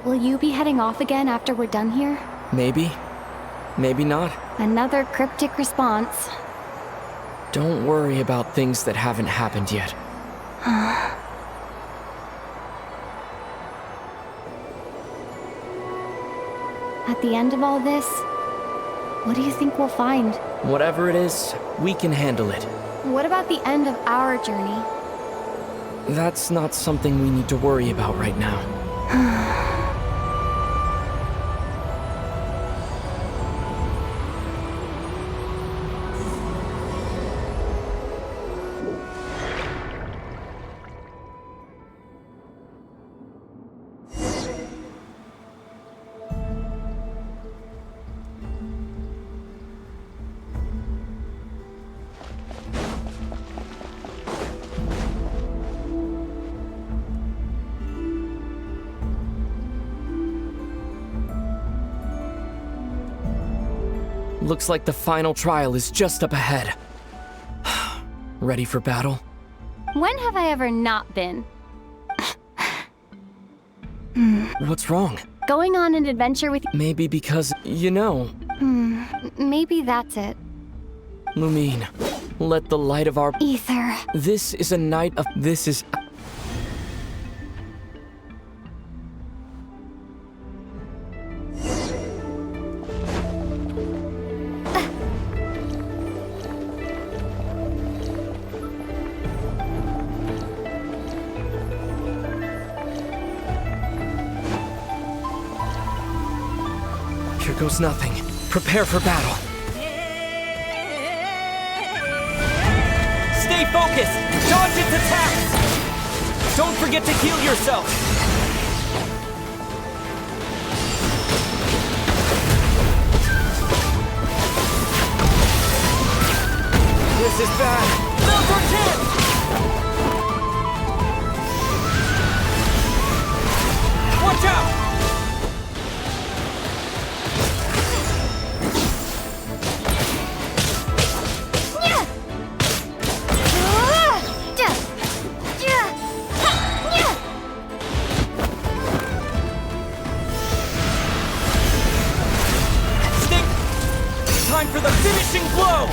will you be heading off again after we're done here? Maybe. Maybe not. Another cryptic response. Don't worry about things that haven't happened yet. At the end of all this, what do you think we'll find? Whatever it is, we can handle it. What about the end of our journey? That's not something we need to worry about right now. Looks like the final trial is just up ahead. Ready for battle? When have I ever not been? What's wrong? Going on an adventure with you? Maybe because, you know... Maybe that's it. Lumine, Let the light of our... Ether. This is a night of... This is... Here goes nothing. Prepare for battle. Stay focused! Dodge its attacks! Don't forget to heal yourself! This is bad! Now's our chance! Watch out! Time for the finishing blow!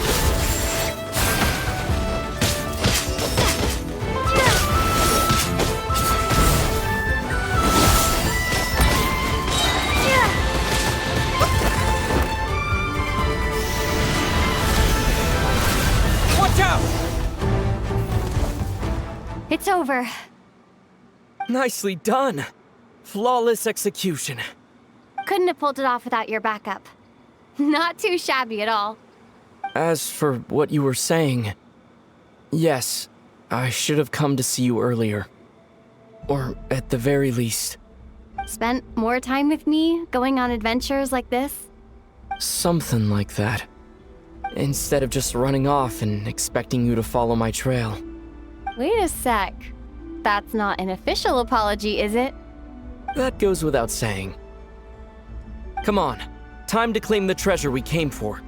Watch out! It's over. Nicely done. Flawless execution. Couldn't have pulled it off without your backup. Not too shabby at all. As for what you were saying, yes, I should have come to see you earlier. Or at the very least. Spent more time with me, going on adventures like this? Something like that. Instead of just running off and expecting you to follow my trail. Wait a sec. That's not an official apology, is it? That goes without saying. Come on. Time to claim the treasure we came for.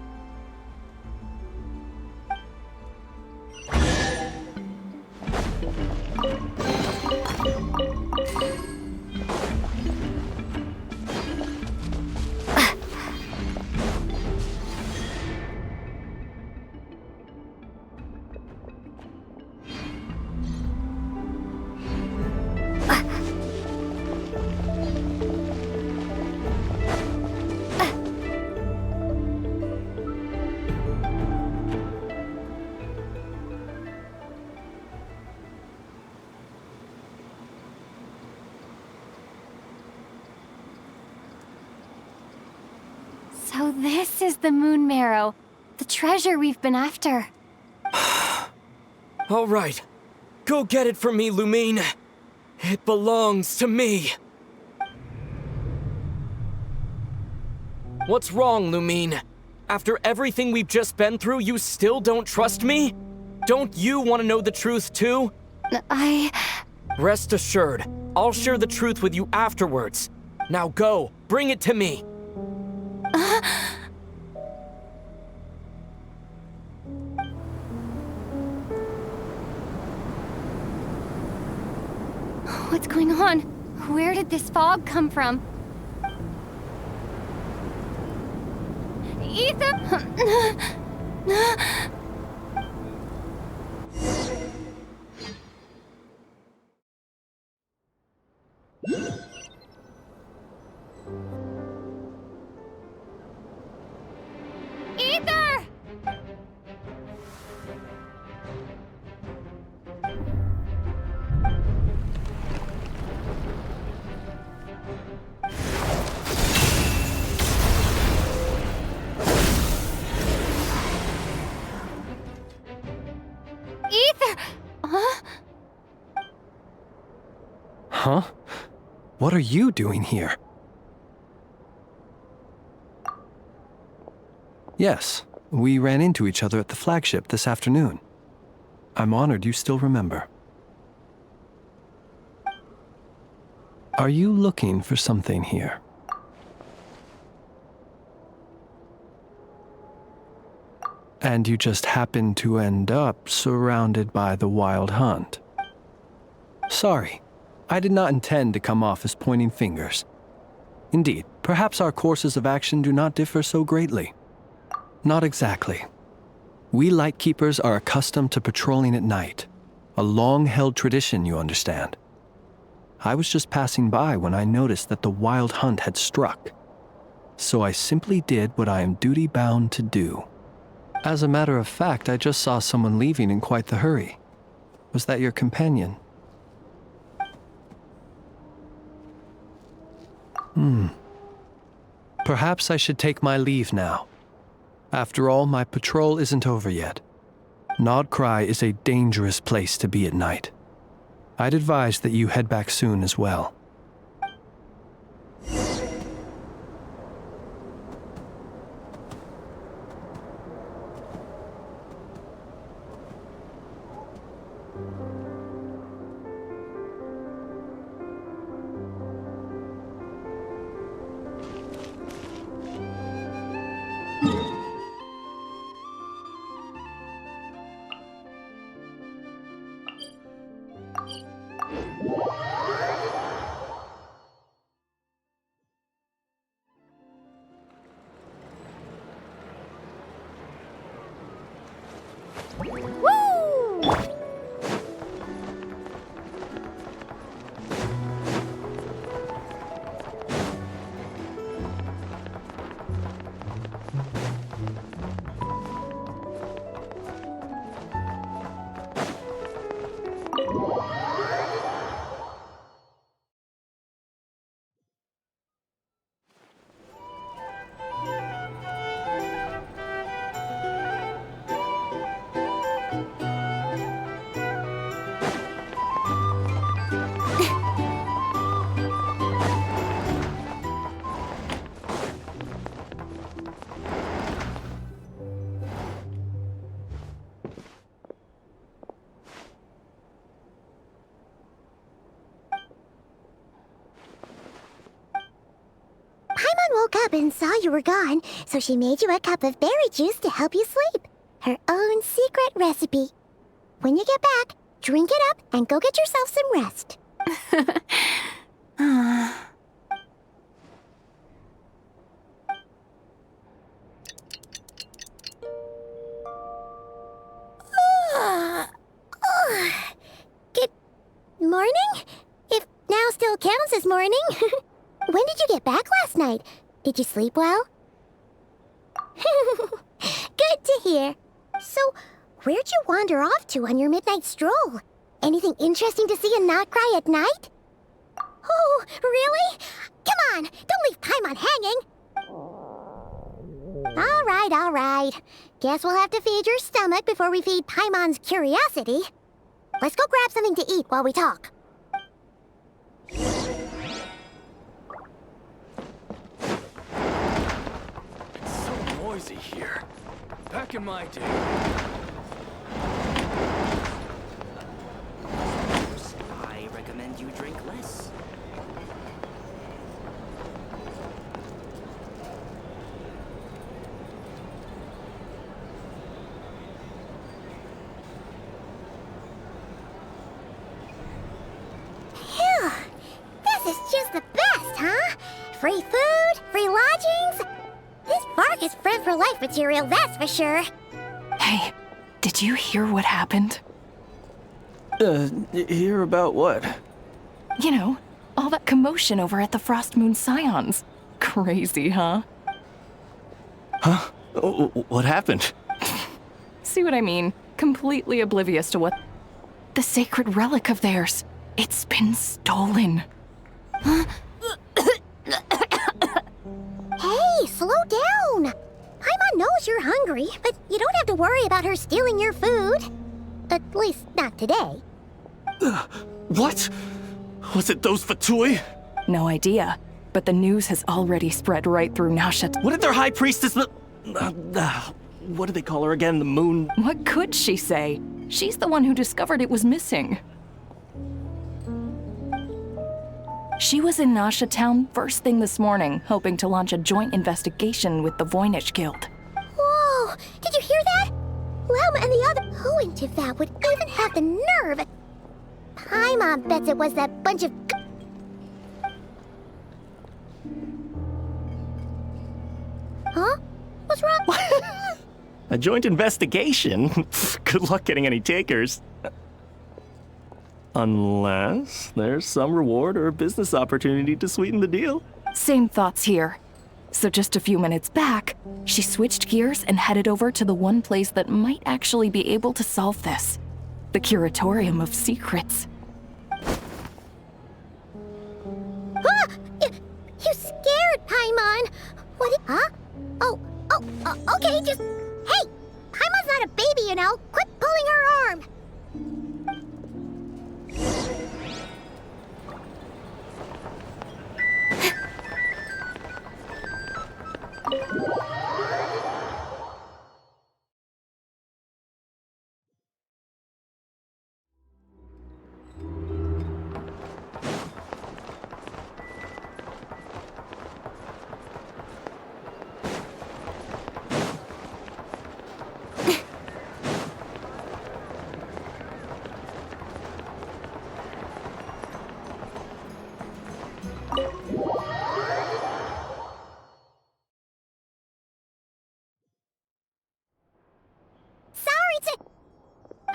So this is the Moon Marrow, the treasure we've been after. All right. Go get it for me, Lumine. It belongs to me. What's wrong, Lumine? After everything we've just been through, you still don't trust me? Don't you want to know the truth too? Rest assured, I'll share the truth with you afterwards. Now go, bring it to me. What's going on? Where did this fog come from? Ethan! Ether! Ether! Huh? What are you doing here? Yes, we ran into each other at the flagship this afternoon. I'm honored you still remember. Are you looking for something here? And you just happened to end up surrounded by the Wild Hunt. Sorry, I did not intend to come off as pointing fingers. Indeed, perhaps our courses of action do not differ so greatly. Not exactly. We Lightkeepers are accustomed to patrolling at night. A long-held tradition, you understand. I was just passing by when I noticed that the wild hunt had struck. So I simply did what I am duty-bound to do. As a matter of fact, I just saw someone leaving in quite the hurry. Was that your companion? Perhaps I should take my leave now. After all, my patrol isn't over yet. Krai is a dangerous place to be at night. I'd advise that you head back soon as well. Woke up and saw you were gone, so she made you a cup of berry juice to help you sleep. Her own secret recipe. When you get back, drink it up and go get yourself some rest. Good morning? If now still counts as morning. When did you get back last night? Did you sleep well? Good to hear. So, where'd you wander off to on your midnight stroll? Anything interesting to see in Krai at night? Oh, really? Come on, don't leave Paimon hanging. All right. Guess we'll have to feed your stomach before we feed Paimon's curiosity. Let's go grab something to eat while we talk. Noisy here. Back in my day. I recommend you drink less. Phew! This is just the best, huh? Free food, free lodgings. This park is friend for life material, that's for sure. Hey, did you hear what happened? Hear about what? You know, all that commotion over at the Frost Moon Scions. Crazy, huh? Huh? What happened? See what I mean? Completely oblivious to what... The sacred relic of theirs. It's been stolen. Hey, slow down! Paimon knows you're hungry, but you don't have to worry about her stealing your food. At least, not today. What? Was it those Fatui? No idea, but the news has already spread right through Nasha. What did their high priestess... what do they call her again? The moon... What could she say? She's the one who discovered it was missing. She was in Nasha Town first thing this morning, hoping to launch a joint investigation with the Voynich Guild. Whoa! Did you hear that? Lama and the other... Who in Tivat would even have the nerve? Paimon bets it was that bunch of... Huh? What's wrong? A joint investigation? Good luck getting any takers. Unless there's some reward or business opportunity to sweeten the deal. Same thoughts here. So just a few minutes back, she switched gears and headed over to the one place that might actually be able to solve this. The Curatorium of Secrets. Ah! You scared Paimon! What? Huh? Okay, just... Hey! Paimon's not a baby, you know! Quit pulling her arm!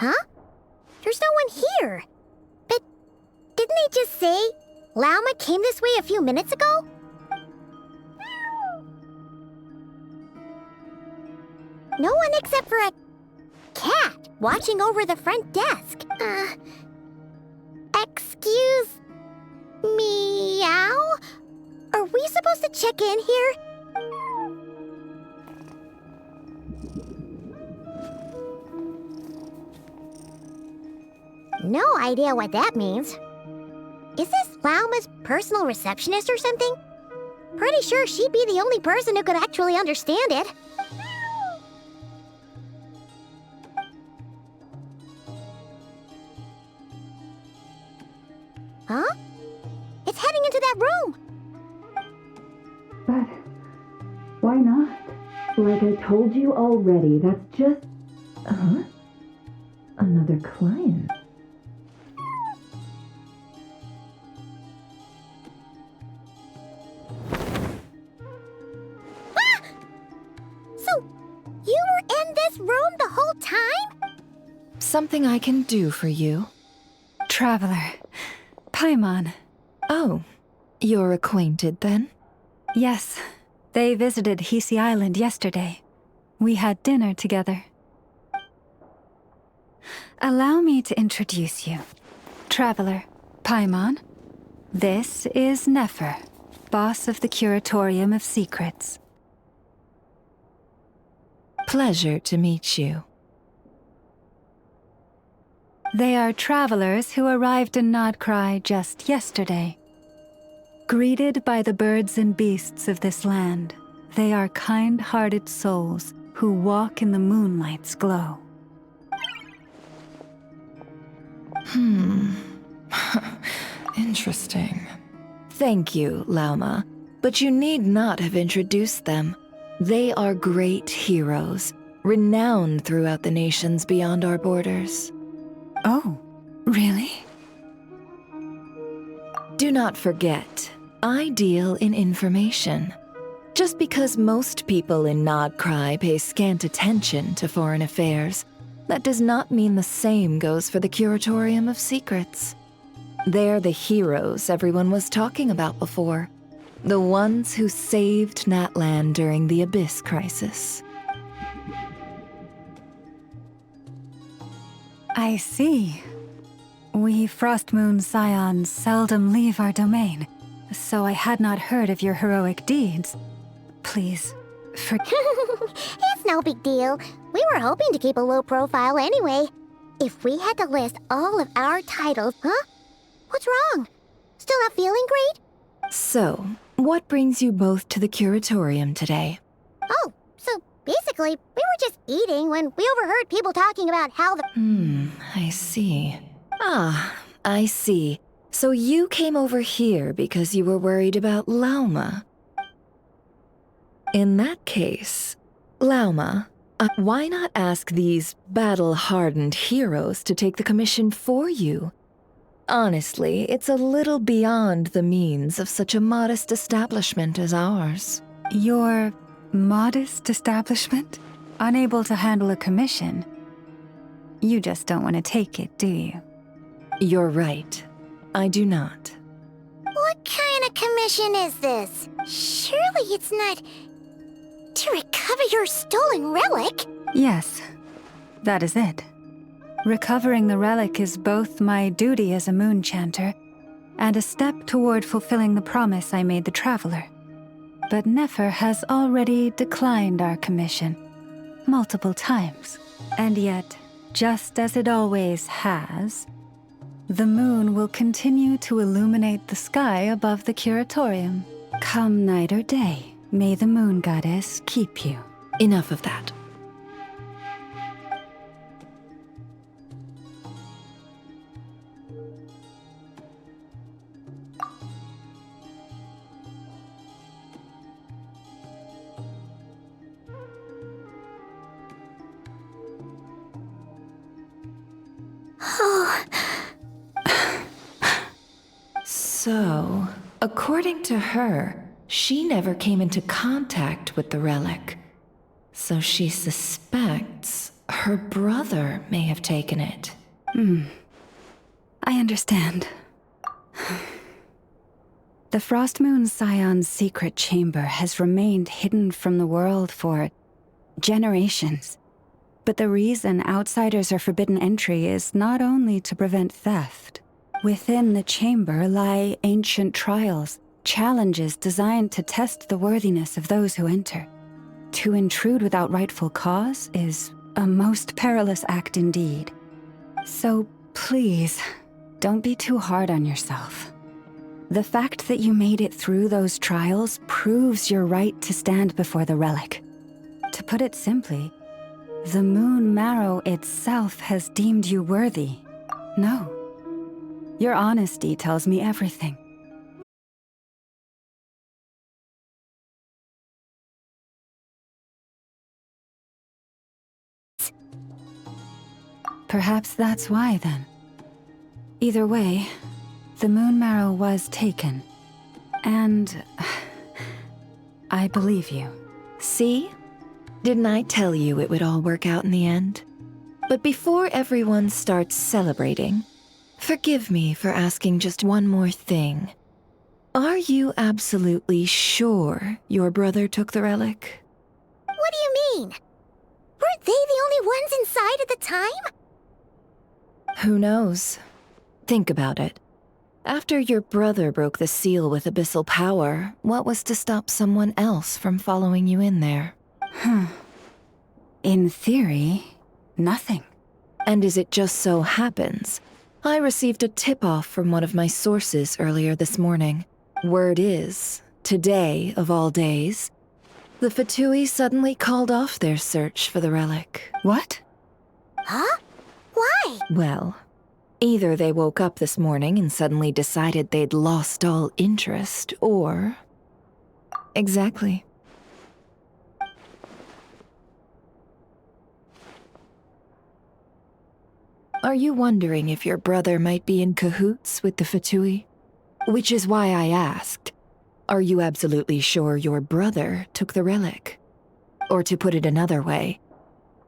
Huh? There's no one here. But didn't they just say Lauma came this way a few minutes ago? No one except for a cat watching over the front desk. Excuse meow? Are we supposed to check in here? No idea what that means. Is this Lauma's personal receptionist or something? Pretty sure she'd be the only person who could actually understand it. Huh? It's heading into that room! But why not? Like I told you already, that's just... Huh? Another client. You were in this room the whole time? Something I can do for you? Traveler. Paimon. Oh, you're acquainted then? Yes. They visited Hisi Island yesterday. We had dinner together. Allow me to introduce you. Traveler, Paimon. This is Nefer, boss of the Curatorium of Secrets. Pleasure to meet you. They are travelers who arrived in Krai just yesterday. Greeted by the birds and beasts of this land, they are kind-hearted souls who walk in the moonlight's glow. Interesting. Thank you, Lauma, but you need not have introduced them. They are great heroes, renowned throughout the nations beyond our borders. Oh, really? Do not forget, I deal in information. Just because most people in Krai pay scant attention to foreign affairs, that does not mean the same goes for the Curatorium of Secrets. They're the heroes everyone was talking about before. The ones who saved Natlan during the Abyss crisis. I see. We Frostmoon Scions seldom leave our domain, so I had not heard of your heroic deeds. Please, It's no big deal. We were hoping to keep a low profile anyway. If we had to list all of our titles, huh? What's wrong? Still not feeling great? So, what brings you both to the Curatorium today? Oh, so basically, we were just eating when we overheard people talking about how the... I see. Ah, I see. So you came over here because you were worried about Lauma. In that case, Lauma, why not ask these battle-hardened heroes to take the commission for you? Honestly, it's a little beyond the means of such a modest establishment as ours. Your modest establishment? Unable to handle a commission. You just don't want to take it, do you? You're right. I do not. What kind of commission is this? Surely it's not to recover your stolen relic? Yes, that is it. Recovering the relic is both my duty as a moon chanter and a step toward fulfilling the promise I made the Traveler. But Nefer has already declined our commission multiple times. And yet, just as it always has, the moon will continue to illuminate the sky above the curatorium. Come night or day, may the moon goddess keep you. Enough of that. So, according to her, she never came into contact with the relic. So she suspects her brother may have taken it. I understand. The Frost Moon Scion's secret chamber has remained hidden from the world for generations. But the reason outsiders are forbidden entry is not only to prevent theft. Within the chamber lie ancient trials, challenges designed to test the worthiness of those who enter. To intrude without rightful cause is a most perilous act indeed. So please, don't be too hard on yourself. The fact that you made it through those trials proves your right to stand before the relic. To put it simply, the Moon Marrow itself has deemed you worthy. No. Your honesty tells me everything. Perhaps that's why, then. Either way, the Moon Marrow was taken. And I believe you. See? Didn't I tell you it would all work out in the end? But before everyone starts celebrating, forgive me for asking just one more thing. Are you absolutely sure your brother took the relic? What do you mean? Weren't they the only ones inside at the time? Who knows? Think about it. After your brother broke the seal with abyssal power, what was to stop someone else from following you in there? In theory, nothing. And as it just so happens, I received a tip-off from one of my sources earlier this morning. Word is, today of all days, the Fatui suddenly called off their search for the relic. What? Huh? Why? Well, either they woke up this morning and suddenly decided they'd lost all interest, or... Exactly. Are you wondering if your brother might be in cahoots with the Fatui? Which is why I asked, are you absolutely sure your brother took the relic? Or to put it another way,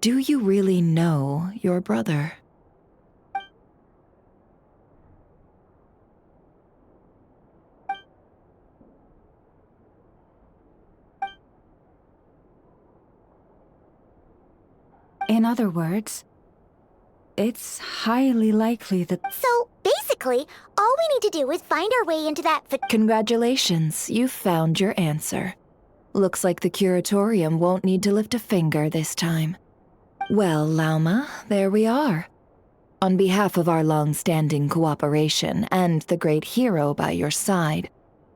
do you really know your brother? In other words, it's highly likely that... So, basically, all we need to do is find our way into that Congratulations, you've found your answer. Looks like the curatorium won't need to lift a finger this time. Well, Lauma, there we are. On behalf of our long-standing cooperation and the great hero by your side,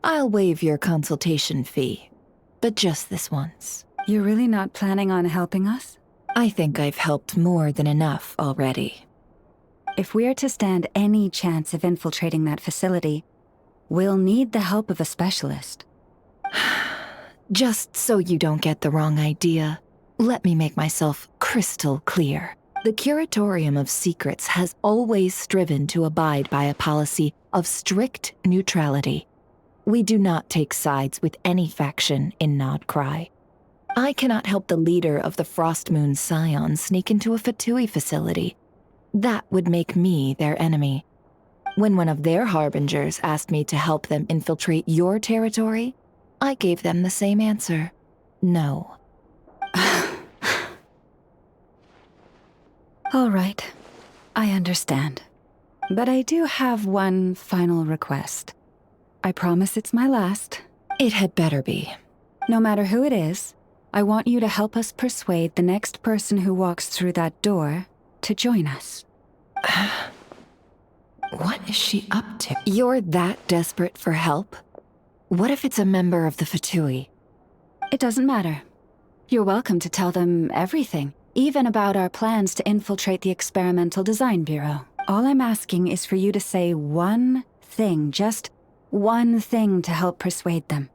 I'll waive your consultation fee. But just this once. You're really not planning on helping us? I think I've helped more than enough already. If we're to stand any chance of infiltrating that facility, we'll need the help of a specialist. Just so you don't get the wrong idea, let me make myself crystal clear. The Curatorium of Secrets has always striven to abide by a policy of strict neutrality. We do not take sides with any faction in Nod Krai. I cannot help the leader of the Frost Moon Scions sneak into a Fatui facility. That would make me their enemy. When one of their harbingers asked me to help them infiltrate your territory, I gave them the same answer. No. All right. I understand. But I do have one final request. I promise it's my last. It had better be. No matter who it is, I want you to help us persuade the next person who walks through that door to join us. What is she up to? You're that desperate for help? What if it's a member of the Fatui? It doesn't matter. You're welcome to tell them everything, even about our plans to infiltrate the Experimental Design Bureau. All I'm asking is for you to say one thing, just one thing to help persuade them.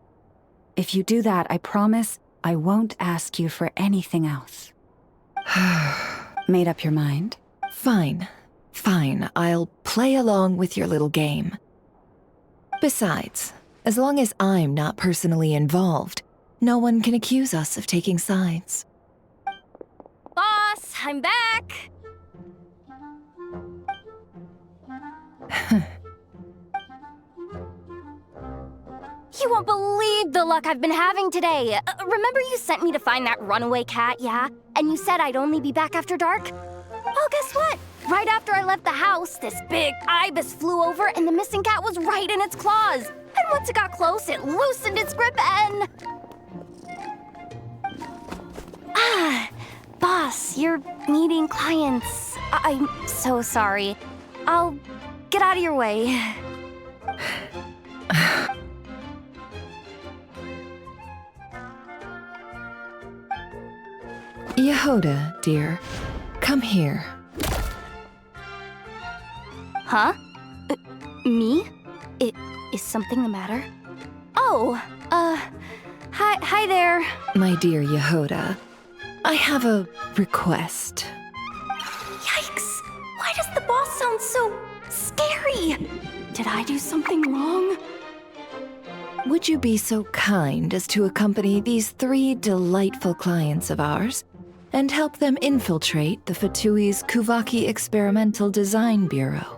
If you do that, I promise I won't ask you for anything else. Made up your mind? Fine. Fine, I'll play along with your little game. Besides, as long as I'm not personally involved, no one can accuse us of taking sides. Boss, I'm back! You won't believe the luck I've been having today. Remember you sent me to find that runaway cat, yeah? And you said I'd only be back after dark? Well, guess what? Right after I left the house, this big ibis flew over and the missing cat was right in its claws. And once it got close, it loosened its grip and... Boss, you're meeting clients. I'm so sorry. I'll get out of your way. Yehoda, dear, come here. Huh? Me? Is something the matter? Oh, hi there. My dear Yehoda, I have a request. Yikes! Why does the boss sound so scary? Did I do something wrong? Would you be so kind as to accompany these 3 delightful clients of ours and help them infiltrate the Fatui's Kuvaki Experimental Design Bureau?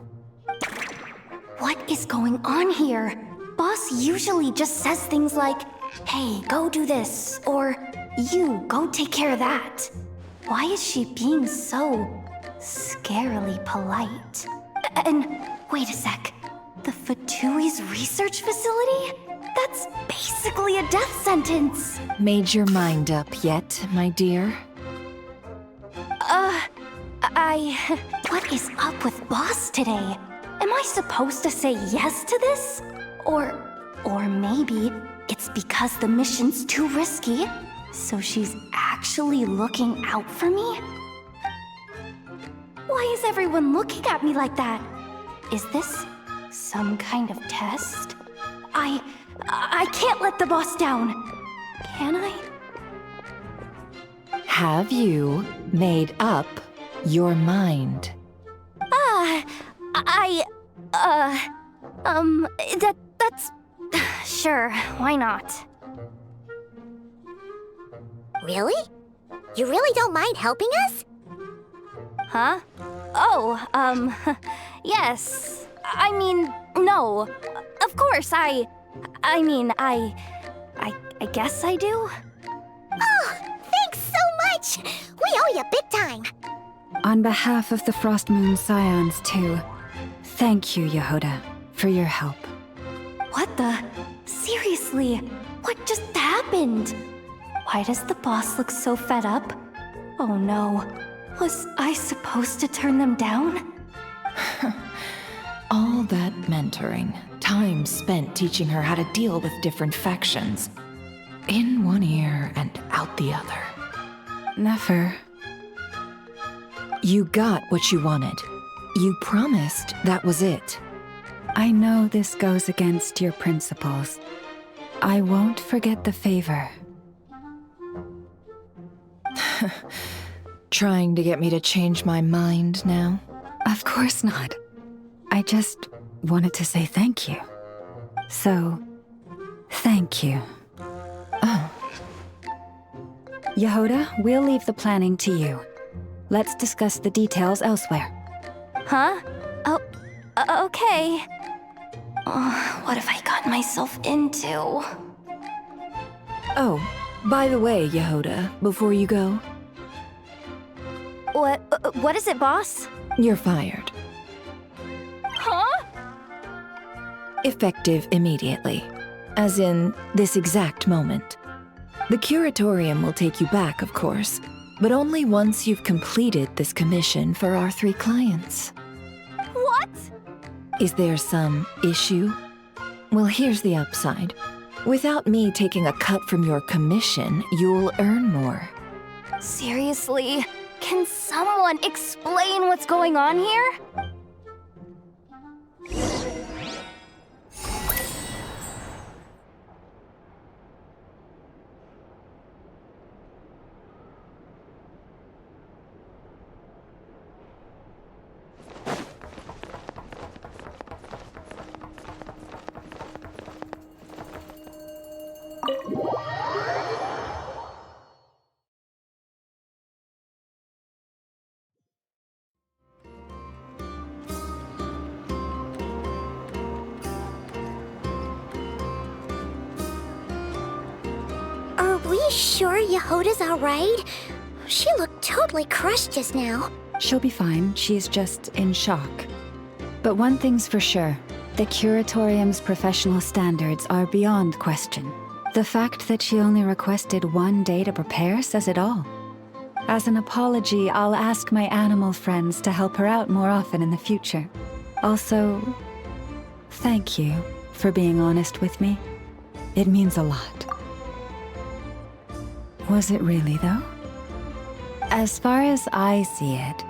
What is going on here? Boss usually just says things like, hey, go do this, or you, go take care of that. Why is she being so scarily polite? And wait a sec, the Fatui's research facility? That's basically a death sentence. Made your mind up yet, my dear? What is up with Boss today? Am I supposed to say yes to this? Or maybe it's because the mission's too risky, so she's actually looking out for me? Why is everyone looking at me like that? Is this some kind of test? I can't let the boss down. Can I? Have you made up your mind? That's... Sure, why not? Really? You really don't mind helping us? Huh? Oh, yes. I mean, no. Of course, I guess I do. Oh, thanks so much! We owe you big time! On behalf of the Frost Moon Scions, too, thank you, Yehoda, for your help. What the? Seriously, what just happened? Why does the boss look so fed up? Oh no, was I supposed to turn them down? All that mentoring, time spent teaching her how to deal with different factions. In one ear and out the other. Never. You got what you wanted. You promised that was it. I know this goes against your principles. I won't forget the favor. Trying to get me to change my mind now? Of course not. I just wanted to say thank you. So, thank you. Oh. Yehoda, we'll leave the planning to you. Let's discuss the details elsewhere. Huh? Oh, okay. Oh, what have I gotten myself into? Oh, by the way, Yehoda, before you go, What is it, boss? you're fired. Huh? Effective immediately. As in, this exact moment. The curatorium will take you back, of course, but only once you've completed this commission for our 3 clients. What? Is there some issue? Well, here's the upside. Without me taking a cut from your commission, you'll earn more. Seriously? Can someone explain what's going on here? Are we sure Yehoda's alright? She looked totally crushed just now. She'll be fine, she's just in shock. But one thing's for sure, the Curatorium's professional standards are beyond question. The fact that she only requested 1 day to prepare says it all. As an apology, I'll ask my animal friends to help her out more often in the future. Also, thank you for being honest with me. It means a lot. Was it really, though? As far as I see it,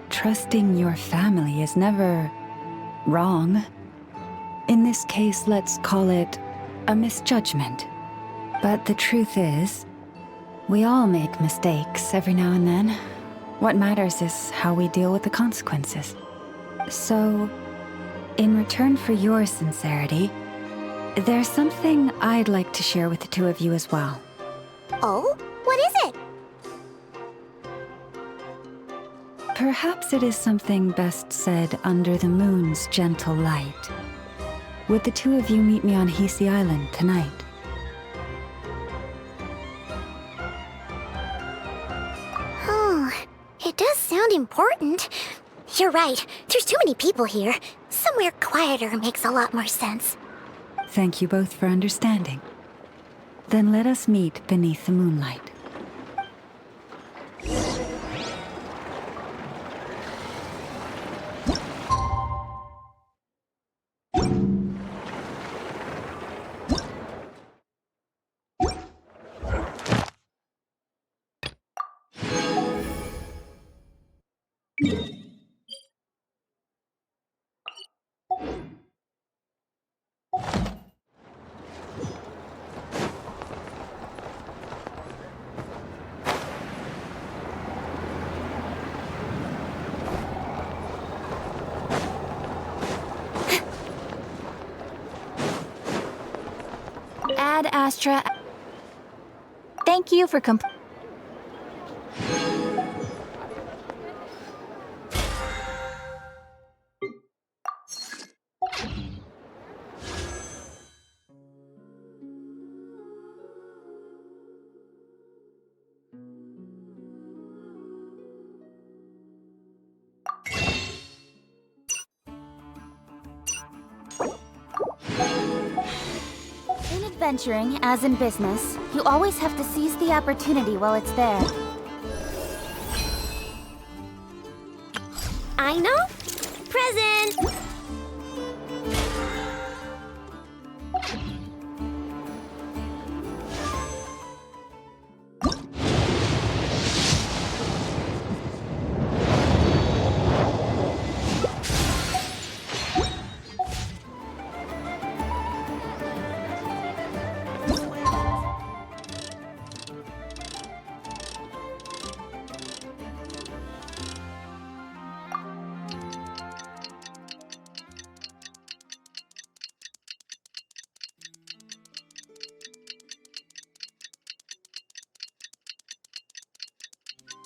trusting your family is never wrong. In this case, let's call it a misjudgment. But the truth is, we all make mistakes every now and then. What matters is how we deal with the consequences. So, in return for your sincerity, there's something I'd like to share with the 2 of you as well. Oh? What is it? Perhaps it is something best said under the moon's gentle light. Would the 2 of you meet me on Hisi Island tonight? Oh, it does sound important. You're right, there's too many people here. Somewhere quieter makes a lot more sense. Thank you both for understanding. Then let us meet beneath the moonlight. Ad Astra. Thank you for In adventuring, as in business, you always have to seize the opportunity while it's there. I know. Present!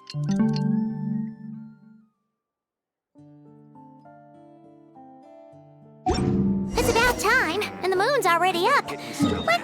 It's about time, and the moon's already up. Let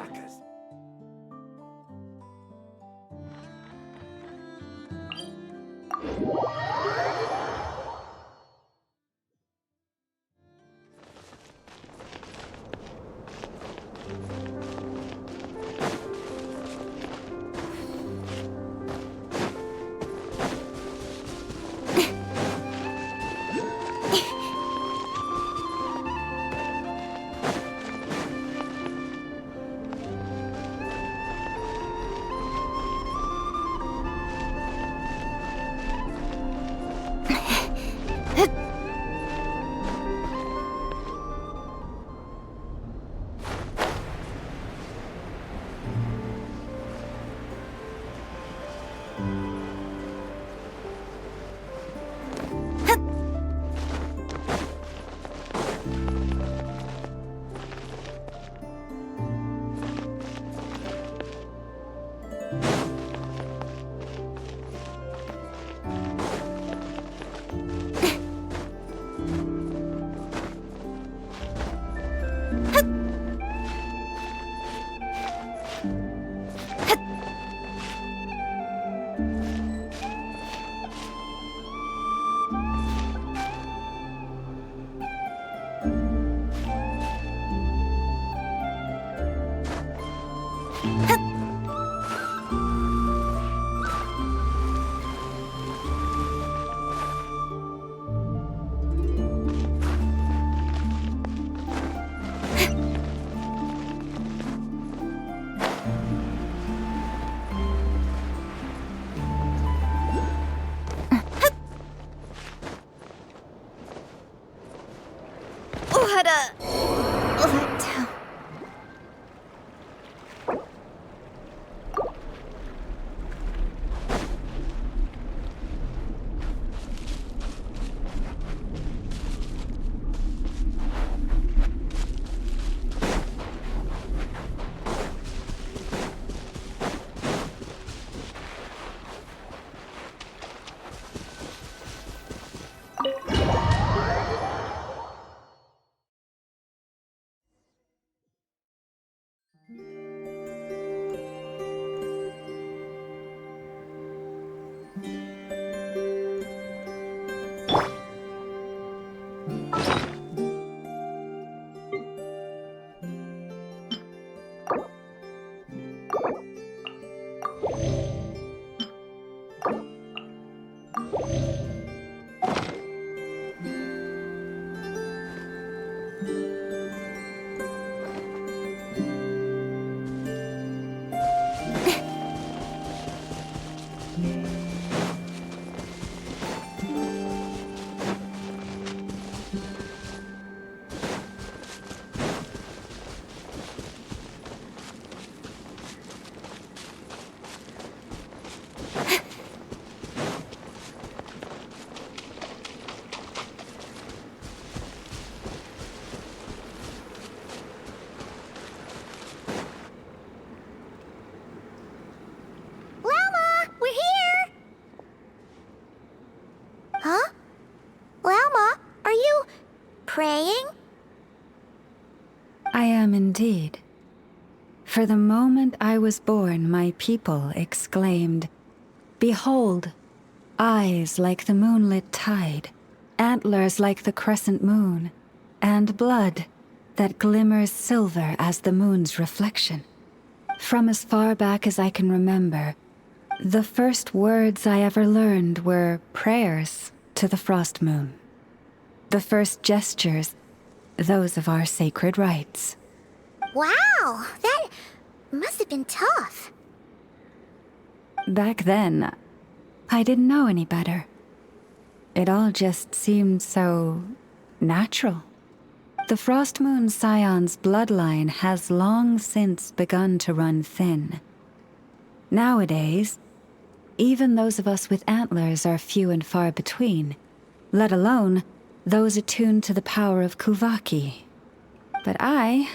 praying? I am indeed. For the moment I was born, my people exclaimed, "Behold, eyes like the moonlit tide, antlers like the crescent moon, and blood that glimmers silver as the moon's reflection." From as far back as I can remember, the first words I ever learned were prayers to the frost moon. The first gestures, those of our sacred rites. Wow, that must have been tough. Back then, I didn't know any better. It all just seemed so natural. The Frost Moon Scion's bloodline has long since begun to run thin. Nowadays, even those of us with antlers are few and far between, let alone those attuned to the power of Kuvaki. But I...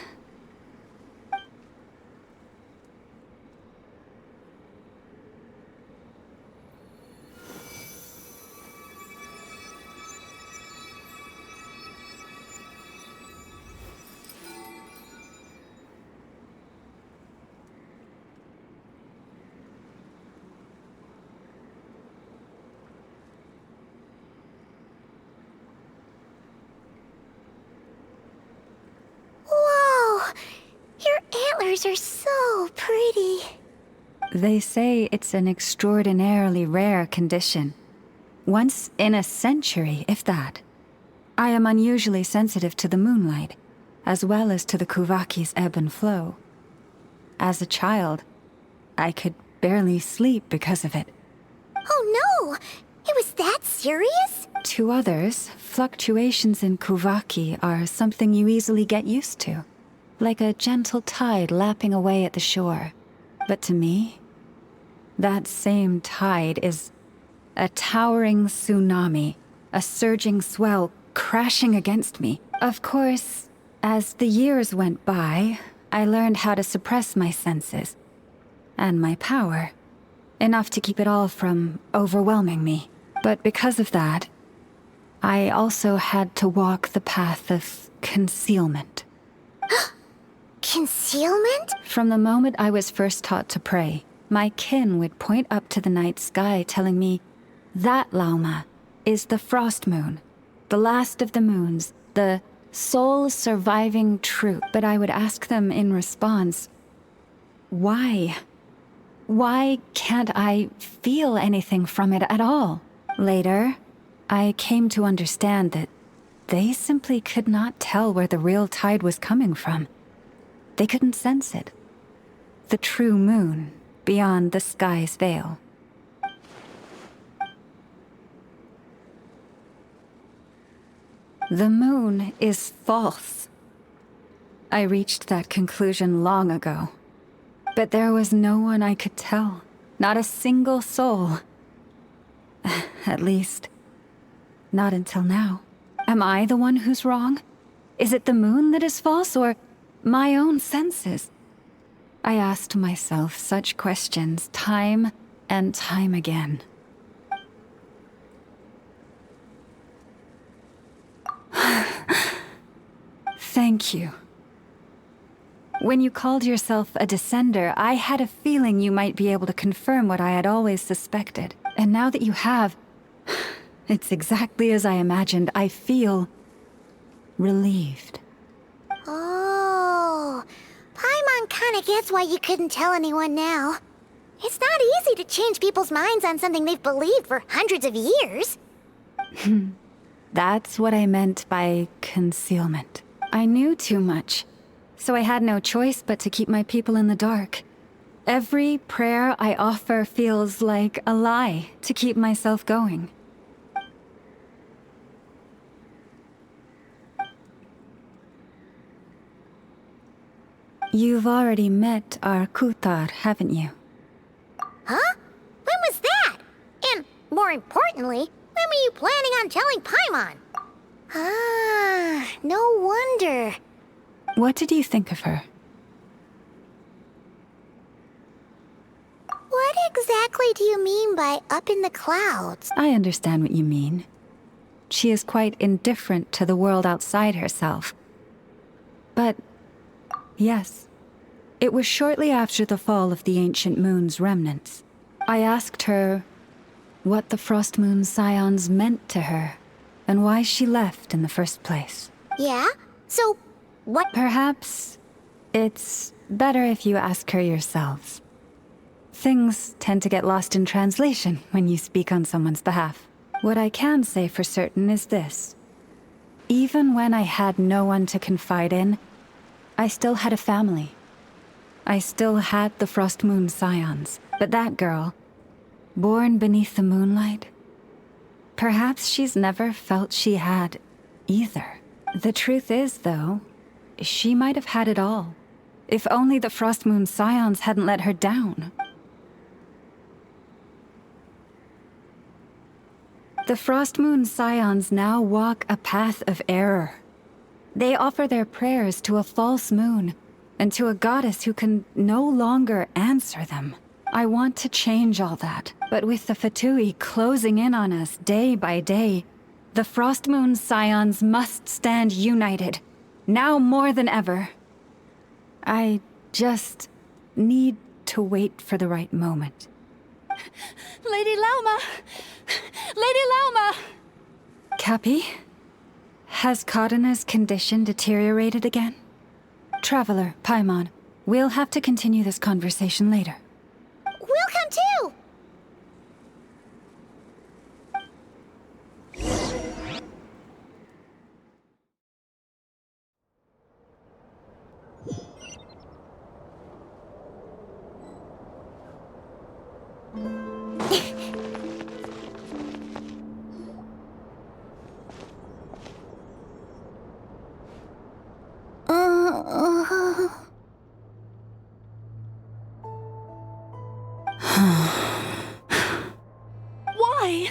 outsiders are so pretty. They say it's an extraordinarily rare condition. Once in a century, if that. I am unusually sensitive to the moonlight, as well as to the Kuvaki's ebb and flow. As a child, I could barely sleep because of it. Oh no! It was that serious? To others, fluctuations in Kuvaki are something you easily get used to, like a gentle tide lapping away at the shore. But to me, that same tide is a towering tsunami, a surging swell crashing against me. Of course, as the years went by, I learned how to suppress my senses and my power, enough to keep it all from overwhelming me. But because of that, I also had to walk the path of concealment. Concealment? From the moment I was first taught to pray, my kin would point up to the night sky telling me, that Lauma is the frost moon, the last of the moons, the sole surviving truth. But I would ask them in response, why? Why can't I feel anything from it at all? Later, I came to understand that they simply could not tell where the real tide was coming from. They couldn't sense it. The true moon beyond the sky's veil. The moon is false. I reached that conclusion long ago. But there was no one I could tell. Not a single soul. At least, not until now. Am I the one who's wrong? Is it the moon that is false, or my own senses? I asked myself such questions time and time again. Thank you. When you called yourself a descender, I had a feeling you might be able to confirm what I had always suspected. And now that you have, it's exactly as I imagined. I feel relieved. Oh, Paimon kinda gets why you couldn't tell anyone now. It's not easy to change people's minds on something they've believed for hundreds of years. That's what I meant by concealment. I knew too much, so I had no choice but to keep my people in the dark. Every prayer I offer feels like a lie to keep myself going. You've already met our Kutar, haven't you? Huh? When was that? And, more importantly, when were you planning on telling Paimon? Ah, no wonder. What did you think of her? What exactly do you mean by up in the clouds? I understand what you mean. She is quite indifferent to the world outside herself. But, yes, it was shortly after the fall of the ancient moon's remnants. I asked her what the Frost Moon Scions meant to her, and why she left in the first place. Yeah? So, what? Perhaps it's better if you ask her yourselves. Things tend to get lost in translation when you speak on someone's behalf. What I can say for certain is this. Even when I had no one to confide in, I still had a family. I still had the Frost Moon Scions. But that girl, born beneath the moonlight, perhaps she's never felt she had either. The truth is, though, she might have had it all. If only the Frost Moon Scions hadn't let her down. The Frost Moon Scions now walk a path of error. They offer their prayers to a false moon, and to a goddess who can no longer answer them. I want to change all that, but with the Fatui closing in on us day by day, the Frost Moon Scions must stand united, now more than ever. I just need to wait for the right moment. Lady Lauma! Lady Lauma! Cappy? Has Kadena's condition deteriorated again? Traveler, Paimon, We'll have to continue this conversation later. We'll come too! Why?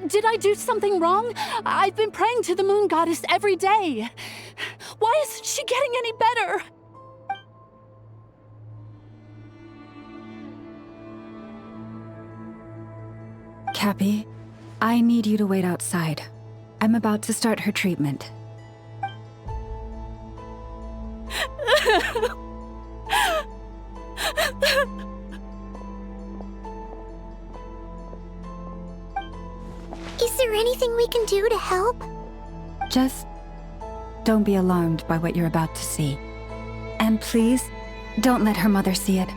Did I do something wrong? I've been praying to the moon goddess every day. Why isn't she getting any better? Cappy, I need you to wait outside. I'm about to start her treatment. Is there anything we can do to help? Just don't be alarmed by what you're about to see. And please, don't let her mother see it.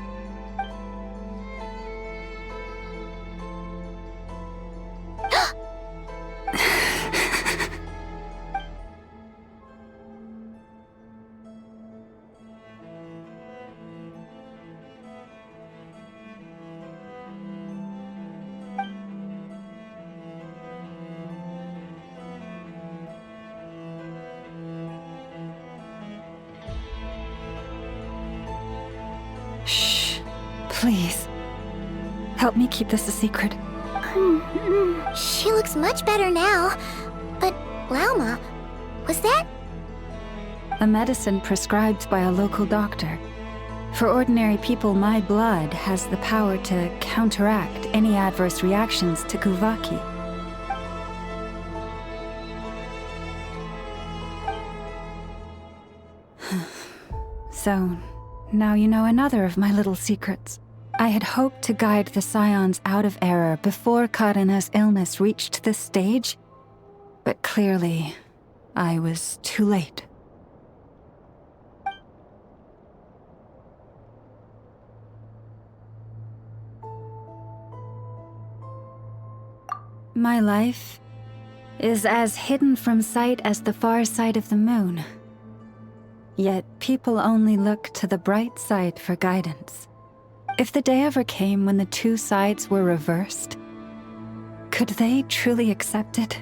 Shh. Please. Help me keep this a secret. She looks much better now. But, Lauma, was that? A medicine prescribed by a local doctor. For ordinary people, my blood has the power to counteract any adverse reactions to Kuvaki. So, now you know another of my little secrets. I had hoped to guide the Scions out of error before Karina's illness reached this stage, but clearly, I was too late. My life is as hidden from sight as the far side of the moon. Yet people only look to the bright side for guidance. If the day ever came when the two sides were reversed, could they truly accept it?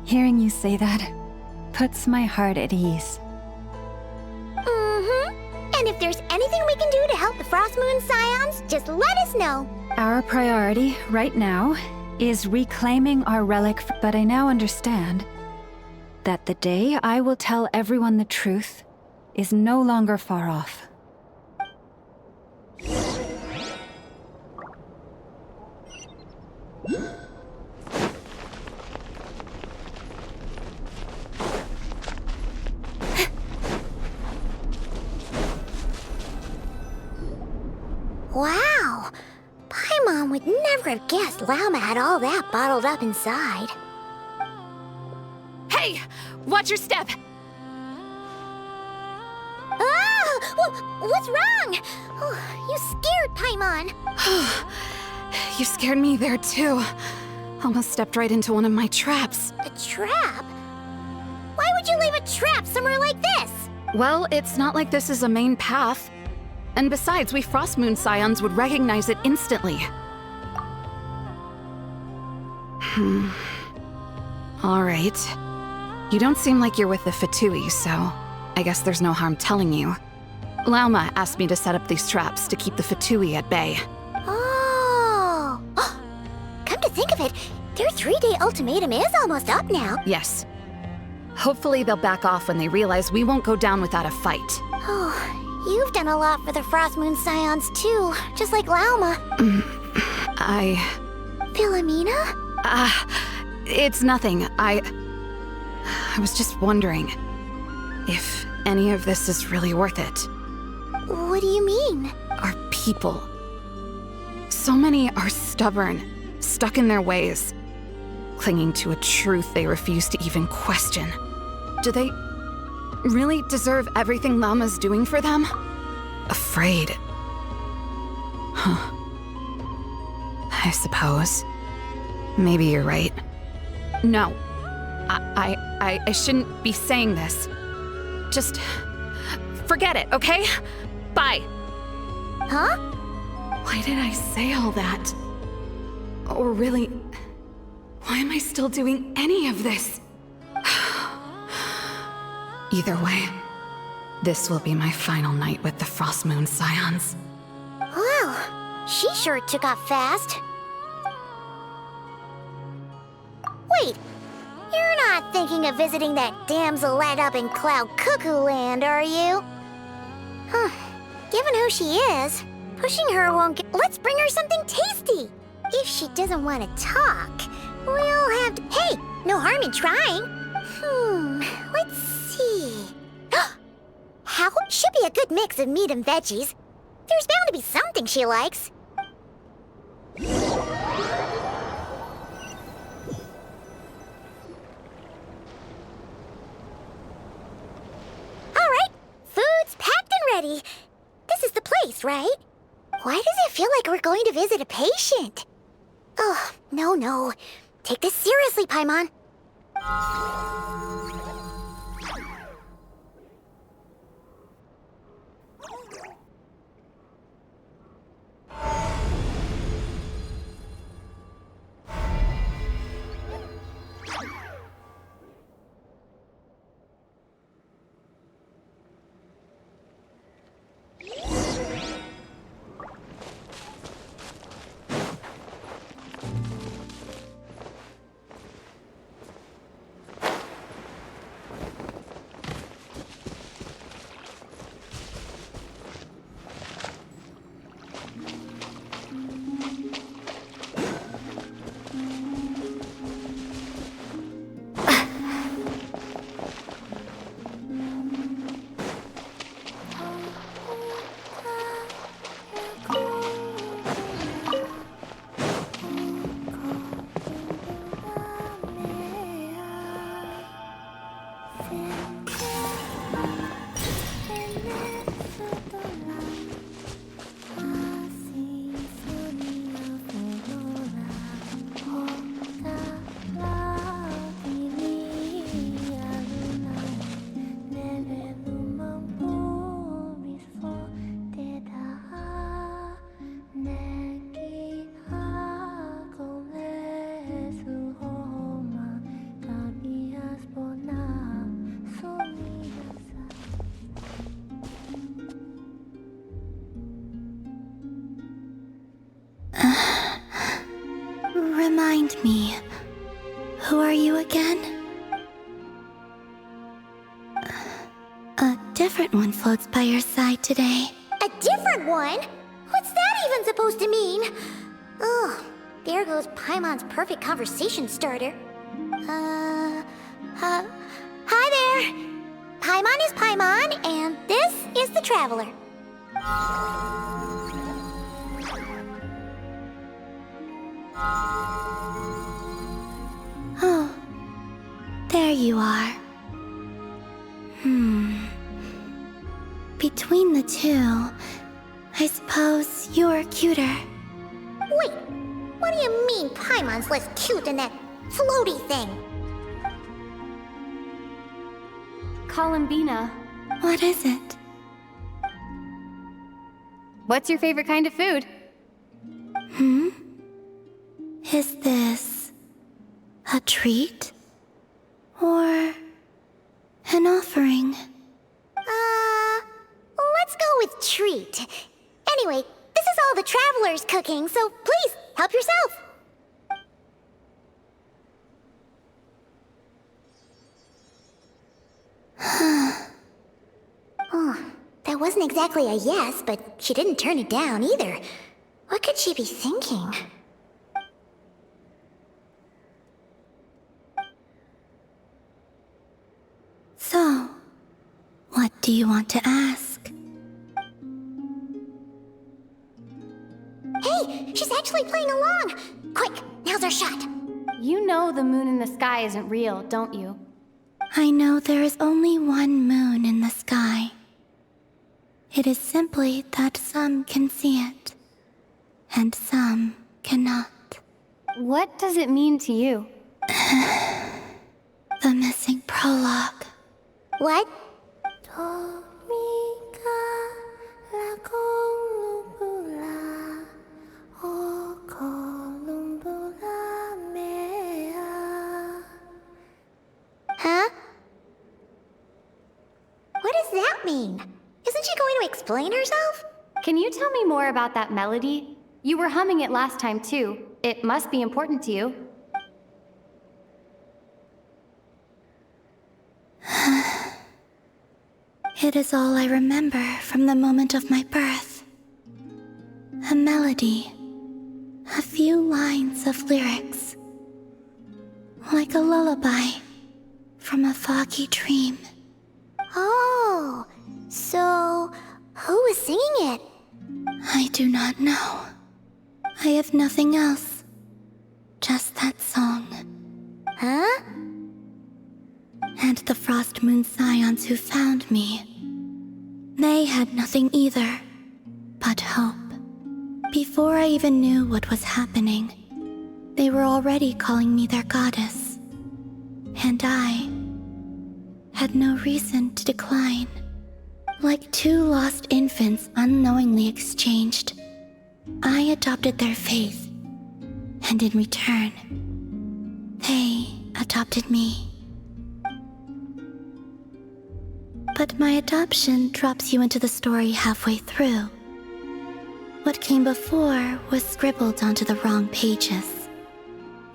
Hearing you say that puts my heart at ease. And if there's anything we can do to help the Frost Moon Scions, just let us know. Our priority right now is reclaiming our relic, but I now understand that the day I will tell everyone the truth is no longer far off. Wow! Paimon would never have guessed Lauma had all that bottled up inside. Hey! Watch your step! Ah! What's wrong? Oh, you scared Paimon. You scared me there too. Almost stepped right into one of my traps. A trap? Why would you leave a trap somewhere like this? Well, it's not like this is a main path. And besides, we Frost Moon Scions would recognize it instantly. Alright. You don't seem like you're with the Fatui, so I guess there's no harm telling you. Lauma asked me to set up these traps to keep the Fatui at bay. Oh! Come to think of it, their 3-day ultimatum is almost up now. Yes. Hopefully they'll back off when they realize we won't go down without a fight. Oh, you've done a lot for the Frost Moon Scions too, just like Lauma. Philomena? It's nothing. I was just wondering if any of this is really worth it. What do you mean? Our people. So many are stubborn, stuck in their ways, clinging to a truth they refuse to even question. Do they really deserve everything Lama's doing for them? Afraid. Huh. I suppose. Maybe you're right. No. I shouldn't be saying this. Just forget it, okay? Bye. Huh? Why did I say all that? Or really, why am I still doing any of this? Either way, this will be my final night with the Frost Moon Scions. Wow, she sure took off fast. Wait, you're not thinking of visiting that damselette up in Cloud Cuckoo Land, are you? Huh, given who she is, pushing her won't get— Let's bring her something tasty! If she doesn't want to talk, we'll have to— Hey, no harm in trying. Let's see. How should be a good mix of meat and veggies. There's bound to be something she likes. All right, food's packed and ready. This is the place, right? Why does it feel like we're going to visit a patient? Oh, no. Take this seriously, Paimon. Remind me, who are you again? A different one floats by your side today. A different one? What's that even supposed to mean? Oh, there goes Paimon's perfect conversation starter. Hi there. Paimon is Paimon, and this is the Traveler. Oh, there you are. Between the two, I suppose you're cuter. Wait, what do you mean Paimon's less cute than that floaty thing? Columbina. What is it? What's your favorite kind of food? Is this a treat? Or an offering? Let's go with treat. Anyway, this is all the Traveler's cooking, so please, help yourself. Oh, that wasn't exactly a yes, but she didn't turn it down either. What could she be thinking? So, what do do you want to ask? Hey, she's actually playing along! Quick, now's our shot. You know the moon in the sky isn't real, don't you? I know there is only one moon in the sky. It is simply that some can see it, and some cannot. What does it mean to you? The missing prologue. What? Huh? What does that mean? Isn't she going to explain herself? Can you tell me more about that melody? You were humming it last time too. It must be important to you. It is all I remember from the moment of my birth. A melody. A few lines of lyrics. Like a lullaby from a foggy dream. Oh, so who was singing it? I do not know. I have nothing else. Just that song. Huh? And the Frost Moon Scions who found me. They had nothing either, but hope. Before I even knew what was happening, they were already calling me their goddess. And I had no reason to decline. Like two lost infants unknowingly exchanged, I adopted their faith. And in return, they adopted me. But my adoption drops you into the story halfway through. What came before was scribbled onto the wrong pages,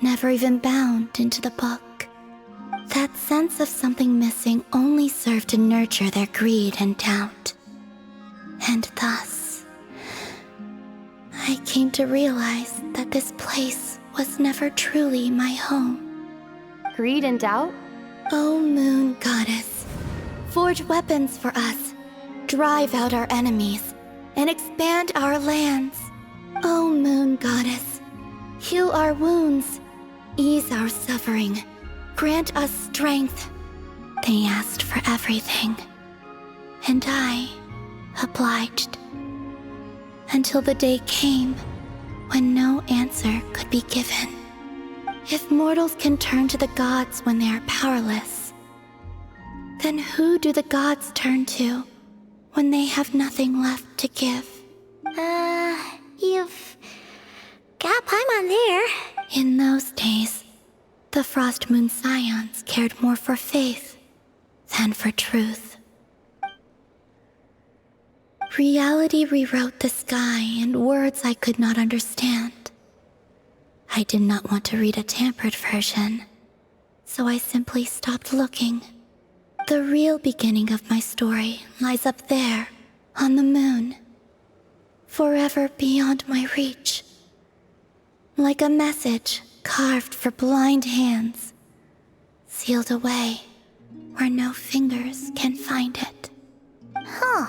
never even bound into the book. That sense of something missing only served to nurture their greed and doubt. And thus, I came to realize that this place was never truly my home. Greed and doubt? O Moon Goddess, forge weapons for us, drive out our enemies, and expand our lands. O Moon Goddess, heal our wounds, ease our suffering, grant us strength. They asked for everything, and I obliged. Until the day came when no answer could be given. If mortals can turn to the gods when they are powerless, then who do the gods turn to when they have nothing left to give? You've got Paimon there. In those days, the Frost Moon Scions cared more for faith than for truth. Reality rewrote the sky in words I could not understand. I did not want to read a tampered version, so I simply stopped looking. The real beginning of my story lies up there, on the moon, forever beyond my reach. Like a message carved for blind hands, sealed away where no fingers can find it. Huh.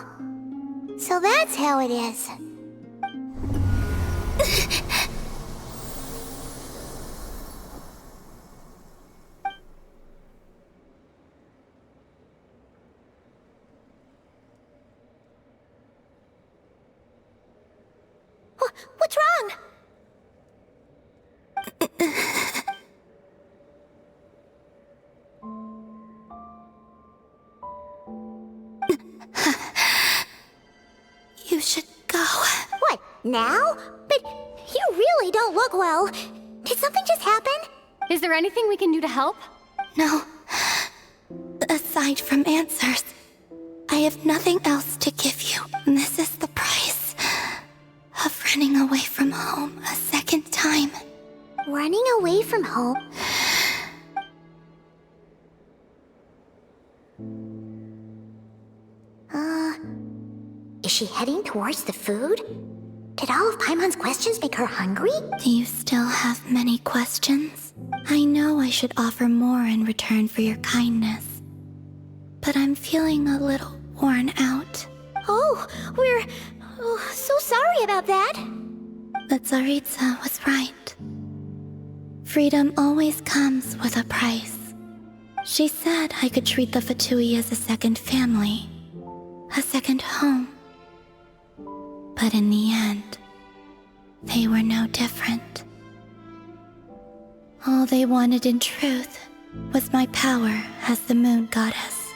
So that's how it is. What's wrong? You should go. What, now? But you really don't look well. Did something just happen? Is there anything we can do to help? No. Aside from answers, I have nothing else to give you. This is the price of running away from home a second time. Running away from home? Is she heading towards the food? Did all of Paimon's questions make her hungry? Do you still have many questions? I know I should offer more in return for your kindness, but I'm feeling a little worn out. Oh, we're so sorry about that. The Tsaritsa was right. Freedom always comes with a price. She said I could treat the Fatui as a second family, a second home. But in the end, they were no different. All they wanted in truth was my power as the moon goddess.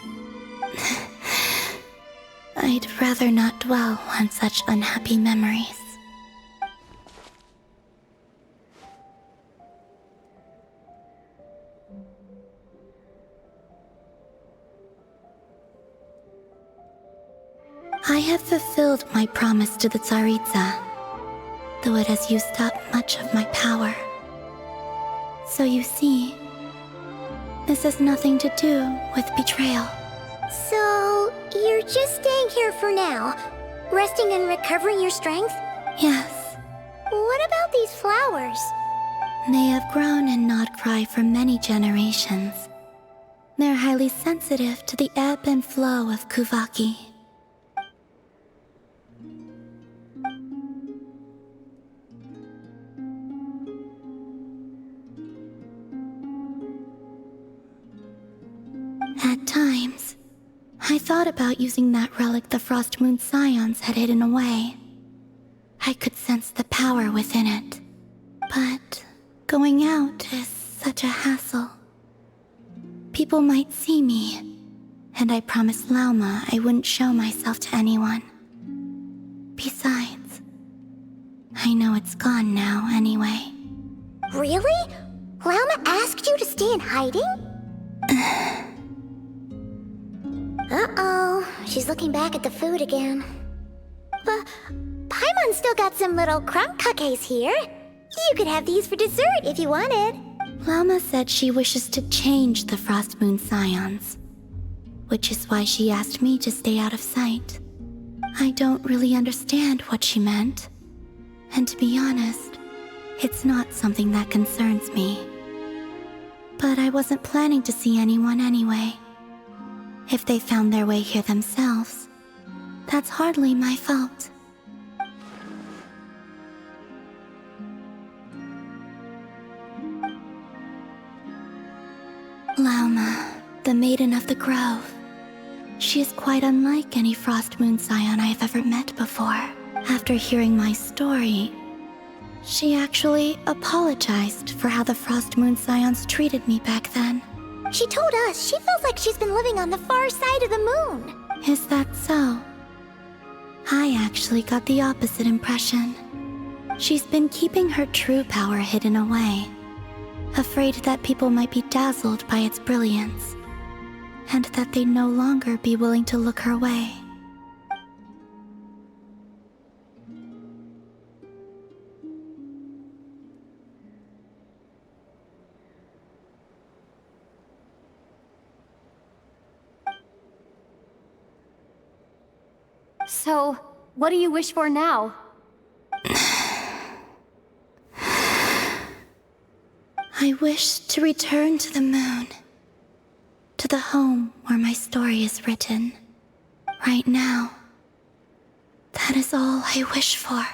I'd rather not dwell on such unhappy memories. I have fulfilled my promise to the Tsaritsa, though it has used up much of my power. So you see, this has nothing to do with betrayal. So, you're just staying here for now, resting and recovering your strength? Yes. What about these flowers? They have grown in Krai for many generations. They're highly sensitive to the ebb and flow of Kuvaki. At times, I thought about using that relic the Frost Moon Scions had hidden away. I could sense the power within it. But going out is such a hassle. People might see me, and I promised Lauma I wouldn't show myself to anyone. Besides, I know it's gone now anyway. Really? Lauma asked you to stay in hiding? Uh-oh, she's looking back at the food again. Paimon still got some little crumb cookies here. You could have these for dessert if you wanted. Lauma said she wishes to change the Frost Moon Scions, which is why she asked me to stay out of sight. I don't really understand what she meant, and to be honest, it's not something that concerns me. But I wasn't planning to see anyone anyway. If they found their way here themselves, that's hardly my fault. Lauma, the Maiden of the Grove. She is quite unlike any Frost Moon Scion I have ever met before. After hearing my story, she actually apologized for how the Frost Moon Scions treated me back then. She told us she feels like she's been living on the far side of the moon. Is that so? I actually got the opposite impression. She's been keeping her true power hidden away, afraid that people might be dazzled by its brilliance, and that they'd no longer be willing to look her way. So, what do you wish for now? I wish to return to the moon, to the home where my story is written. Right now, that is all I wish for.